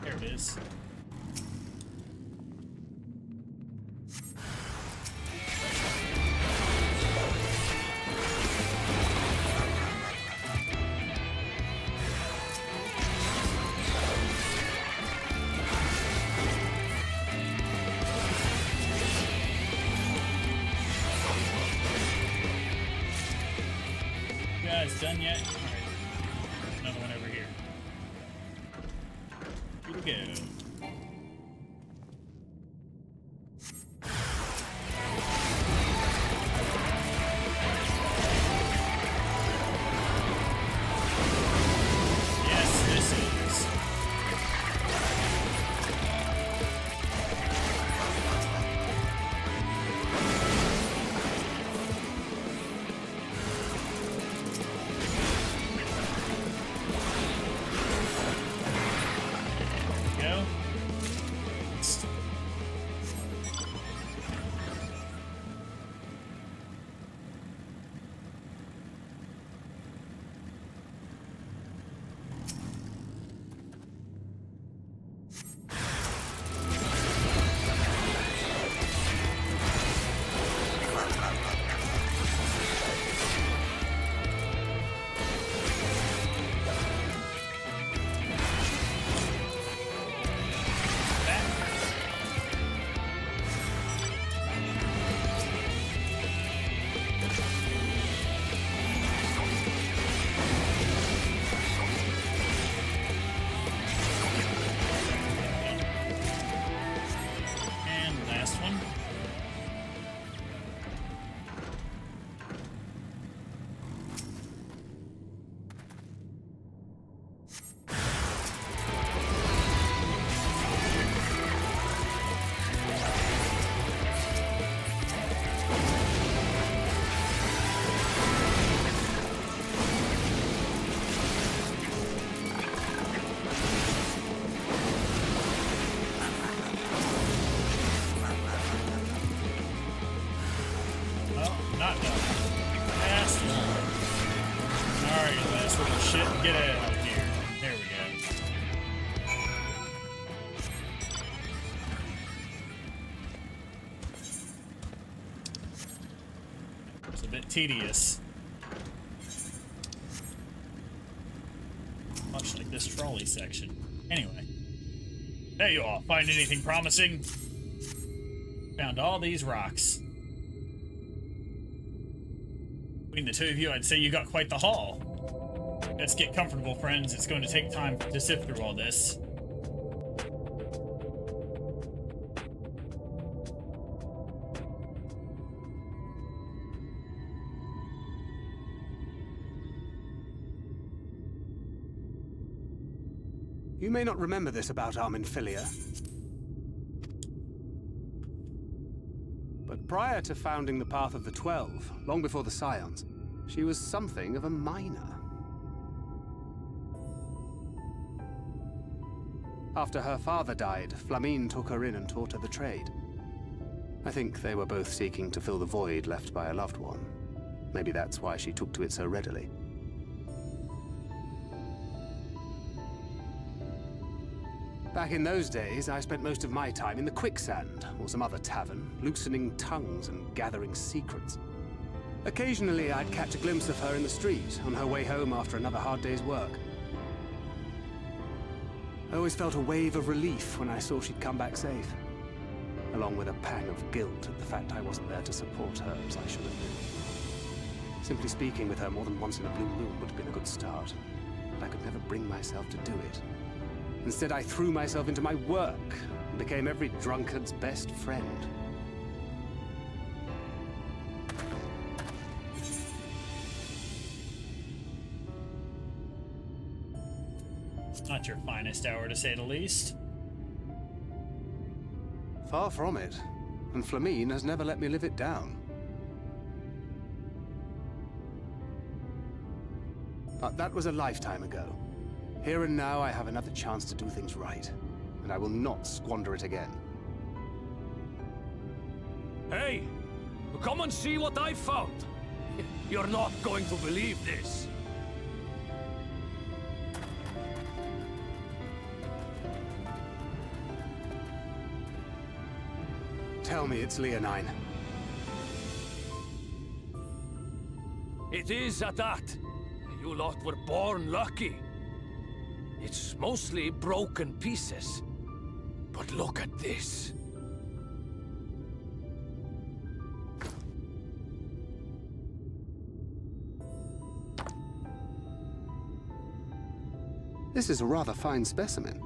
[SPEAKER 1] There it is. guys done yet? Alright. Another one over here. Here we go. Yes, this is. Go. And last one. Well, not done. Last one. Alright, last little shit. Get out of here. There we go. It's a bit tedious. Much like this trolley section. Anyway. Hey, you all. Find anything promising? Found all these rocks. Between the two of you, I'd say you got quite the haul. Let's get comfortable, friends. It's going to take time to sift through all this.
[SPEAKER 18] You may not remember this about Arminfilia, but prior to founding the Path of the 12, long before the Scions, she was something of a miner. After her father died, Flamine took her in and taught her the trade. I think they were both seeking to fill the void left by a loved one. Maybe that's why she took to it so readily. Back in those days, I spent most of my time in the Quicksand, or some other tavern, loosening tongues and gathering secrets. Occasionally, I'd catch a glimpse of her in the street, on her way home after another hard day's work. I always felt a wave of relief when I saw she'd come back safe, along with a pang of guilt at the fact I wasn't there to support her as I should have been. Simply speaking with her more than once in a blue moon would have been a good start, but I could never bring myself to do it. Instead, I threw myself into my work and became every drunkard's best friend.
[SPEAKER 1] It's not your finest hour, to say the least.
[SPEAKER 18] Far from it, and Flamine has never let me live it down. But that was a lifetime ago. Here and now, I have another chance to do things right, and I will not squander it again.
[SPEAKER 8] Hey, come and see what I found. You're not going to believe this.
[SPEAKER 18] Tell me it's Leonine.
[SPEAKER 8] It is at that. You lot were born lucky. It's mostly broken pieces. But look at this.
[SPEAKER 18] This is a rather fine specimen.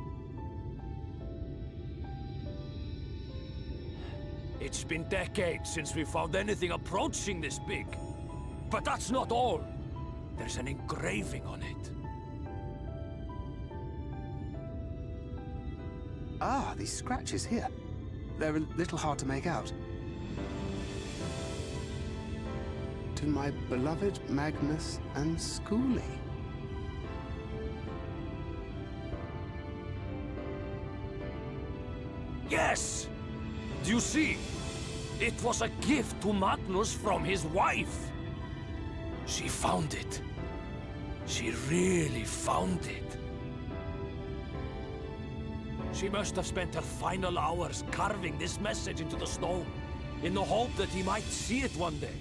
[SPEAKER 8] It's been decades since we found anything approaching this big. But that's not all. There's an engraving on it.
[SPEAKER 18] Ah, these scratches here. They're a little hard to make out. To my beloved Magnus and Schoolie.
[SPEAKER 8] Yes! Do you see? It was a gift to Magnus from his wife. She found it. She really found it. She must have spent her final hours carving this message into the stone, in the hope that he might see it one day.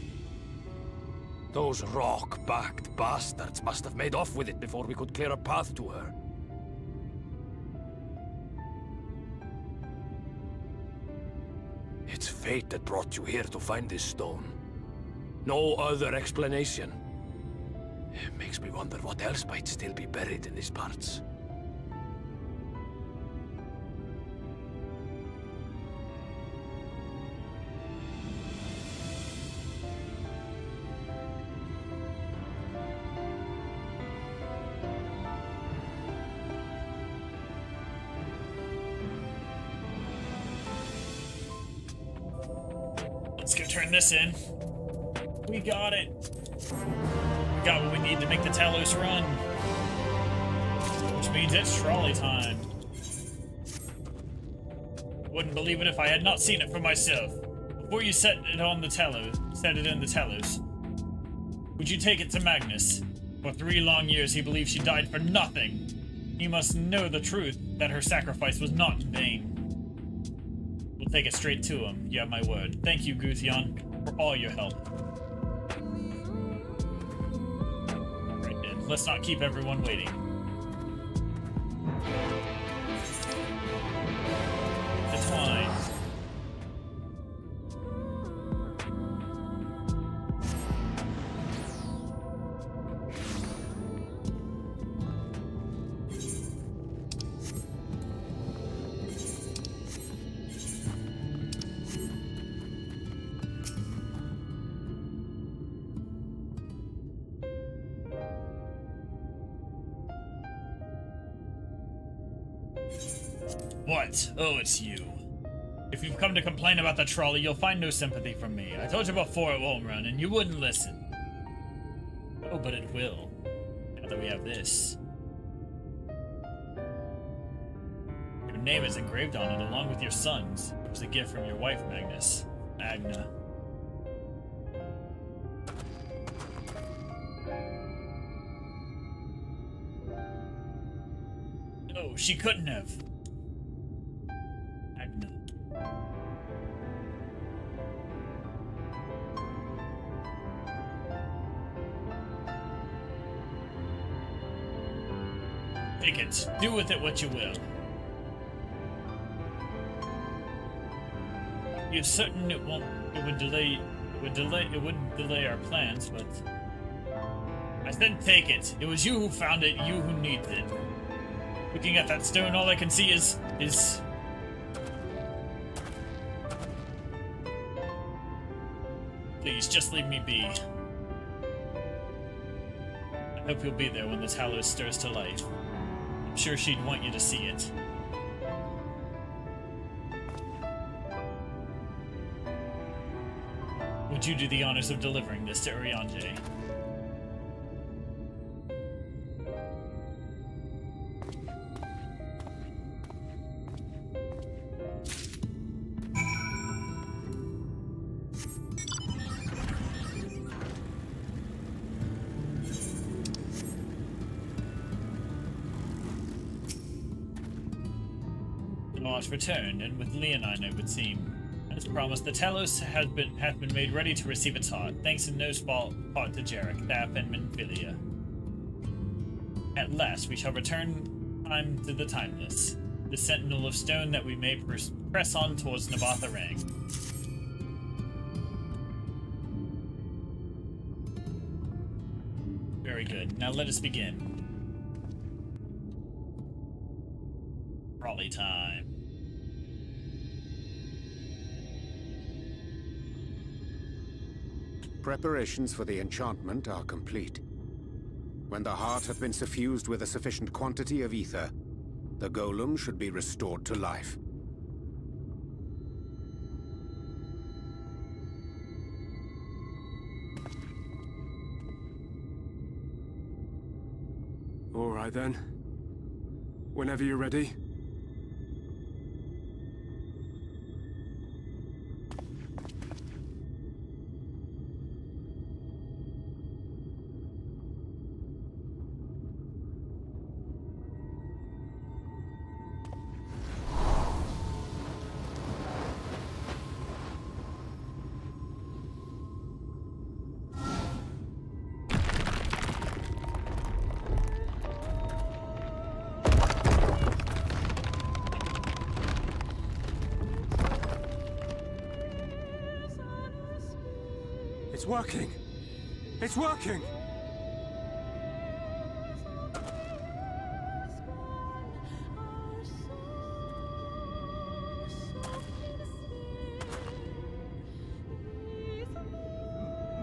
[SPEAKER 8] Those rock-backed bastards must have made off with it before we could clear a path to her. It's fate that brought you here to find this stone. No other explanation. It makes me wonder what else might still be buried in these parts.
[SPEAKER 1] Let's go turn this in. We got it. We got what we need to make the Talos run. Which means it's trolley time. Wouldn't believe it if I had not seen it for myself. Before you set it in the Talos, would you take it to Magnus? For 3 long years he believed she died for nothing. He must know the truth, that her sacrifice was not in vain. We'll take it straight to him, you have my word. Thank you, Guzyan, for all your help. Right then, let's not keep everyone waiting. The twine. What? Oh, it's you. If you've come to complain about the trolley, you'll find no sympathy from me. I told you before it won't run, and you wouldn't listen. Oh, but it will. Now that we have this. Your name is engraved on it, along with your son's. It was a gift from your wife, Magnus. Agna. No, she couldn't have. Agna. Take it. Do with it what you will. You're certain it wouldn't delay our plans, but I said take it. It was you who found it, you who needs it. Looking at that stone, all I can see is please, just leave me be. I hope you'll be there when the Talos stirs to life. I'm sure she'd want you to see it. Would you do the honors of delivering this to Urianger? March returned, and with Leonine, it would seem. As promised, the Talos hath been made ready to receive its heart, thanks in no small part to Jarek, Thap, and Minfilia. At last, we shall return time to the Timeless, the sentinel of stone that we may press on towards Nabatha Rang. Very good. Now let us begin. trolley time.
[SPEAKER 16] Preparations for the enchantment are complete. When the heart hath been suffused with a sufficient quantity of ether, the golem should be restored to life.
[SPEAKER 12] All right then. Whenever you're ready. It's working! It's working!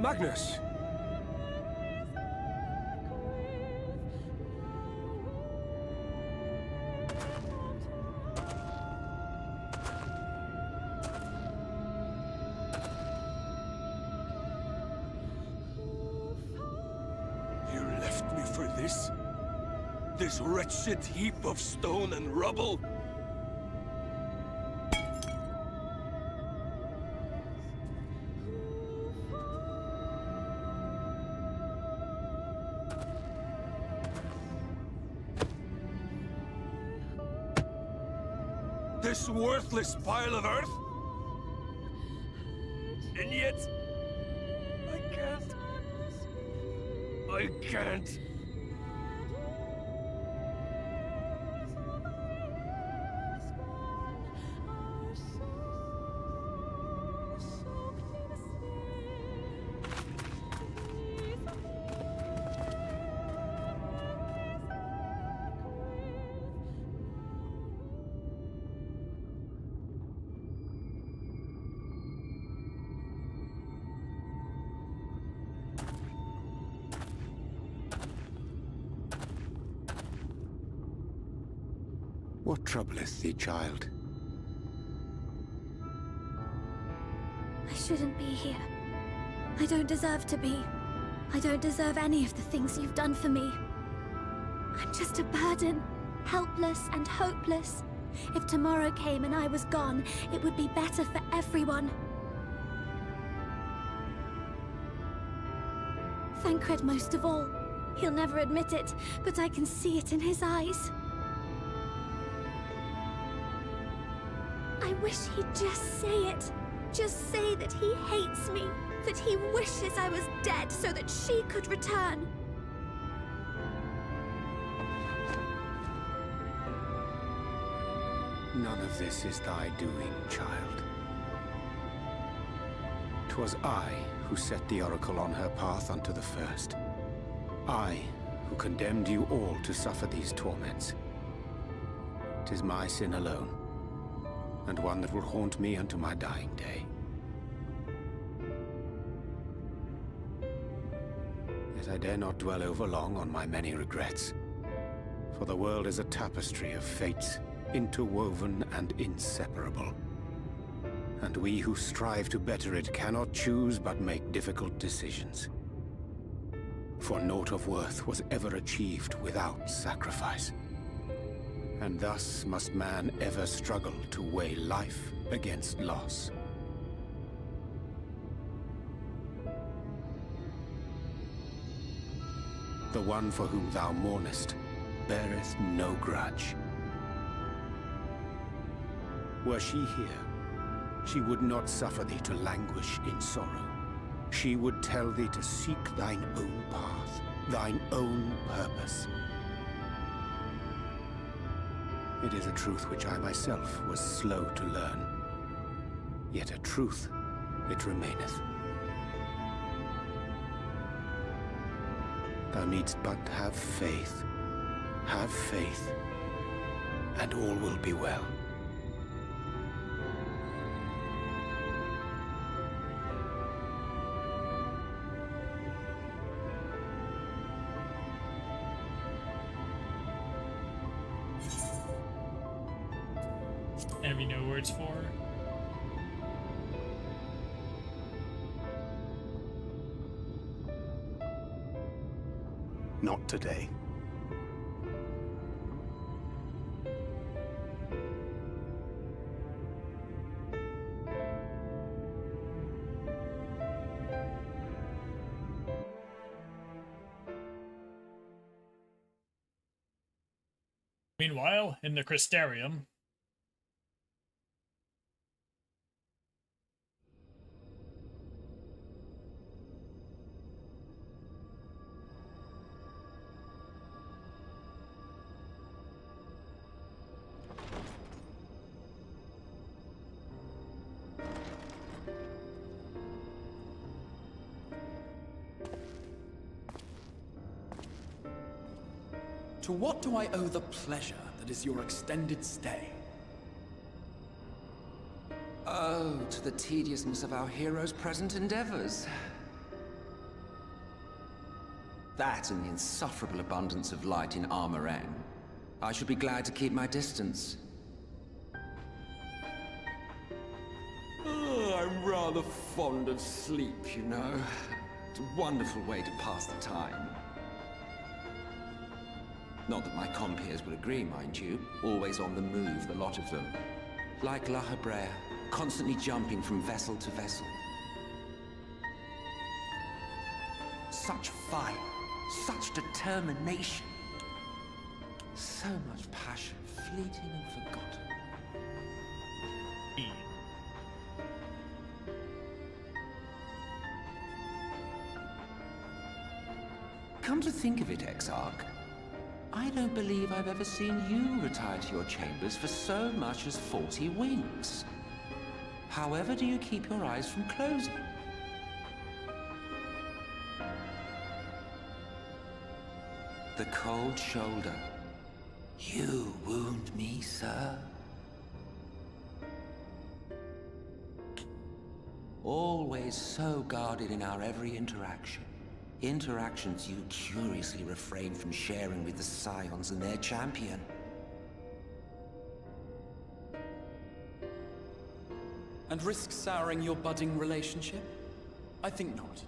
[SPEAKER 12] Magnus!
[SPEAKER 19] This wretched heap of stone and rubble? This worthless pile of earth? And yet, I can't.
[SPEAKER 16] What troubleth thee, child?
[SPEAKER 11] I shouldn't be here. I don't deserve to be. I don't deserve any of the things you've done for me. I'm just a burden, helpless and hopeless. If tomorrow came and I was gone, it would be better for everyone. Thancred most of all. He'll never admit it, but I can see it in his eyes. I wish he'd just say it. Just say that he hates me, that he wishes I was dead so that she could return.
[SPEAKER 16] None of this is thy doing, child. 'Twas I who set the Oracle on her path unto the first. I who condemned you all to suffer these torments. 'Tis my sin alone, and one that will haunt me unto my dying day. Yet I dare not dwell overlong on my many regrets, for the world is a tapestry of fates, interwoven and inseparable. And we who strive to better it cannot choose but make difficult decisions. For naught of worth was ever achieved without sacrifice. And thus must man ever struggle to weigh life against loss. The one for whom thou mournest beareth no grudge. Were she here, she would not suffer thee to languish in sorrow. She would tell thee to seek thine own path, thine own purpose. It is a truth which I myself was slow to learn. Yet a truth it remaineth. Thou needst but have faith, and all will be well.
[SPEAKER 1] Have you no words for her?
[SPEAKER 5] Not today.
[SPEAKER 1] Meanwhile, in the Crystarium,
[SPEAKER 14] To what do I owe the pleasure that is your extended stay?
[SPEAKER 15] Oh, to the tediousness of our hero's present endeavors. That and the insufferable abundance of light in Armoren. I should be glad to keep my distance. Oh, I'm rather fond of sleep, you know. It's a wonderful way to pass the time. Not that my compeers would agree, mind you. Always on the move, the lot of them. Like La Hebrea, constantly jumping from vessel to vessel. Such fire, such determination. So much passion, fleeting and forgotten. Come to think of it, Exarch, I don't believe I've ever seen you retire to your chambers for so much as 40 winks. However do you keep your eyes from closing? The cold shoulder. You wound me, sir. Always so guarded in our every interaction. Interactions you curiously refrain from sharing with the Scions and their champion.
[SPEAKER 14] And risk souring your budding relationship? I think not.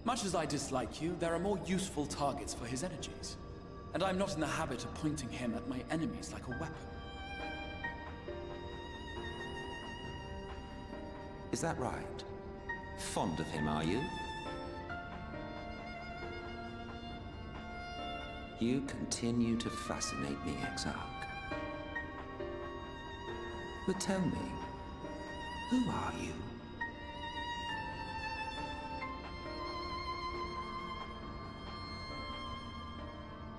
[SPEAKER 14] Much as I dislike you, there are more useful targets for his energies. And I'm not in the habit of pointing him at my enemies like a weapon.
[SPEAKER 15] Is that right? Fond of him, are you? You continue to fascinate me, Exarch. But tell me, who are you?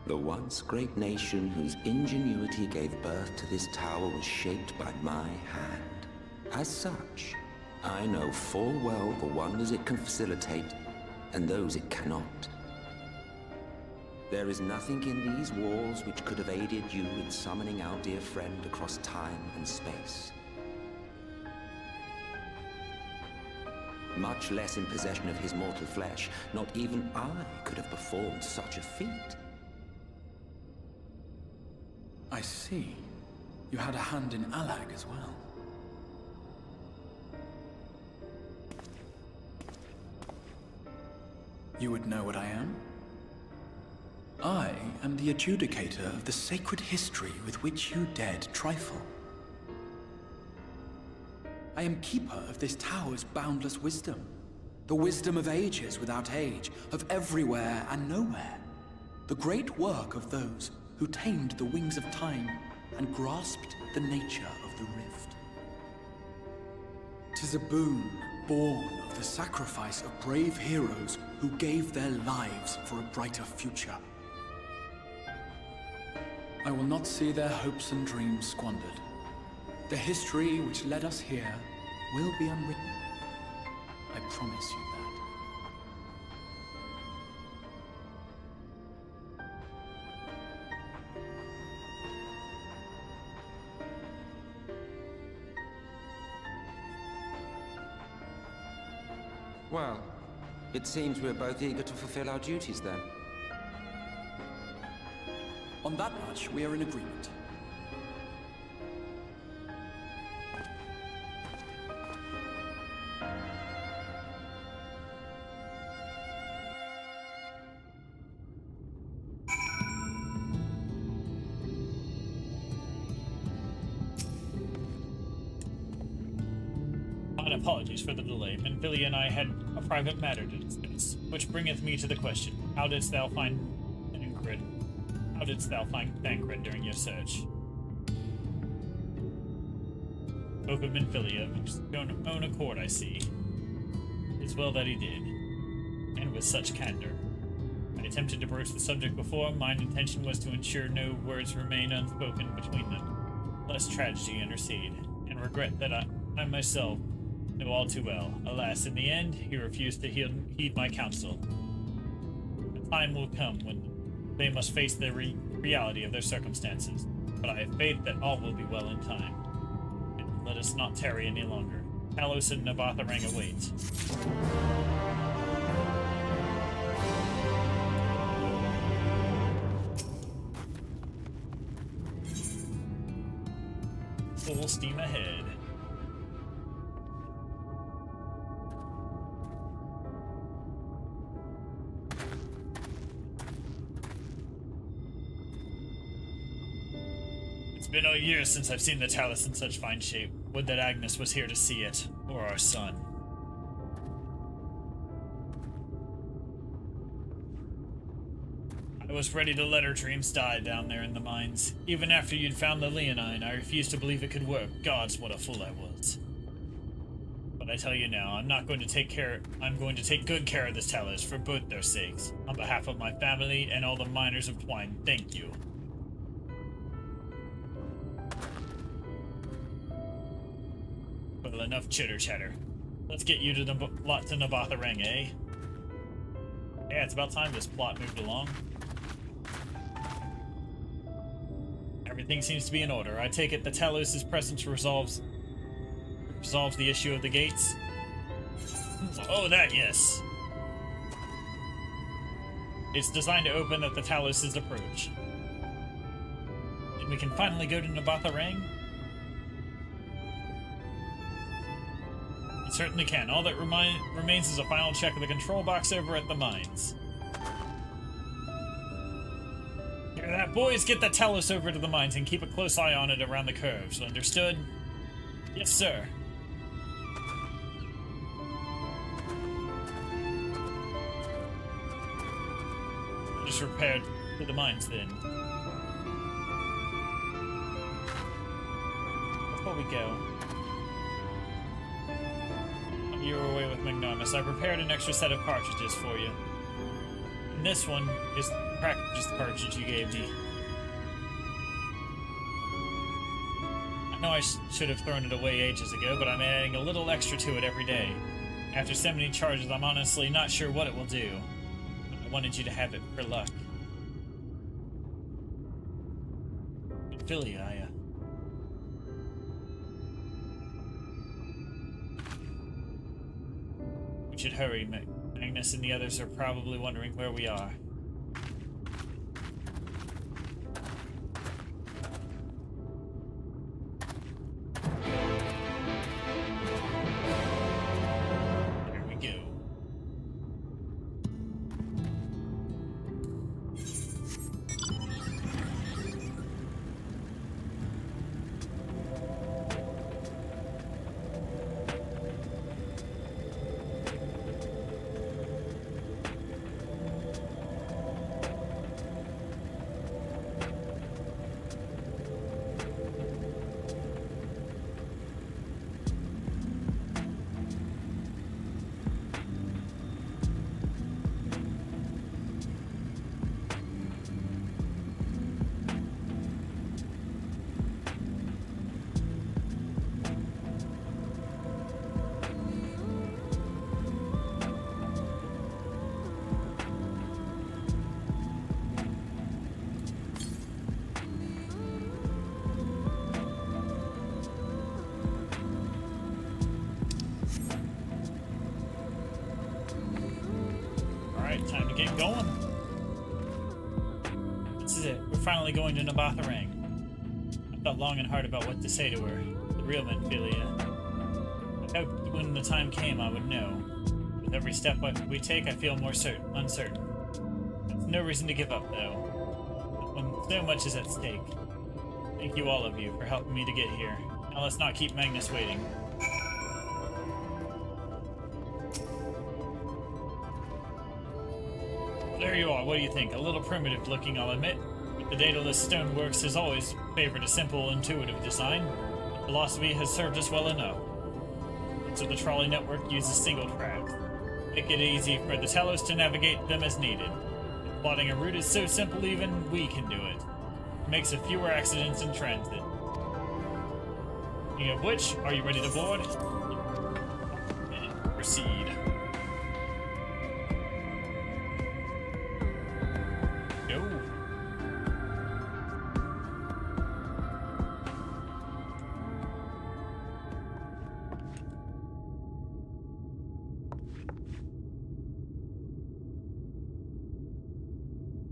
[SPEAKER 15] The once great nation whose ingenuity gave birth to this tower was shaped by my hand. As such, I know full well the wonders it can facilitate and those it cannot. There is nothing in these walls which could have aided you in summoning our dear friend across time and space. Much less in possession of his mortal flesh, not even I could have performed such a feat.
[SPEAKER 14] I see. You had a hand in Alag as well. You would know what I am? I am the adjudicator of the sacred history with which you dared trifle. I am keeper of this tower's boundless wisdom. The wisdom of ages without age, of everywhere and nowhere. The great work of those who tamed the wings of time and grasped the nature of the rift. 'Tis a boon born of the sacrifice of brave heroes who gave their lives for a brighter future. I will not see their hopes and dreams squandered. The history which led us here will be unwritten. I promise you that.
[SPEAKER 15] Well, it seems we're both eager to fulfill our duties then.
[SPEAKER 14] On that much, we are in agreement.
[SPEAKER 1] Apologies for the delay. Menphilia and I had a private matter to discuss, which bringeth me to the question: how didst thou find Thancred? How didst thou find Thancred during your search? Spoke of Menphilia of his own accord, I see. It is well that he did, and with such candor. I attempted to broach the subject before. Mine intention was to ensure no words remain unspoken between them, lest tragedy intercede, and regret that I myself know all too well. Alas, in the end, he refused to heed my counsel. A time will come when they must face the reality of their circumstances, but I have faith that all will be well in time. And let us not tarry any longer. Talos and Navatharang await. Full steam ahead. It's been a year since I've seen the Talus in such fine shape. Would that Agnes was here to see it, or our son. I was ready to let her dreams die down there in the mines. Even after you'd found the Leonine, I refused to believe it could work. Gods, what a fool I was. But I tell you now, I'm going to take good care of this Talus for both their sakes. On behalf of my family and all the miners of Twine, thank you. Well, enough chitter-chatter. Let's get you to Navatharang, eh? Yeah, it's about time this plot moved along. Everything seems to be in order. I take it the Talos' presence resolves the issue of the gates? Oh, that, yes. It's designed to open at the Talos' approach. And we can finally go to Navatharang? It certainly can. All that remains is a final check of the control box over at the mines. Hear that, boys? Get the Talos over to the mines and keep a close eye on it around the curves. Understood? Yes, sir. Just repaired to the mines then. Before we go, you were away with Magnarmus. I prepared an extra set of cartridges for you. And this one is just the cartridge you gave me. I know I should have thrown it away ages ago, but I'm adding a little extra to it every day. After so many charges, I'm honestly not sure what it will do. I wanted you to have it for luck. Philly, we should hurry. Magnus and the others are probably wondering where we are. Here we go. is it. We're finally going to Nabatharang. I thought long and hard about what to say to her. The real Menphilia. I hoped when the time came I would know. With every step we take, I feel more uncertain. There's no reason to give up, though. When so much is at stake. Thank you, all of you, for helping me to get here. Now let's not keep Magnus waiting. There you are. What do you think? A little primitive looking, I'll admit. But the daedalus stoneworks has always favored a simple, intuitive design. The philosophy has served us well enough. So the trolley network uses single tracks. Make it easy for the tellers to navigate them as needed. Plotting a route is so simple even we can do it. It makes a fewer accidents in transit. Speaking of which, are you ready to board? And proceed. Go.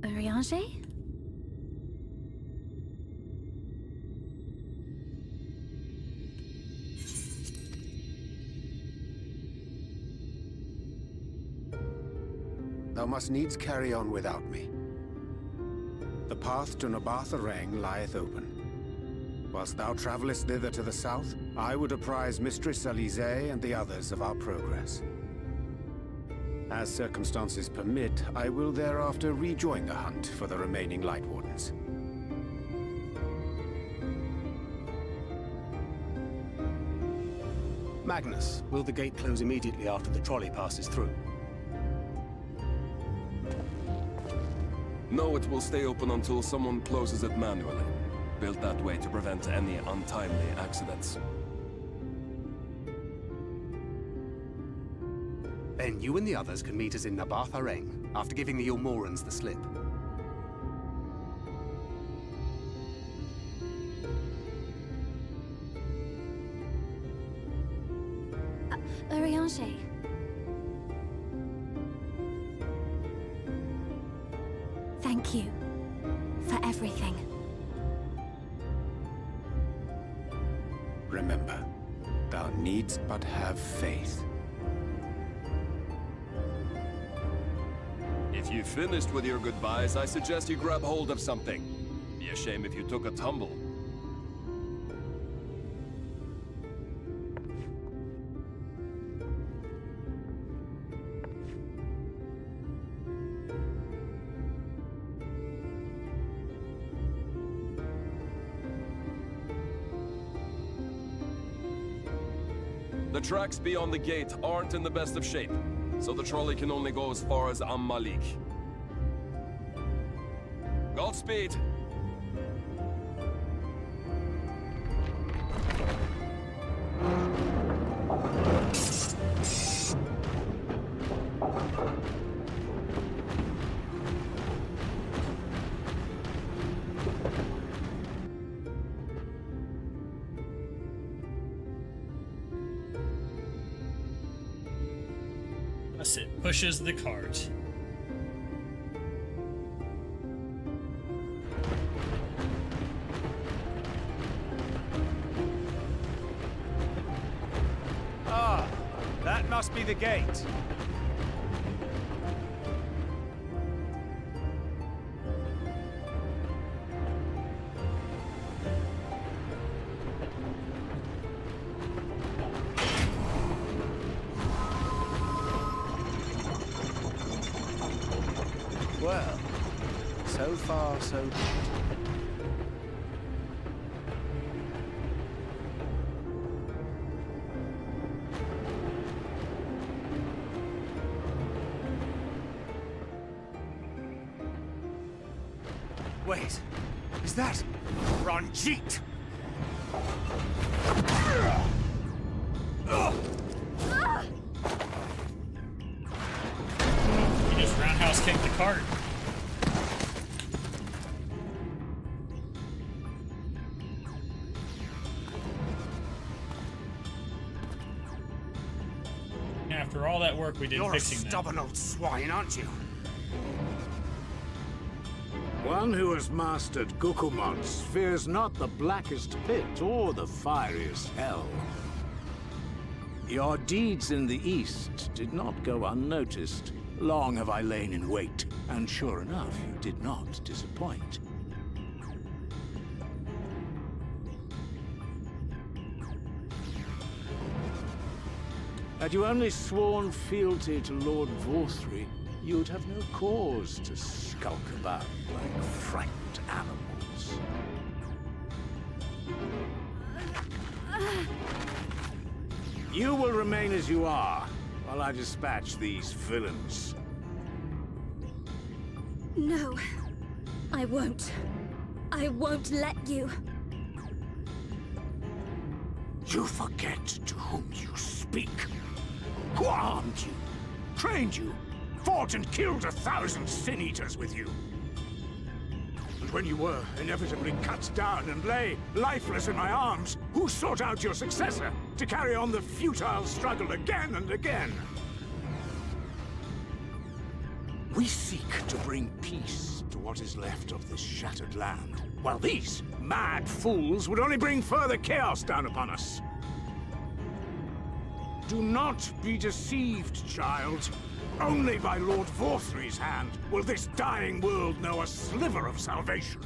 [SPEAKER 11] Urianger?
[SPEAKER 16] Thou must needs carry on without me. The path to Nabatharang lieth open. Whilst thou travellest thither to the south, I would apprise Mistress Alize and the others of our progress. As circumstances permit, I will thereafter rejoin the hunt for the remaining Light Wardens.
[SPEAKER 18] Magnus, will the gate close immediately after the trolley passes through?
[SPEAKER 20] No, it will stay open until someone closes it manually. Built that way to prevent any untimely accidents.
[SPEAKER 18] Then you and the others can meet us in Nabatharang after giving the Ilmorans the slip.
[SPEAKER 11] Urianger. Thank you for everything.
[SPEAKER 16] Remember, thou needst but have faith.
[SPEAKER 20] If you've finished with your goodbyes, I suggest you grab hold of something. Be a shame if you took a tumble. The tracks beyond the gate aren't in the best of shape, so the trolley can only go as far as Malik. Godspeed!
[SPEAKER 1] Thus it pushes the cart.
[SPEAKER 21] Ah, that must be the gate.
[SPEAKER 18] Well, so far so good.
[SPEAKER 21] Wait, is that Ranjit?
[SPEAKER 1] He just roundhouse kicked the cart. After all that work we did
[SPEAKER 21] You're
[SPEAKER 1] fixing
[SPEAKER 21] a
[SPEAKER 1] that.
[SPEAKER 21] stubborn old swine, aren't you?
[SPEAKER 16] One
[SPEAKER 2] one who has mastered Gukumots fears not the blackest pit or the fieriest hell. Your deeds in the East did not go unnoticed. Long have I lain in wait, and sure enough, you did not disappoint. Had you only sworn fealty to Lord Vorthri, you'd have no cause to skulk about like frightened animals. You will remain as you are, while I dispatch these villains.
[SPEAKER 11] No, I won't. I won't let you.
[SPEAKER 2] You forget to whom you speak. Who armed you, trained you, fought and killed 1,000 Sin-Eaters with you. And when you were inevitably cut down and lay lifeless in my arms, who sought out your successor to carry on the futile struggle again and again? We seek to bring peace to what is left of this shattered land, while these mad fools would only bring further chaos down upon us. Do not be deceived, child. Only by Lord Vorthri's hand will this dying world know a sliver of salvation.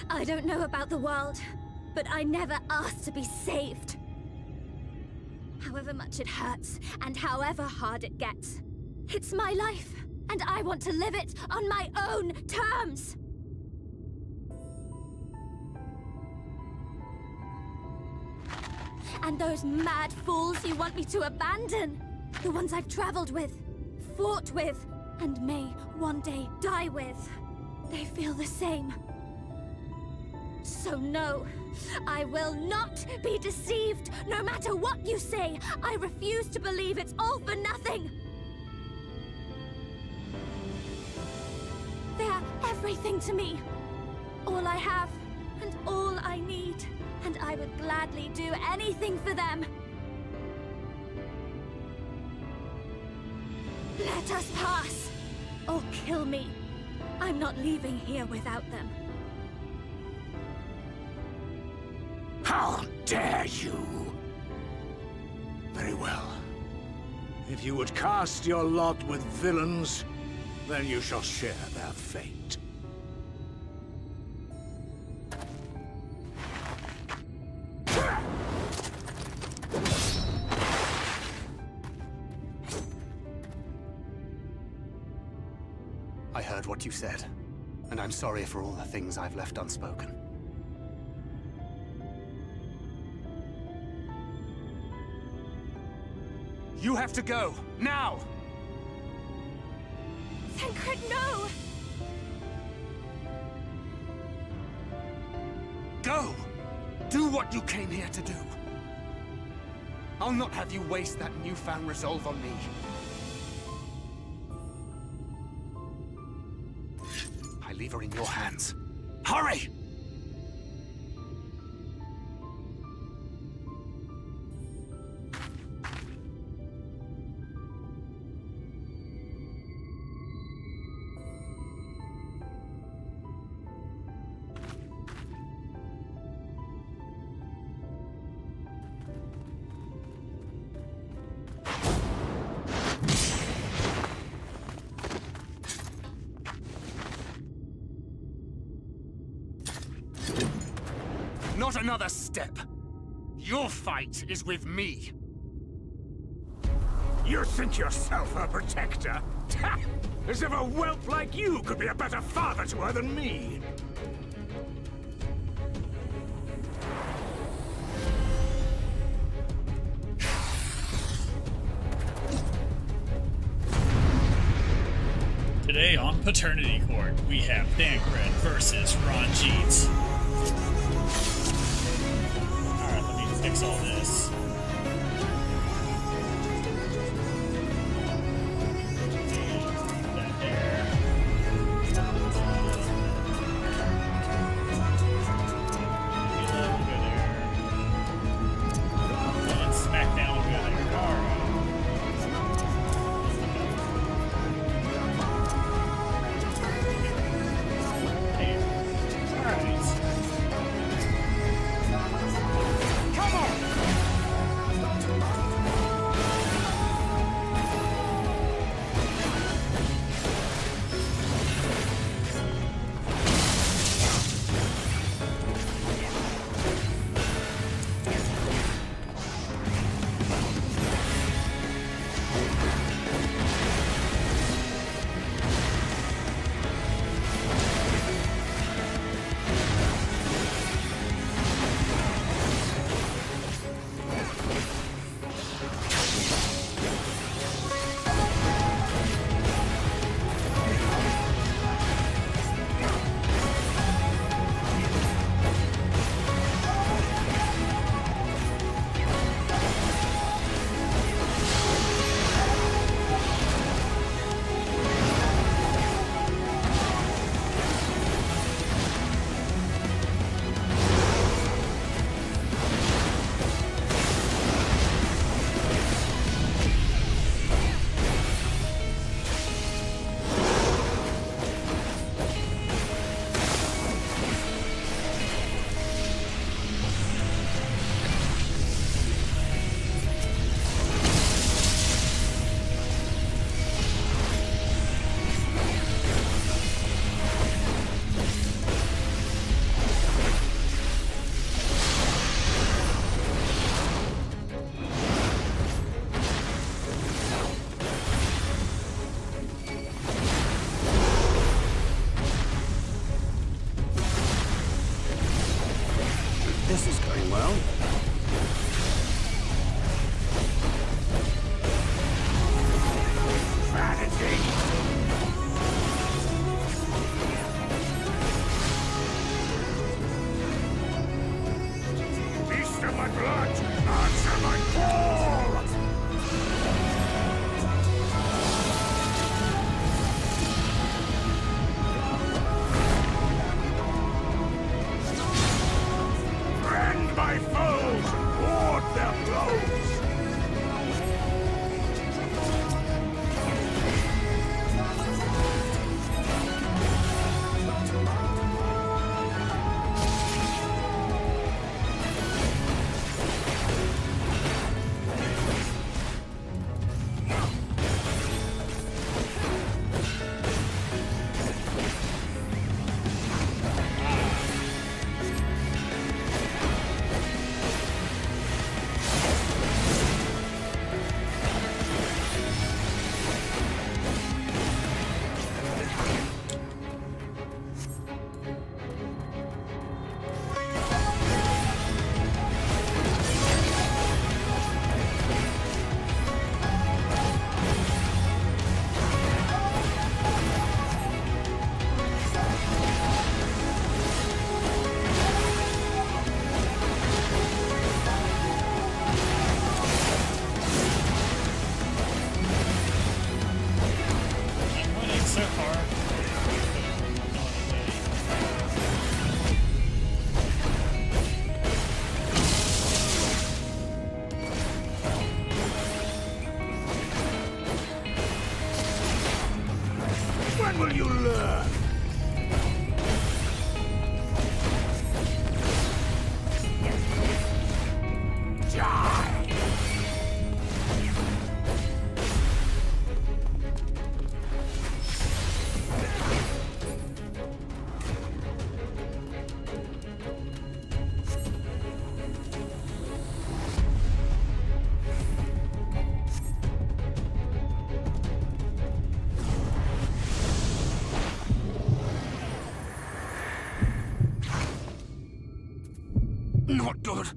[SPEAKER 11] I don't know about the world, but I never asked to be saved. However much it hurts, and however hard it gets, it's my life, and I want to live it on my own terms! And those mad fools you want me to abandon, the ones I've traveled with, fought with, and may one day die with, they feel the same. So no, I will not be deceived, no matter what you say. I refuse to believe it's all for nothing. They're everything to me. All I have, and all I need. And I would gladly do anything for them. Let us pass, or kill me. I'm not leaving here without them.
[SPEAKER 2] How dare you! Very well. If you would cast your lot with villains, then you shall share their fate.
[SPEAKER 18] I heard what you said, and I'm sorry for all the things I've left unspoken. You have to go, now!
[SPEAKER 11] Thancred, no!
[SPEAKER 18] Go! Do what you came here to do. I'll not have you waste that newfound resolve on me. I leave her in your hands. Hurry! Not another step. Your fight is with me.
[SPEAKER 2] You think yourself her protector? As if a whelp like you could be a better father to her than me!
[SPEAKER 1] Today on Paternity Court, we have Thancred versus Ranjit. Alright, let me fix all this. That there. And SmackDown will go there. Alright.
[SPEAKER 2] will you learn? Die! Not good.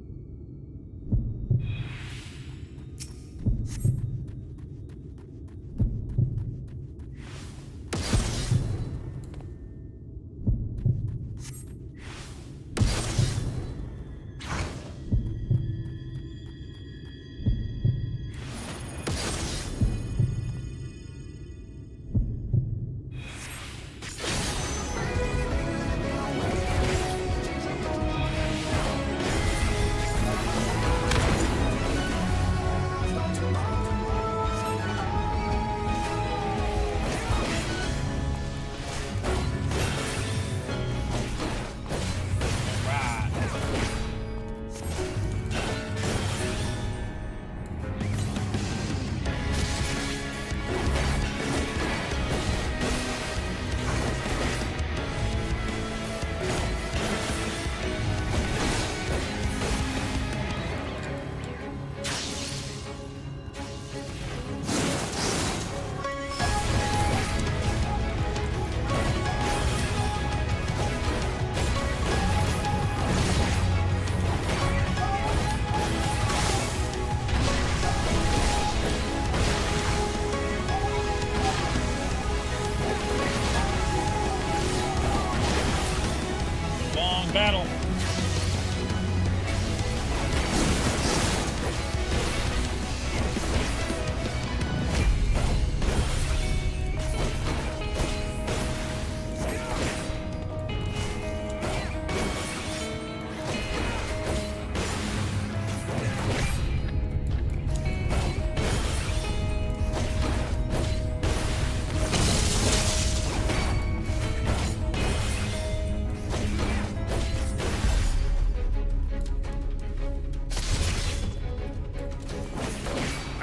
[SPEAKER 1] Battle.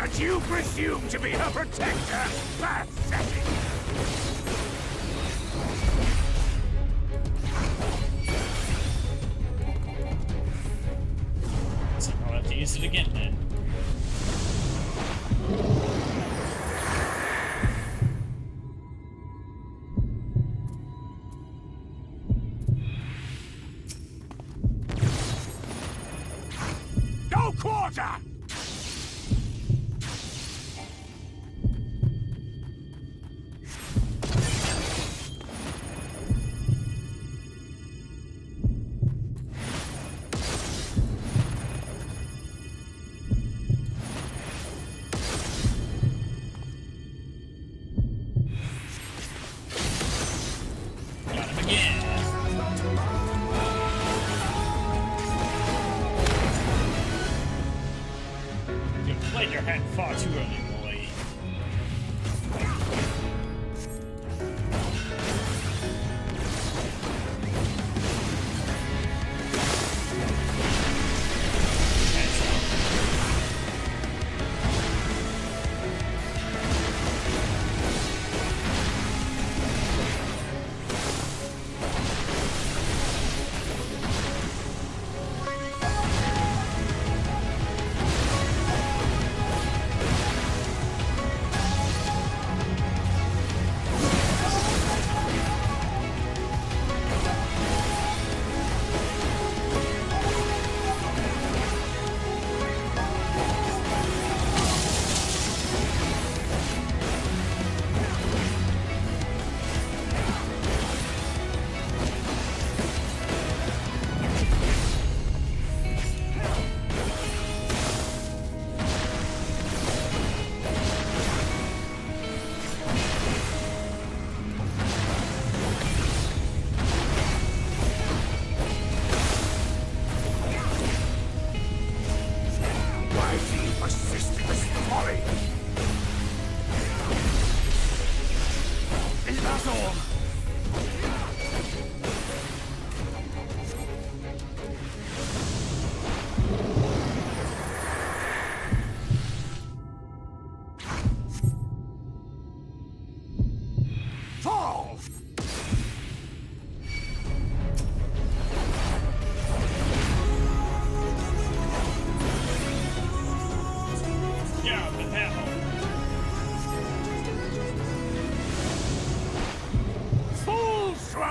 [SPEAKER 2] And you presume to be her protector? Pathetic!
[SPEAKER 1] So I'll have to use it again then.
[SPEAKER 2] No quarter!
[SPEAKER 1] Played your hand far too early, boy.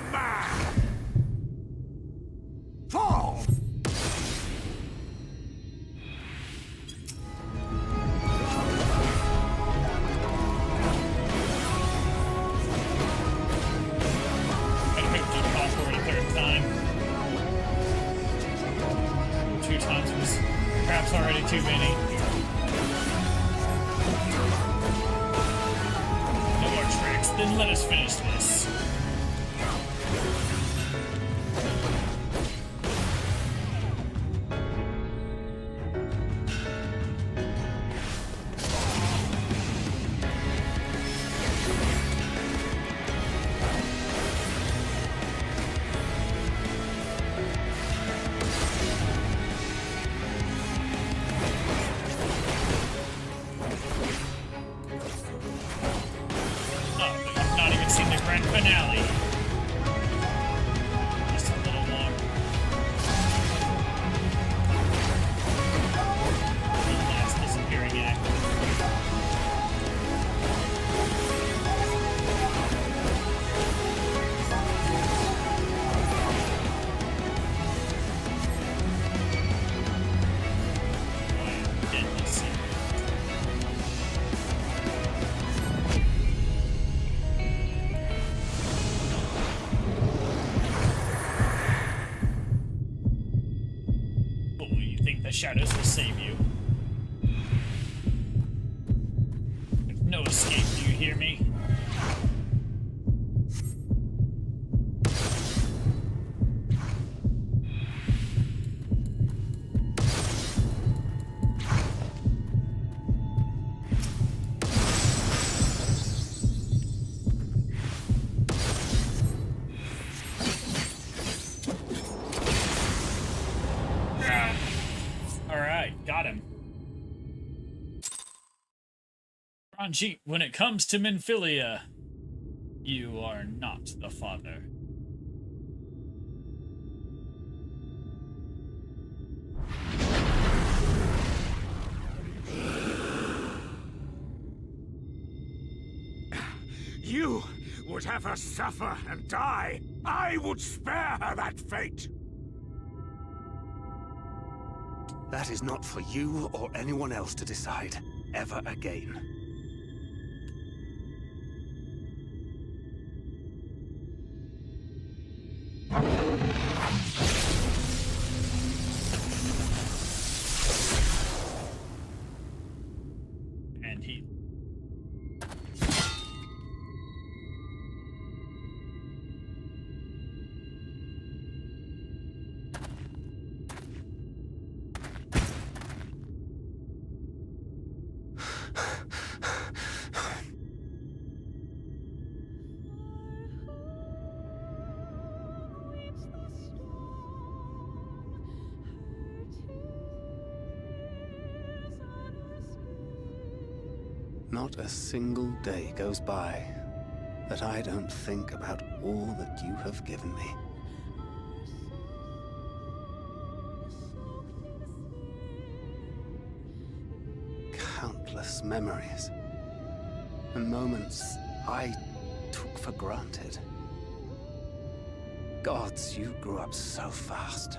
[SPEAKER 2] a man! Fall!
[SPEAKER 1] I hope to call for it a third time. 2 times was perhaps already too many. No more tricks, then let us finish this. Finale. Just a little more. The last disappearing act. The shadows will save you. There's no escape, do you hear me? Got him. Ranjit, when it comes to Minfilia, you are not the father.
[SPEAKER 2] You would have her suffer and die. I would spare her that fate.
[SPEAKER 18] That is not for you or anyone else to decide, ever again.
[SPEAKER 1] And he...
[SPEAKER 5] Not a single day goes by that I don't think about all that you have given me. Countless memories and moments I took for granted. Gods, you grew up so fast.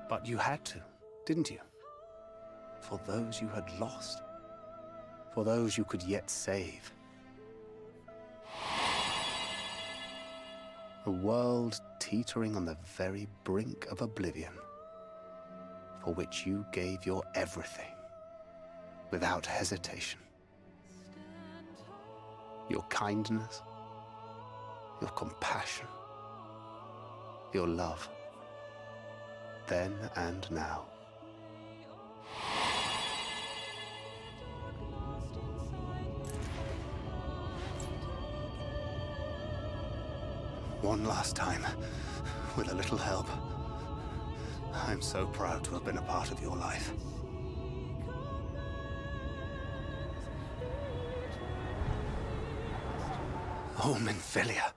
[SPEAKER 5] But you had to, didn't you? For those you had lost. For those you could yet save. A world teetering on the very brink of oblivion, for which you gave your everything, without hesitation. Your kindness, your compassion, your love. Then and now. One last time, with a little help. I'm so proud to have been a part of your life. Oh, Minfilia.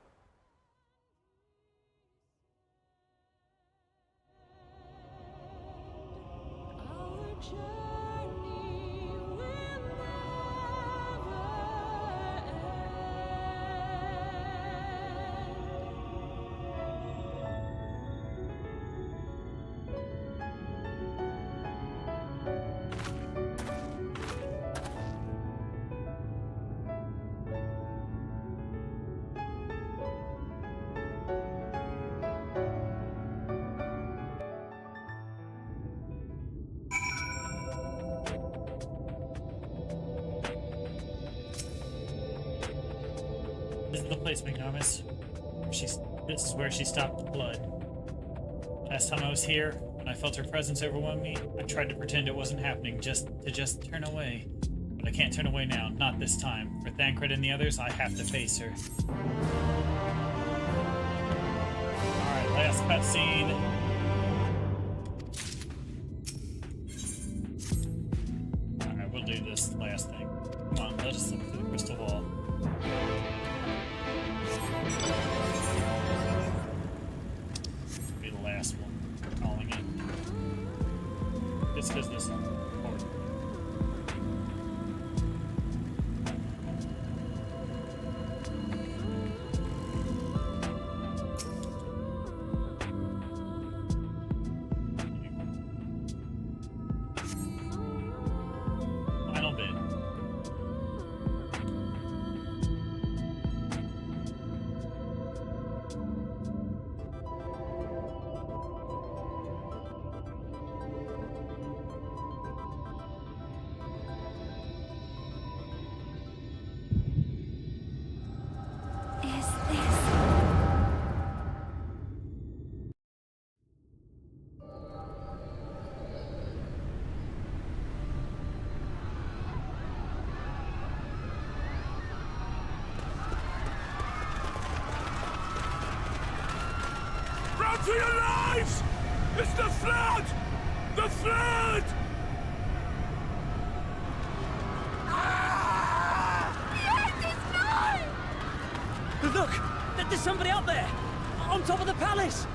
[SPEAKER 1] the place, Magnomus. This is where she stopped the blood. Last time I was here, when I felt her presence overwhelm me, I tried to pretend it wasn't happening, just turn away. But I can't turn away now, not this time. For Thancred and the others, I have to face her. Alright, last cutscene. Alright, we'll do this last thing. Come on, let us look through the crystal ball. This will be the last one. I'm calling it. Just because this is important. Final bit.
[SPEAKER 11] Is this...
[SPEAKER 8] Run for your lives! It's the flood! The flood!
[SPEAKER 6] Look! There's somebody up there! On top of the palace!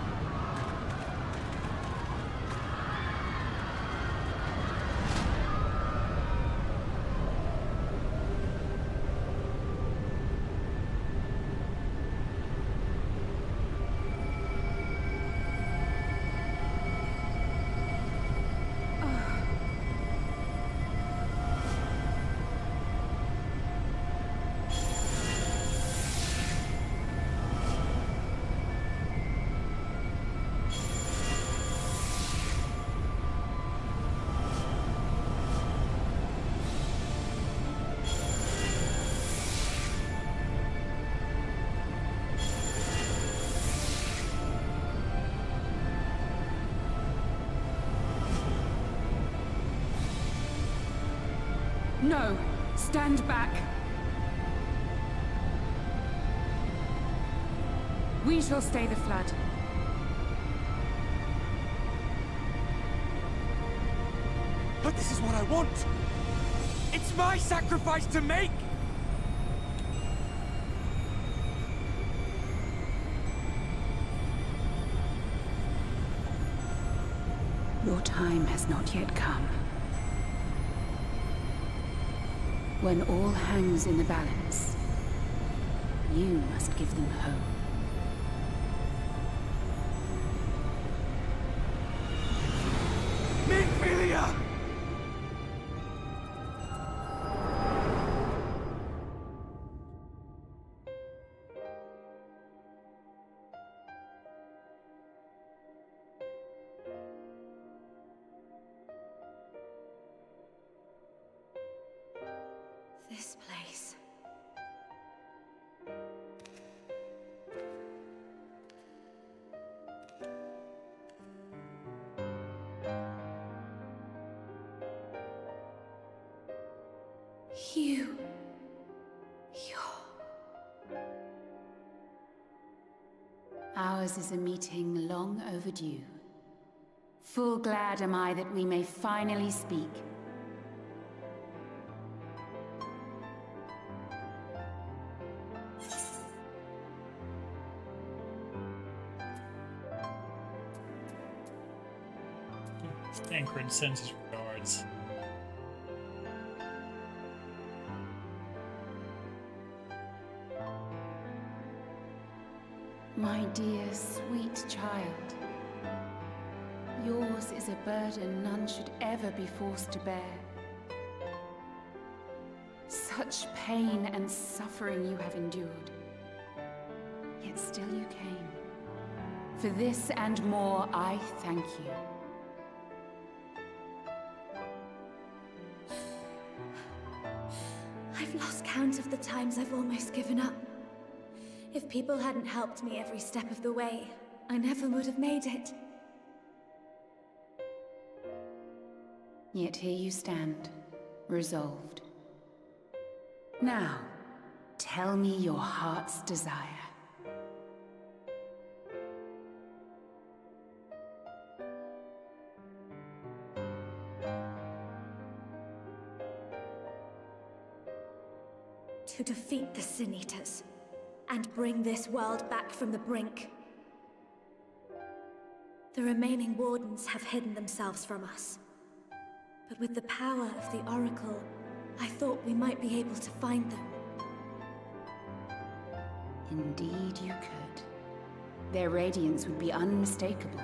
[SPEAKER 22] No! Stand back! We shall stay the flood.
[SPEAKER 6] But this is what I want! It's my sacrifice to make!
[SPEAKER 22] Your time has not yet come. When all hangs in the balance, you must give them hope.
[SPEAKER 6] Minfilia!
[SPEAKER 11] This place.
[SPEAKER 22] Ours is a meeting long overdue. Full glad am I that we may finally speak.
[SPEAKER 1] Thancred sends his regards.
[SPEAKER 22] My dear, sweet child. Yours is a burden none should ever be forced to bear. Such pain and suffering you have endured. Yet still you came. For this and more, I thank you.
[SPEAKER 11] I've lost count of the times I've almost given up. If people hadn't helped me every step of the way, I never would have made it.
[SPEAKER 22] Yet here you stand, resolved. Now, tell me your heart's desire.
[SPEAKER 11] To defeat the Sin Eaters, and bring this world back from the brink. The remaining Wardens have hidden themselves from us. But with the power of the Oracle, I thought we might be able to find them.
[SPEAKER 22] Indeed you could. Their radiance would be unmistakable.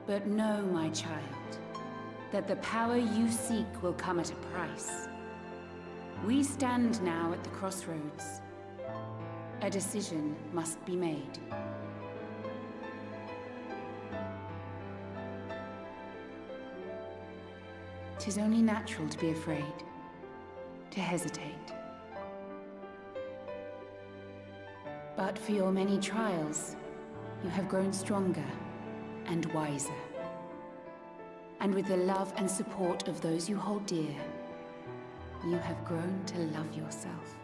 [SPEAKER 22] But know, my child, that the power you seek will come at a price. We stand now at the crossroads. A decision must be made. Tis only natural to be afraid, to hesitate. But for your many trials, you have grown stronger and wiser. And with the love and support of those you hold dear, you have grown to love yourself.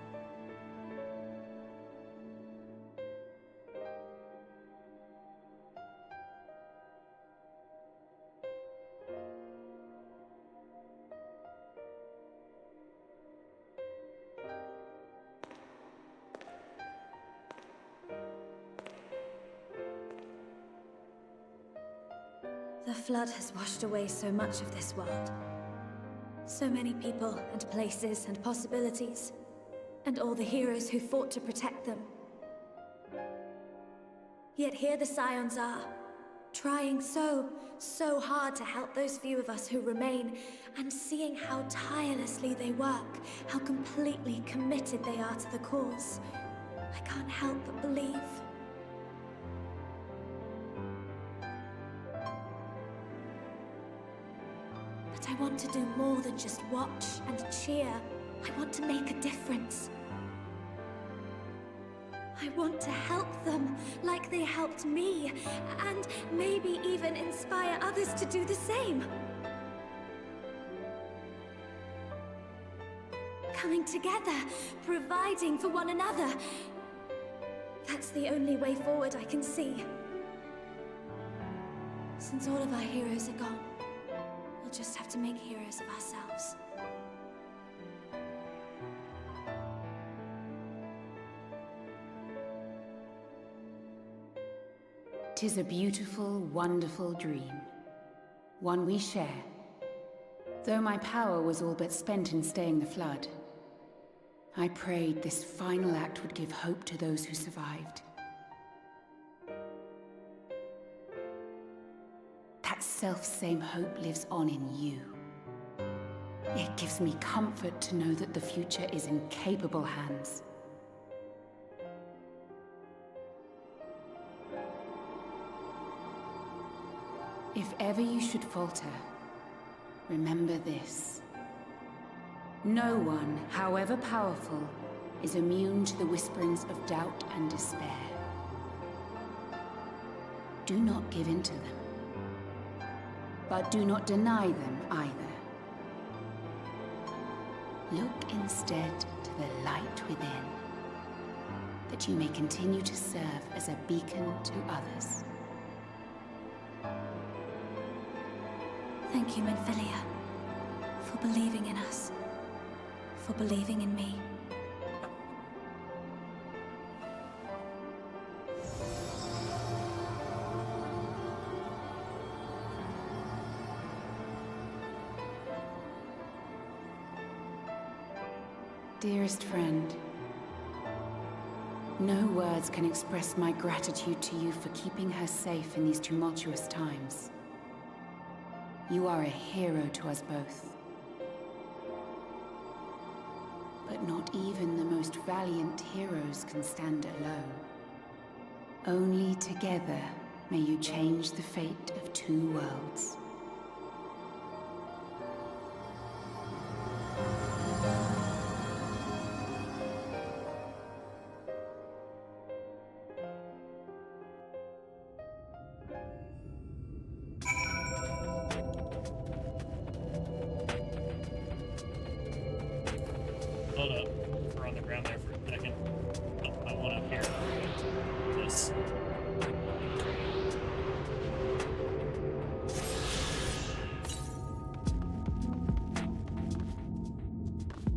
[SPEAKER 11] The flood has washed away so much of this world. So many people and places and possibilities. And all the heroes who fought to protect them. Yet here the Scions are, trying so hard to help those few of us who remain, and seeing how tirelessly they work, how completely committed they are to the cause. I can't help but believe. But I want to do more than just watch and cheer. I want to make a difference. I want to help them, like they helped me, and maybe even inspire others to do the same. Coming together, providing for one another. That's the only way forward I can see. Since all of our heroes are gone, we'll just have to make heroes of ourselves.
[SPEAKER 22] Tis a beautiful, wonderful dream. One we share. Though my power was all but spent in staying the flood, I prayed this final act would give hope to those who survived. That self-same hope lives on in you. It gives me comfort to know that the future is in capable hands. If ever you should falter, remember this. No one, however powerful, is immune to the whisperings of doubt and despair. Do not give in to them, but do not deny them either. Look instead to the light within, that you may continue to serve as a beacon to others.
[SPEAKER 11] Thank you, Menphilia, for believing in us, for believing in me.
[SPEAKER 22] Dearest friend, no words can express my gratitude to you for keeping her safe in these tumultuous times. You are a hero to us both. But not even the most valiant heroes can stand alone. Only together may you change the fate of two worlds.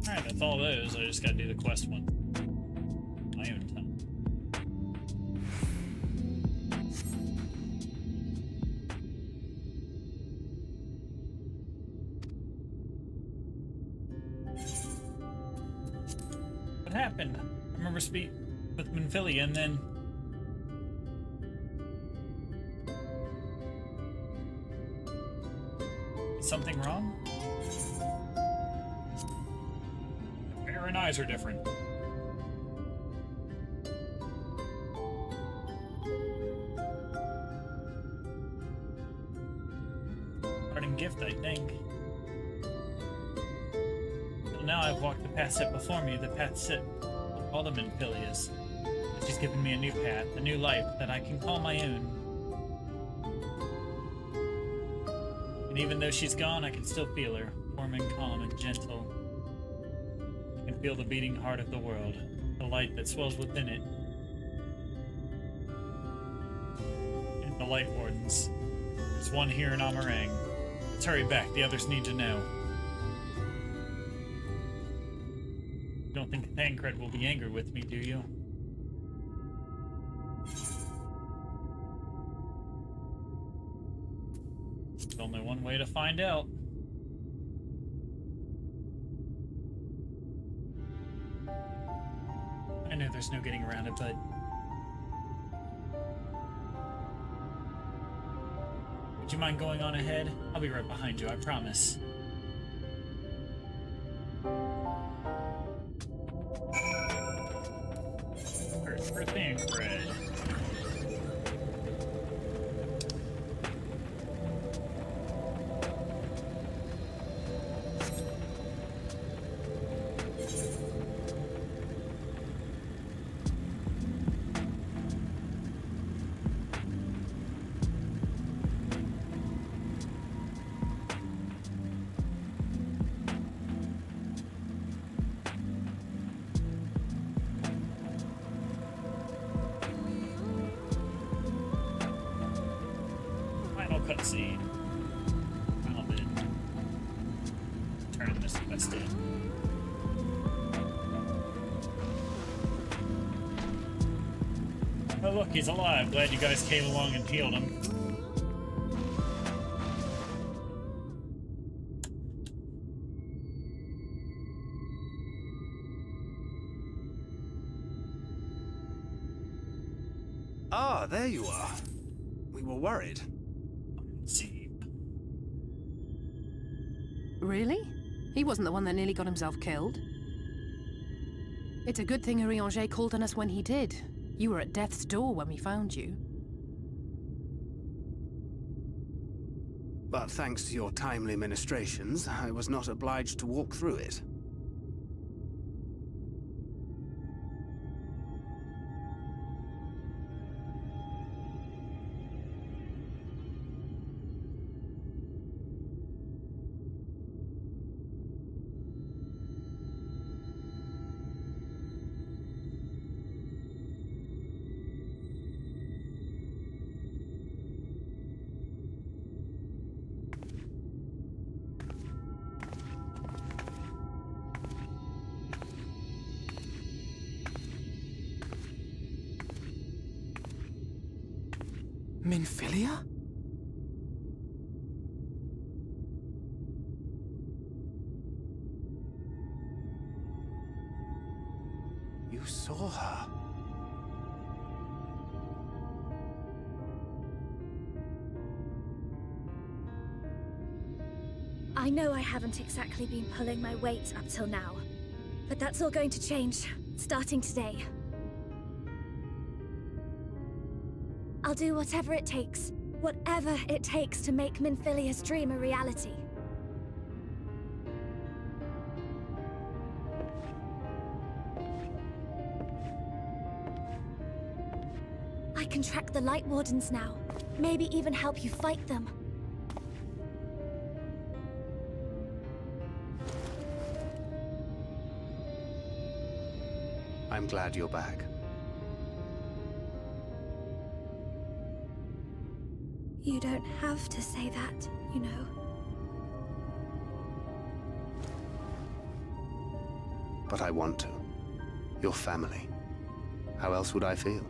[SPEAKER 1] Alright, that's all those. I just gotta do the quest one. My own time. What happened? I remember speaking with Minfilia and then... Is something wrong? Her hair and eyes are different. Parting gift, I think. Till now I've walked the path set before me, the path set all the Minfilias. But she's given me a new path, a new life that I can call my own. And even though she's gone, I can still feel her, warm and calm and gentle. I can feel the beating heart of the world, the light that swells within it. And the Light Wardens. There's one here in Amarang. Let's hurry back, the others need to know. You don't think Thancred will be angry with me, do you? There's only one way to find out. I know there's no getting around it, but... Would you mind going on ahead? I'll be right behind you, I promise. For Thancred. Cutscene. Final bit. Turn this quest in. Oh look, he's alive. Glad you guys came along and healed him.
[SPEAKER 18] Ah, there you are. We were worried.
[SPEAKER 17] Really? He wasn't the one that nearly got himself killed. It's a good thing Urianger called on us when he did. You were at death's door when we found you.
[SPEAKER 18] But thanks to your timely ministrations, I was not obliged to walk through it.
[SPEAKER 14] Minfilia?
[SPEAKER 18] You saw her.
[SPEAKER 11] I know I haven't exactly been pulling my weight up till now, but that's all going to change, starting today. I'll do whatever it takes to make Minfilia's dream a reality. I can track the Light Wardens now, maybe even help you fight them.
[SPEAKER 5] I'm glad you're back.
[SPEAKER 11] You don't have to say that, you know.
[SPEAKER 5] but I want to. Your family. How else would I feel?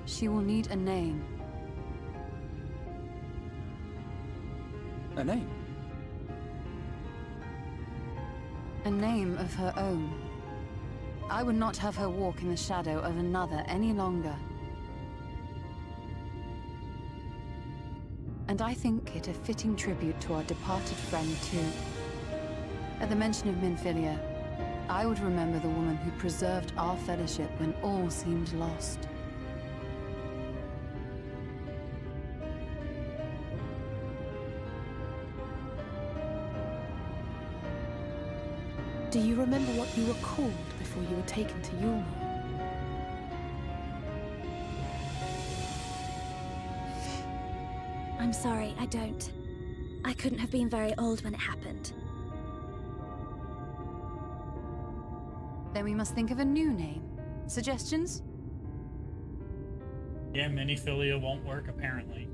[SPEAKER 3] She will need a name.
[SPEAKER 14] A name?
[SPEAKER 3] A name of her own. I would not have her walk in the shadow of another any longer. And I think it a fitting tribute to our departed friend, too. At the mention of Minfilia, I would remember the woman who preserved our fellowship when all seemed lost.
[SPEAKER 17] Do you remember what you were called before you were taken to Yulmore?
[SPEAKER 11] I'm sorry, I don't. I couldn't have been very old when it happened.
[SPEAKER 3] Then we must think of a new name. Suggestions?
[SPEAKER 1] Yeah, Minfilia won't work, apparently.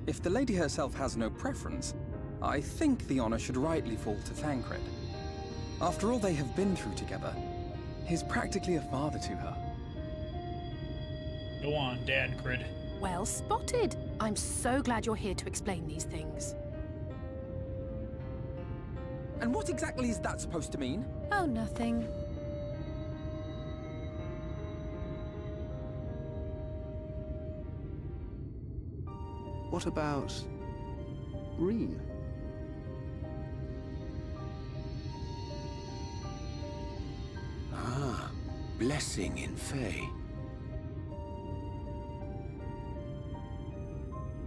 [SPEAKER 9] If the lady herself has no preference, I think the honor should rightly fall to Thancred. After all they have been through together, he's practically a father to her.
[SPEAKER 1] Go on, Dadcred.
[SPEAKER 17] Well spotted. I'm so glad you're here to explain these things.
[SPEAKER 9] And what exactly is that supposed to mean?
[SPEAKER 17] Oh, nothing.
[SPEAKER 5] What about Reen?
[SPEAKER 16] Ah, blessing in Fae.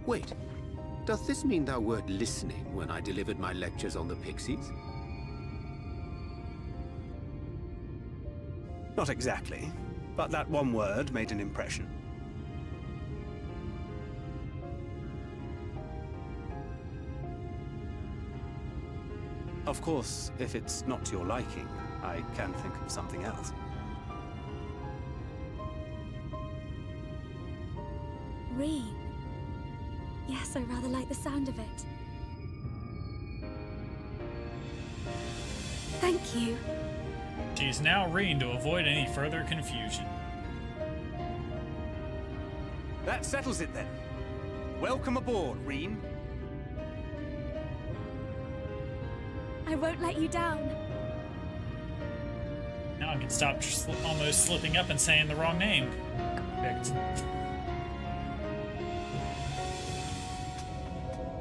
[SPEAKER 16] Wait, doth this mean thou wert listening when I delivered my lectures on the Pixies?
[SPEAKER 18] Not exactly, but that one word made an impression. Of course, if it's not to your liking, I can think of something else.
[SPEAKER 11] Reen. Yes, I rather like the sound of it. Thank you.
[SPEAKER 1] She is now Reen to avoid any further confusion.
[SPEAKER 18] That settles it then. Welcome aboard, Reen.
[SPEAKER 11] I won't let you down.
[SPEAKER 1] Now I can stop almost slipping up and saying the wrong name. Perfect.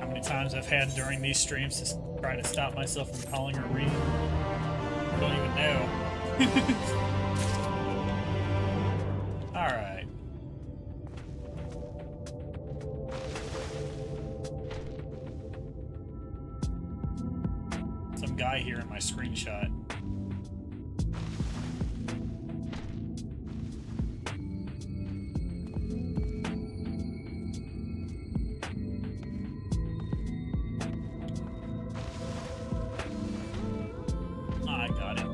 [SPEAKER 1] How many times I've had during these streams to try to stop myself from calling her Reen? I don't even know. Alright. Some guy here in my screenshot. I got it.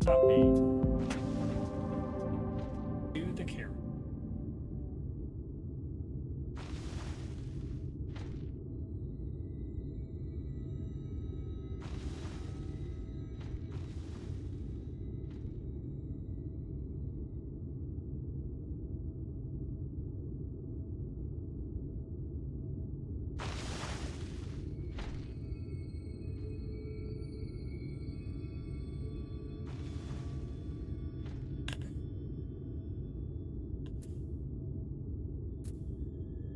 [SPEAKER 1] Copy. To the carrier.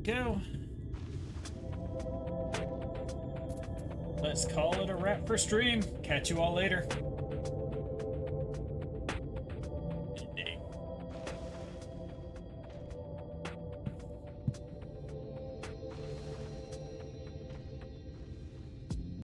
[SPEAKER 1] Go. Let's call it a wrap for stream. Catch you all later.